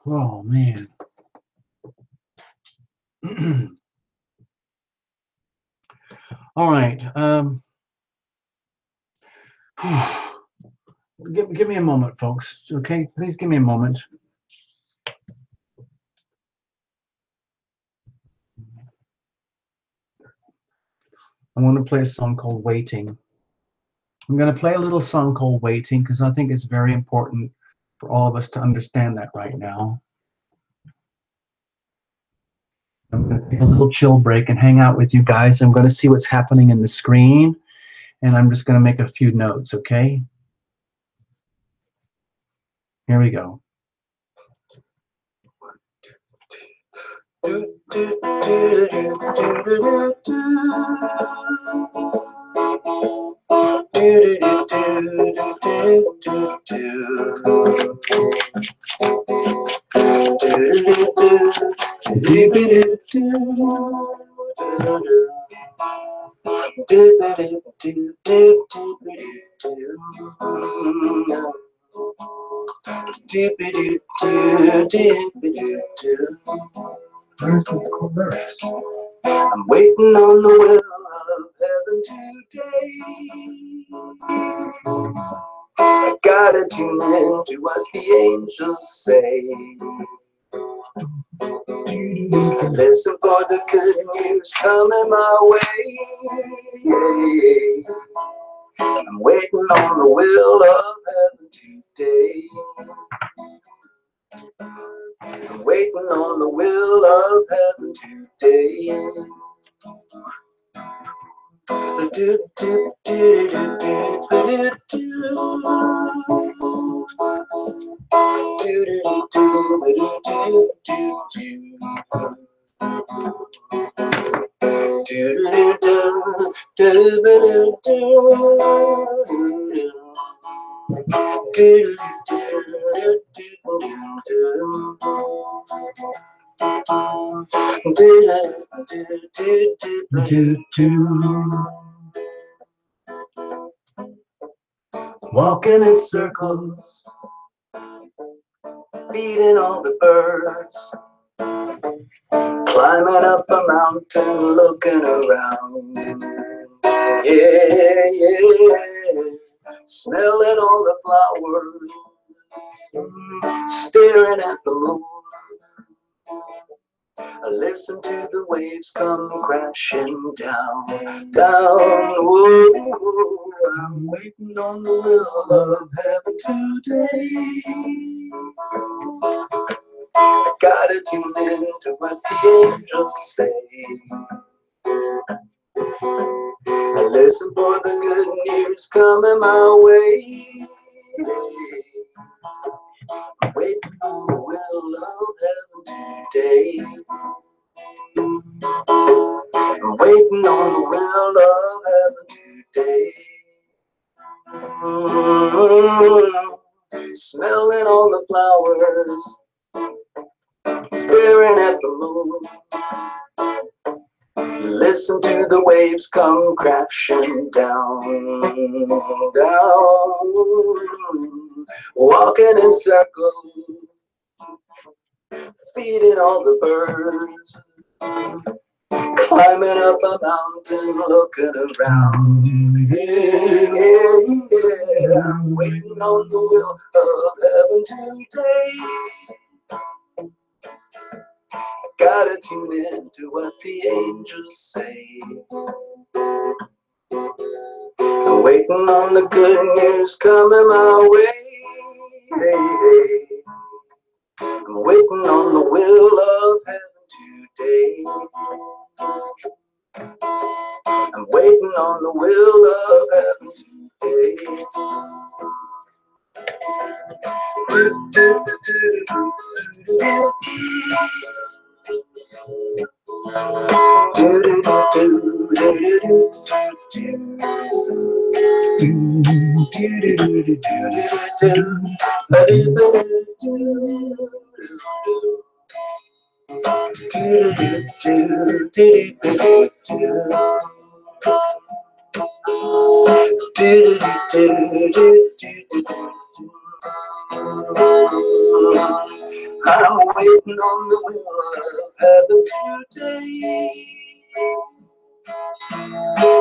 Oh man. All right. Give me a moment, folks. Okay, please give me a moment. I want to play a song called Waiting. I'm going to play a little song called Waiting because I think it's very important for all of us to understand that right now. I'm going to take a little chill break and hang out with you guys. I'm going to see what's happening in the screen, and I'm just going to make a few notes, okay? Here we go. Where's the chorus? I'm waiting on the will of heaven today. I gotta tune in to what the angels say. Listen for the good news coming my way. I'm waiting on the will of heaven today. I'm waiting on the will of heaven today. Walking in circles, feeding all the birds, climbing up a mountain, looking around. Yeah, yeah, smelling all the flowers, staring at the moon. I listen to the waves come crashing down, down. Whoa, I'm waiting on the will of heaven today. I gotta tune in to what the angels say. I listen for the good news coming my way. I'm waiting on the will of heaven today. I'm waiting on the will of heaven today. Smelling all the flowers, staring at the moon. Listen to the waves come crashing down, down. Walking in circles, feeding all the birds, climbing up a mountain, looking around. Yeah, yeah, yeah. I'm waiting on the will of heaven today. Gotta tune in to what the angels say. I'm waiting on the good news coming my way. Hey, hey. I'm waiting on the will of heaven today. I'm waiting on the will of heaven today. I'm waiting on the will of heaven today.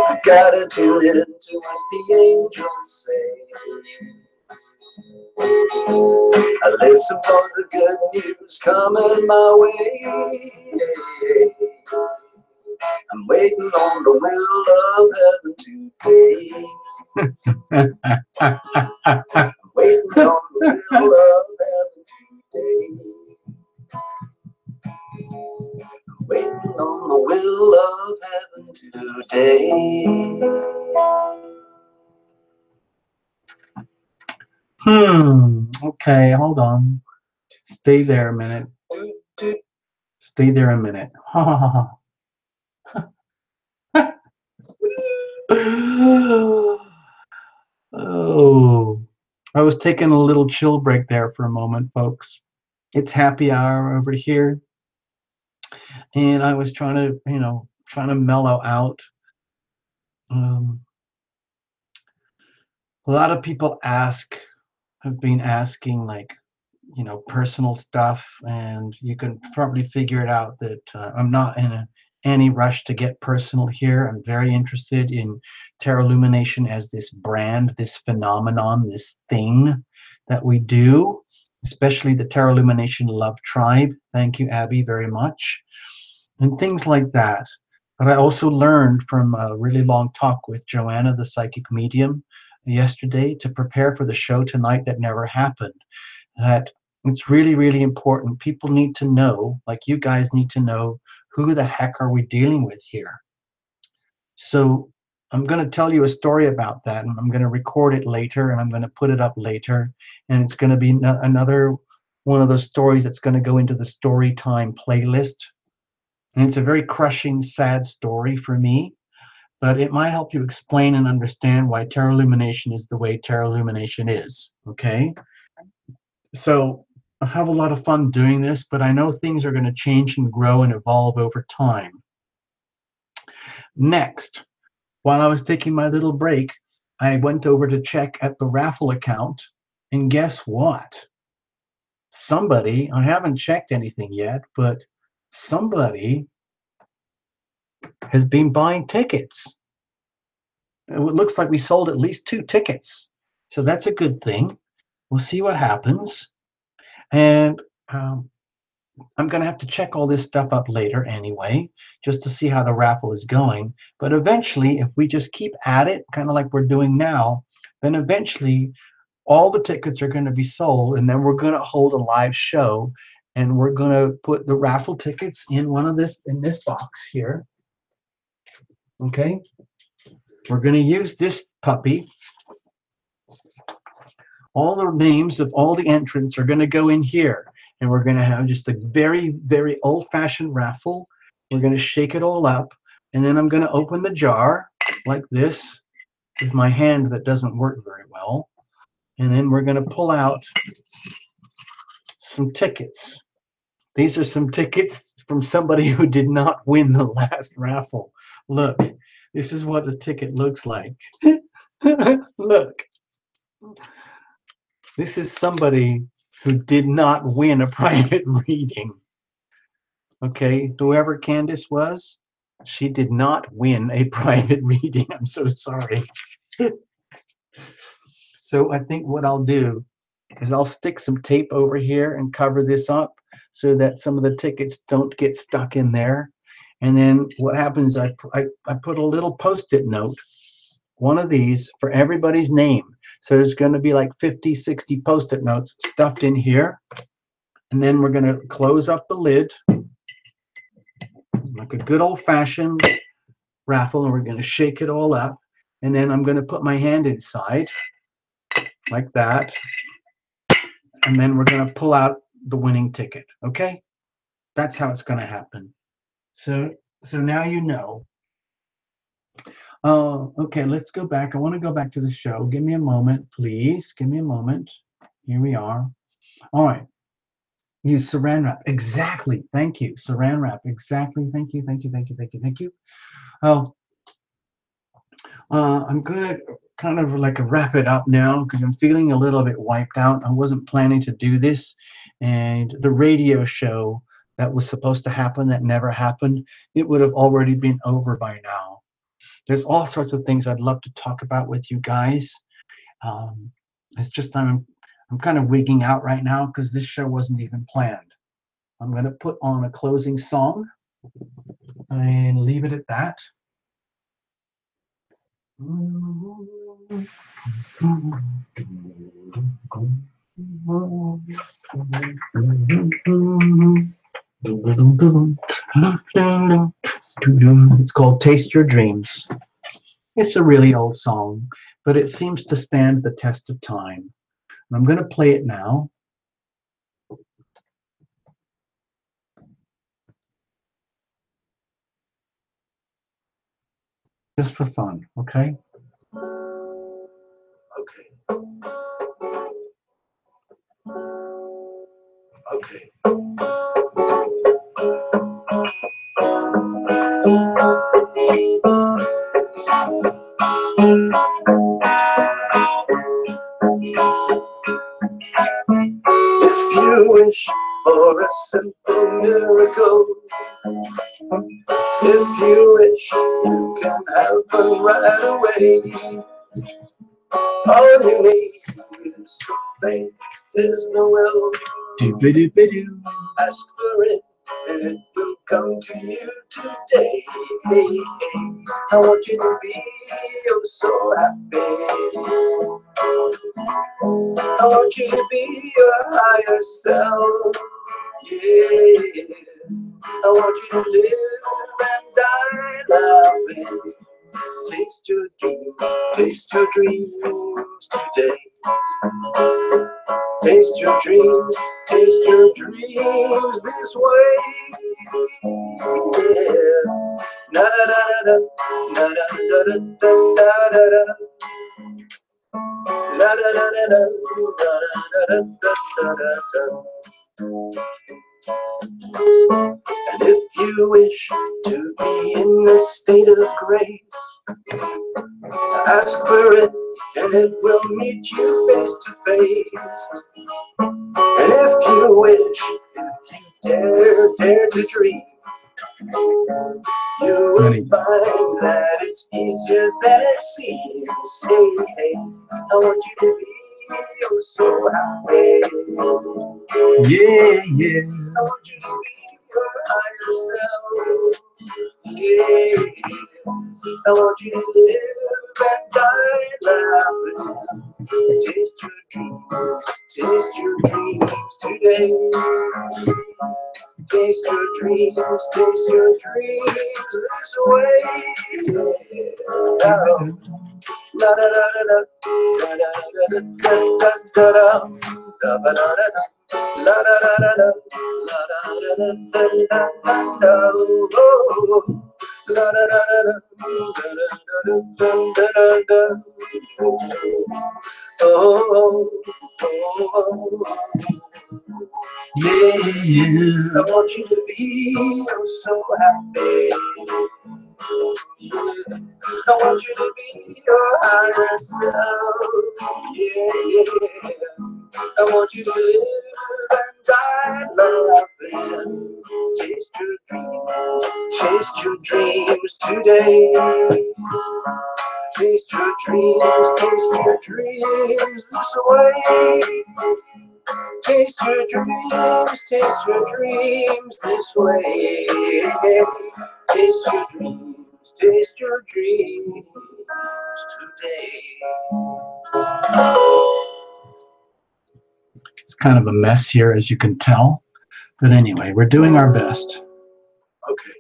I gotta tune in to what the angels say. I listen for the good news coming my way. I'm waiting on the will of heaven today. Waiting on the will of heaven today. Waiting on the will of heaven today. Okay, hold on. Stay there a minute. Stay there a minute. Ha ha ha ha. Oh, I was taking a little chill break there for a moment, folks. It's happy hour over here, and I was trying to, trying to mellow out. Um, a lot of people have been asking, like, personal stuff, and you can probably figure it out that I'm not in any rush to get personal here. I'm very interested in Tarot Lumination as this brand, this phenomenon, this thing that we do, especially the Tarot Lumination Love Tribe. Thank you, Abby, very much. And things like that. But I also learned from a really long talk with Joanna, the psychic medium, yesterday to prepare for the show tonight that never happened, that it's really, really important. People need to know, like you guys need to know, who the heck are we dealing with here? So I'm going to tell you a story about that, and I'm going to record it later, and I'm going to put it up later, and it's going to be another one of those stories that's going to go into the story time playlist. And it's a very crushing, sad story for me, but it might help you explain and understand why Tarot Illumination is the way Tarot Illumination is, okay? So I have a lot of fun doing this, but I know things are going to change and grow and evolve over time. Next, while I was taking my little break, I went over to check at the RAFFLE account, and guess what? Somebody, I haven't checked anything yet, but somebody has been buying tickets. It looks like we sold at least 2 tickets. So that's a good thing. We'll see what happens. And I'm going to have to check all this stuff up later anyway, just to see how the raffle is going. But eventually, if we just keep at it, kind of like we're doing now, then eventually all the tickets are going to be sold, and then we're going to hold a live show, and we're going to put the raffle tickets in this box here. Okay? We're going to use this puppy. All the names of all the entrants are going to go in here. And we're going to have just a very, very old-fashioned raffle. We're going to shake it all up. And then I'm going to open the jar like this with my hand that doesn't work very well. And then we're going to pull out some tickets. These are some tickets from somebody who did not win the last raffle. Look, this is what the ticket looks like. Look. This is somebody who did not win a private reading. Okay, whoever Candace was, she did not win a private reading. I'm so sorry. So I think what I'll do is I'll stick some tape over here and cover this up so that some of the tickets don't get stuck in there. And then what happens, I put a little Post-it note, one of these for everybody's name. So there's going to be like 50, 60 Post-it notes stuffed in here. And then we're going to close up the lid like a good old-fashioned raffle, and we're going to shake it all up. And then I'm going to put my hand inside like that. And then we're going to pull out the winning ticket. Okay? That's how it's going to happen. So now you know. Okay, let's go back. I want to go back to the show. Give me a moment, please. Give me a moment. Here we are. All right. Use saran wrap. Exactly. Thank you. Saran wrap. Exactly. Thank you. Thank you. Thank you. Thank you. Thank you. Oh, I'm going to kind of like wrap it up now because I'm feeling a little bit wiped out. I wasn't planning to do this. And the radio show that was supposed to happen that never happened, it would have already been over by now. There's all sorts of things I'd love to talk about with you guys. It's just I'm kind of wigging out right now because this show wasn't even planned. I'm going to put on a closing song and leave it at that. It's called Taste Your Dreams. It's a really old song, but it seems to stand the test of time. I'm going to play it now. Just for fun, okay? Okay. Okay. If you wish for a simple miracle, if you wish, you can have them right away. All you need is some faith, is the will. Do-ba-do-ba-do. Ask for it, and it will come to you today. Hey, hey, I want you to be oh so happy. I want you to be your higher self. Yeah, I want you to live and die laughing. Taste your dreams today. Taste your dreams this way. Yeah. Na da da da da da da da da da da. La da da da da da da da da da. And if you wish to be in the state of grace, ask for it, and it will meet you face to face. And if you wish, if you dare to dream, you will find that it's easier than it seems. Hey, hey, I want you to be oh so happy. Yeah, yeah. I want you to be your higher self. Yeah, I want you to live and die laughing. Taste your dreams today. Taste your dreams this way. Oh. La da da da da da da da da da da da da da. La da da da da la da da da da da da. La da da da da da da da. Oh, Yeah, yeah. I want you to be so happy. I want you to be your higher self. Yeah, yeah. I want you to live and die laughing. Taste your dreams today. Taste your dreams this way. Taste your dreams this way. Taste your dreams today. It's kind of a mess here, as you can tell. But anyway, we're doing our best. Okay.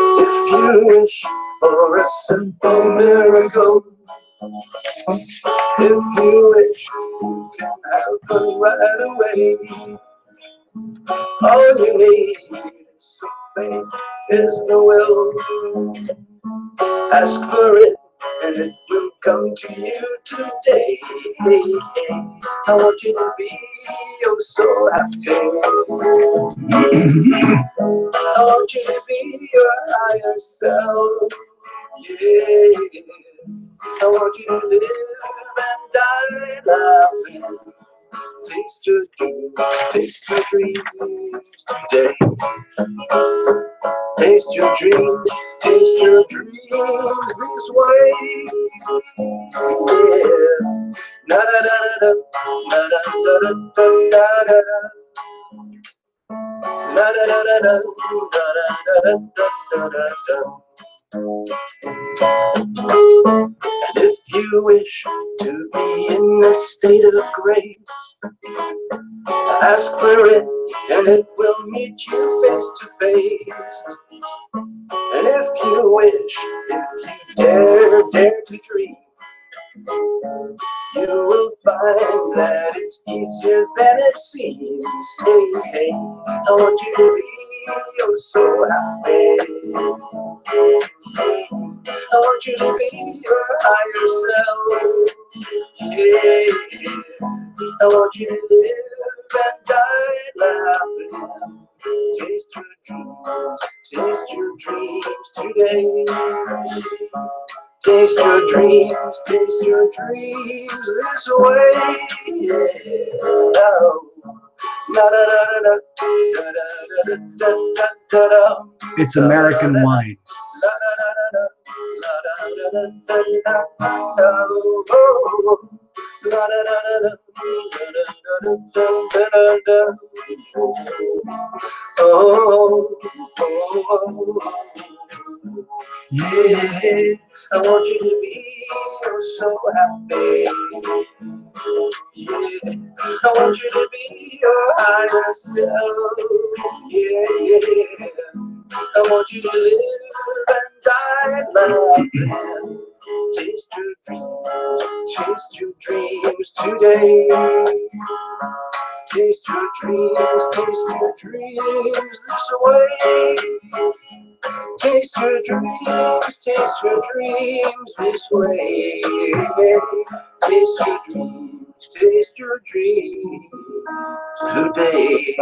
If you wish for a simple miracle, if you wish, you can have them right away. All you need is some faith, is the will. Ask for it, and it will come to you today. Hey, hey, I want you to be oh so happy. I want you to be your higher self. Yeah, I want you to live and die laughing. Taste your dreams today. Taste your dreams this way. Yeah. Na da da da da da da da da da da. La da da da da da da da da da da. If you wish to be in a state of grace, ask for it and it will meet you face to face. And if you wish, if you dare to dream, you will find that it's easier than it seems. Hey, hey, I want you to be oh so happy. I want you to be your higher self. Yeah, I want you to live and die laughing. Taste your dreams today. Taste your dreams this way. Yeah. Oh. It's American wine. Yeah, I want you to be so happy. Yeah, I want you to be your higher self. Yeah, I want you to live and die laughing. Taste your dreams today. Taste your dreams this way. Taste your dreams this way. Taste your dreams today.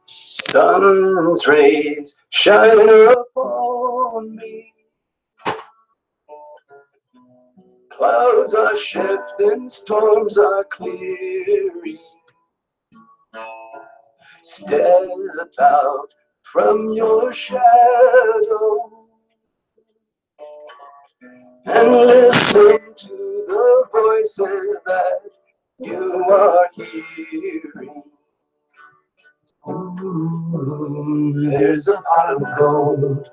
Sun's rays shine upon me. Clouds are shifting, storms are clearing. Step out from your shadow and listen to the voices that you are hearing. There's a pot of gold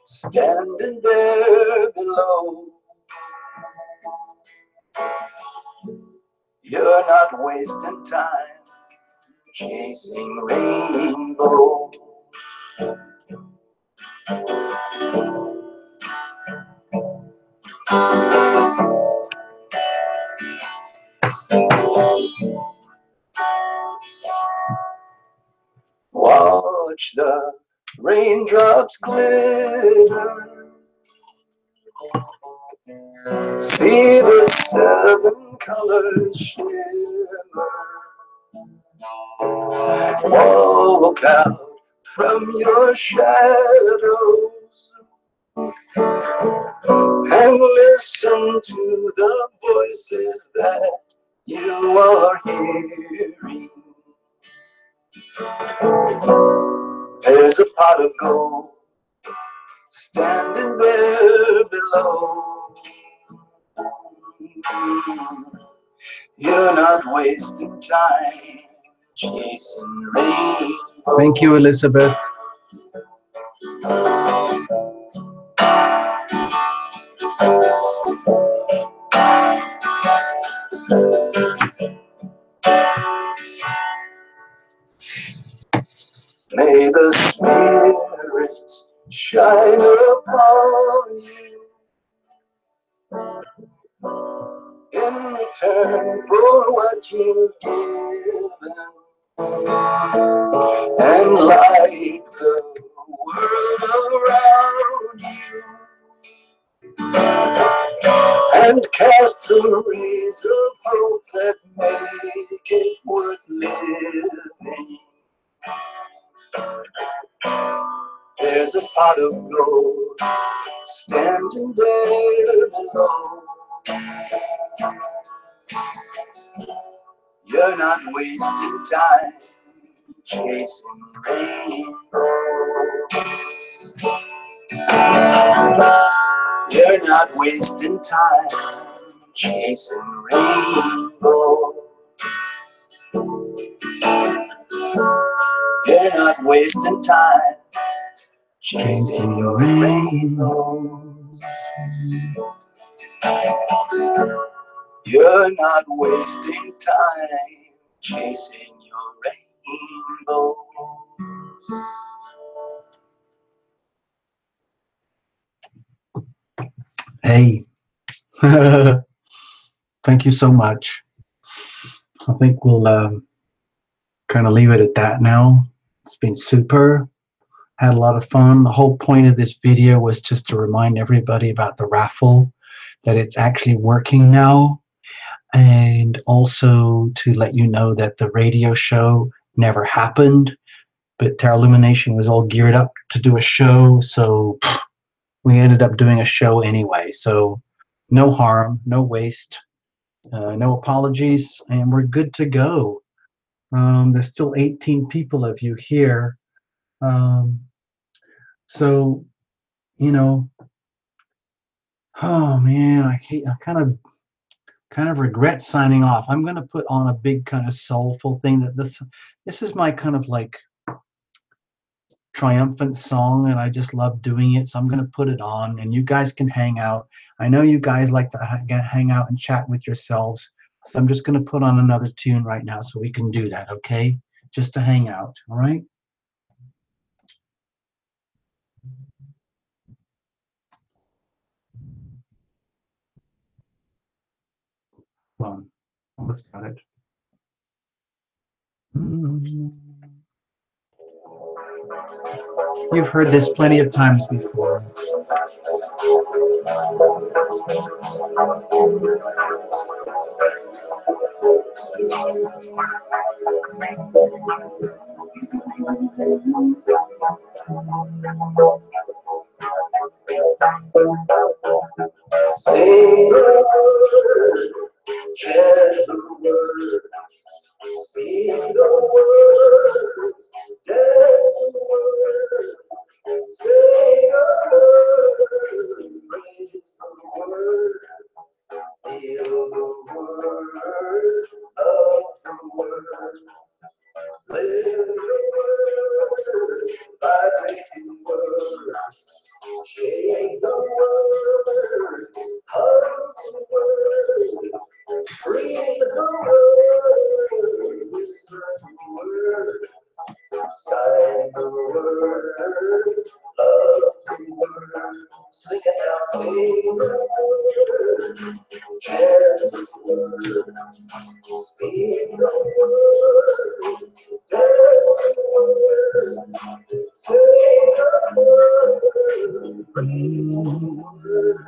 standing there below. You're not wasting time chasing rainbow. Watch the raindrops glitter. See the 7 colors shimmer. Walk out from your shadows and listen to the voices that you are hearing. There's a pot of gold standing there below. You're not wasting time chasing rain. Thank you, Elizabeth. May the spirits shine upon you in return for what you've given, and light the world around you, and cast the rays of hope that make it worth living. There's a pot of gold standing there below. You're not wasting time chasing rainbows. You're not wasting time chasing rainbows. You're not wasting time chasing your rainbows. You're not wasting time chasing your rainbows. Hey, thank you so much. I think we'll kind of leave it at that now. It's been super. Had a lot of fun. The whole point of this video was just to remind everybody about the raffle, that it's actually working now, and also to let you know that the radio show never happened, but Terra Lumination was all geared up to do a show, so we ended up doing a show anyway. So no harm, no waste, no apologies, and we're good to go. There's still 18 people of you here. So, you know, oh man, I kind of regret signing off. I'm going to put on a big kind of soulful thing that this is my kind of like triumphant song, and I just love doing it. So I'm going to put it on, and you guys can hang out. I know you guys like to hang out and chat with yourselves. So I'm just going to put on another tune right now so we can do that, okay? Just to hang out, all right? Well, almost got it. You've heard this plenty of times before. Say the word, chant the word, speak the word, dance the word, say the word, praise the word, feel the word, love the word, live the word, vibrate the word, shake the word, hug the word, breathe the word, whisper the word, sigh the word, love the word, sing it out, sing the word, chant the word, speak the word, dance the word, say the word, breathe the word,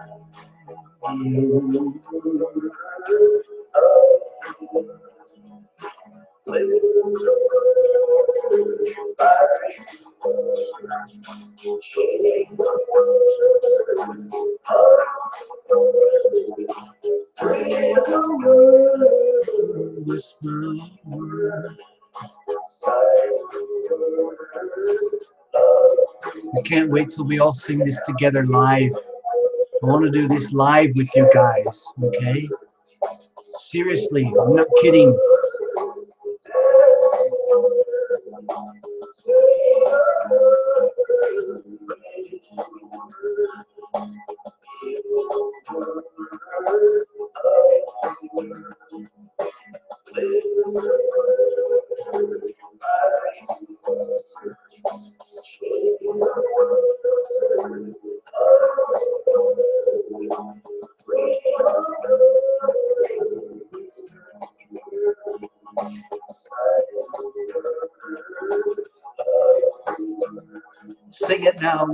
feel the word, love the word. Live the word, vibrate the word, shake the word, hug the word, breathe the word, whisper the word, sigh the word, love. I can't wait till we all sing this together live. I want to do this live with you guys, okay? Seriously, I'm not kidding. Sing it now.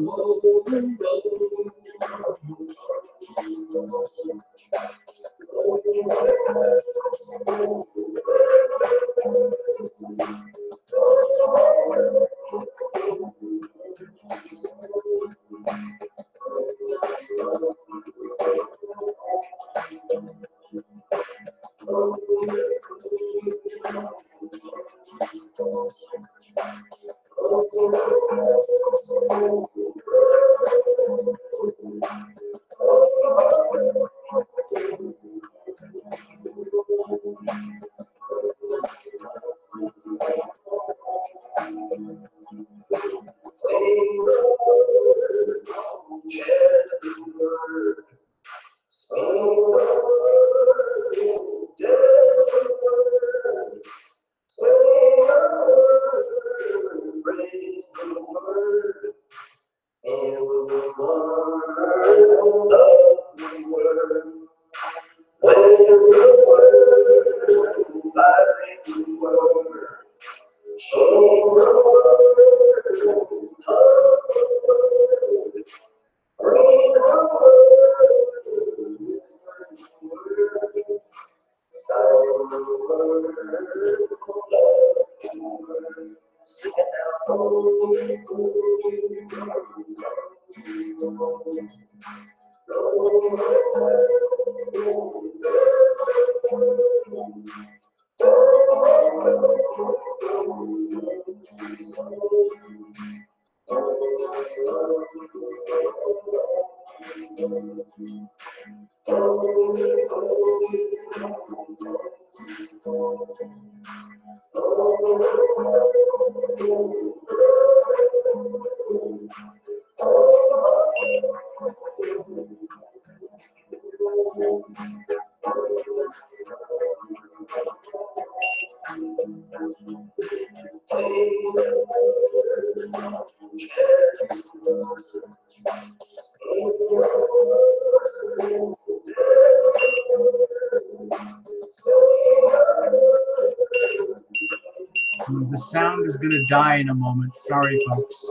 The sound is going to die in a moment. Sorry, folks.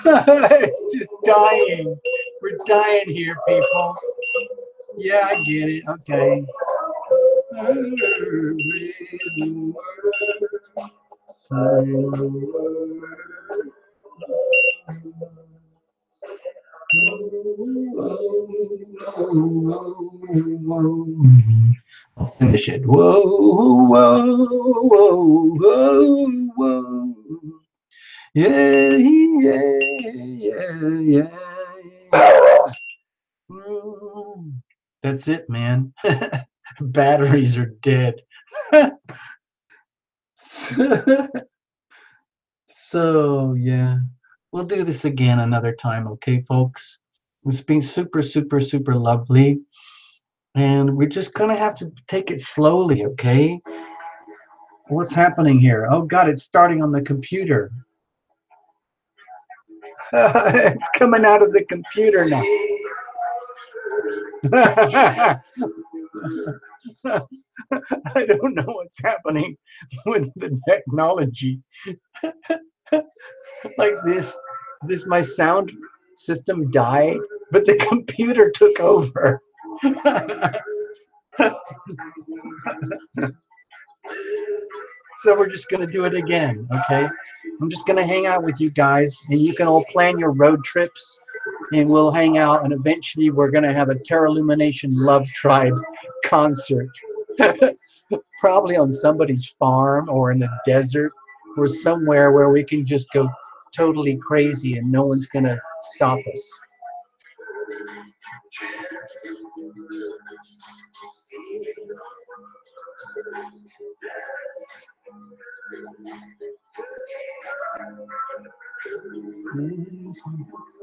It's just dying. We're dying here, people. Yeah, I get it. Okay. I'll finish it. Whoa, whoa, whoa, whoa, whoa. Yeah, yeah, yeah, yeah. That's it, man. Batteries are dead. So, yeah. We'll do this again another time, okay, folks? It's been super, super, super lovely. And we're just going to have to take it slowly, okay? What's happening here? Oh, God, it's starting on the computer. It's coming out of the computer now. I don't know what's happening with the technology. Like this, my sound system died, but the computer took over. So we're just going to do it again, okay? I'm just going to hang out with you guys, and you can all plan your road trips, and we'll hang out, and eventually we're going to have a Terra Lumination Love Tribe concert. Probably on somebody's farm or in the desert or somewhere where we can just go totally crazy and no one's going to stop us.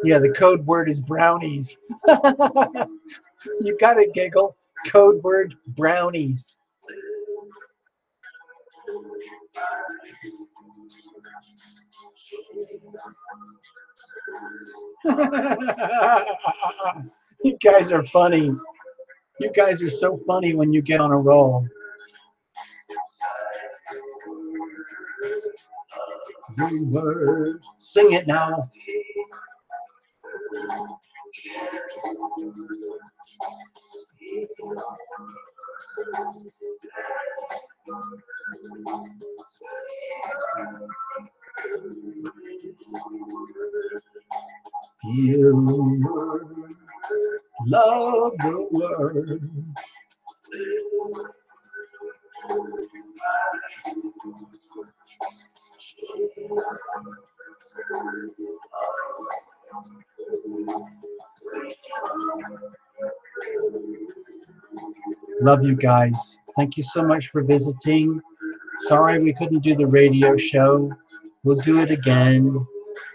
Yeah, the code word is brownies. You gotta giggle. Code word brownies. You guys are funny. You guys are so funny when you get on a roll. Sing it now. You love the word. Love you guys. Thank you so much for visiting. Sorry we couldn't do the radio show. We'll do it again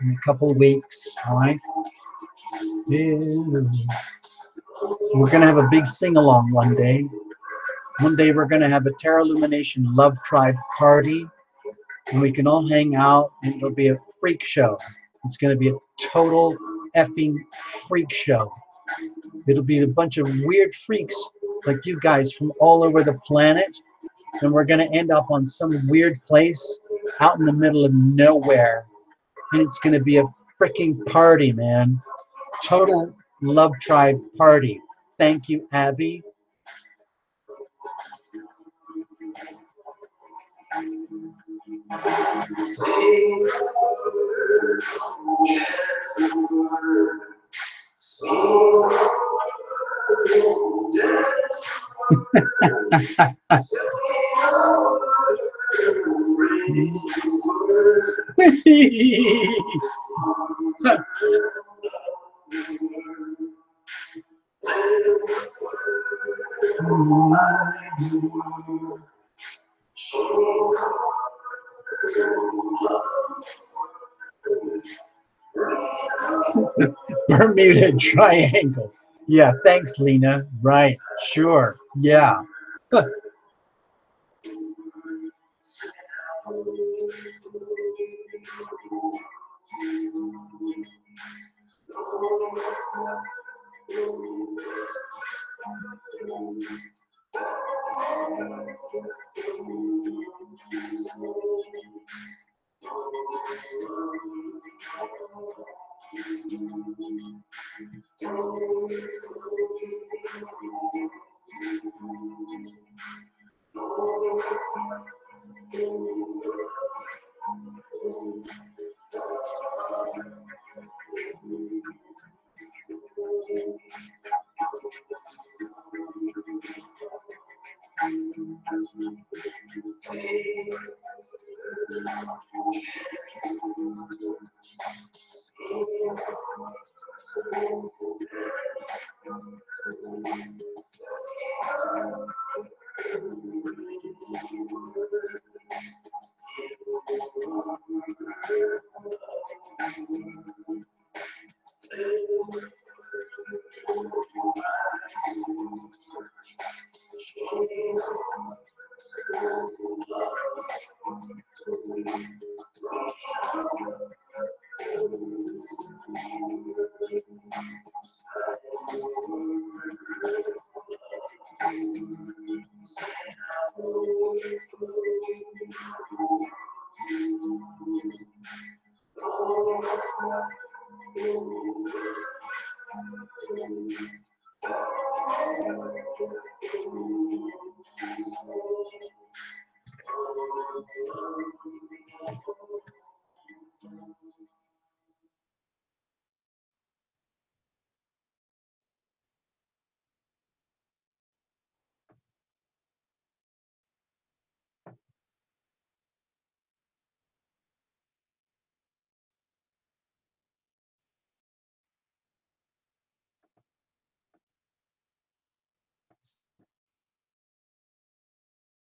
in a couple of weeks, all right? Yeah. We're going to have a big sing-along one day. One day we're going to have a Terra Lumination Love Tribe party, and we can all hang out, and it'll be a freak show. It's going to be a total effing freak show. It'll be a bunch of weird freaks like you guys from all over the planet, and we're going to end up on some weird place out in the middle of nowhere, and it's going to be a freaking party, man. Total Love Tribe party. Thank you, Abby. Bermuda Triangle. Yeah, thanks, Lena. Right, sure, yeah.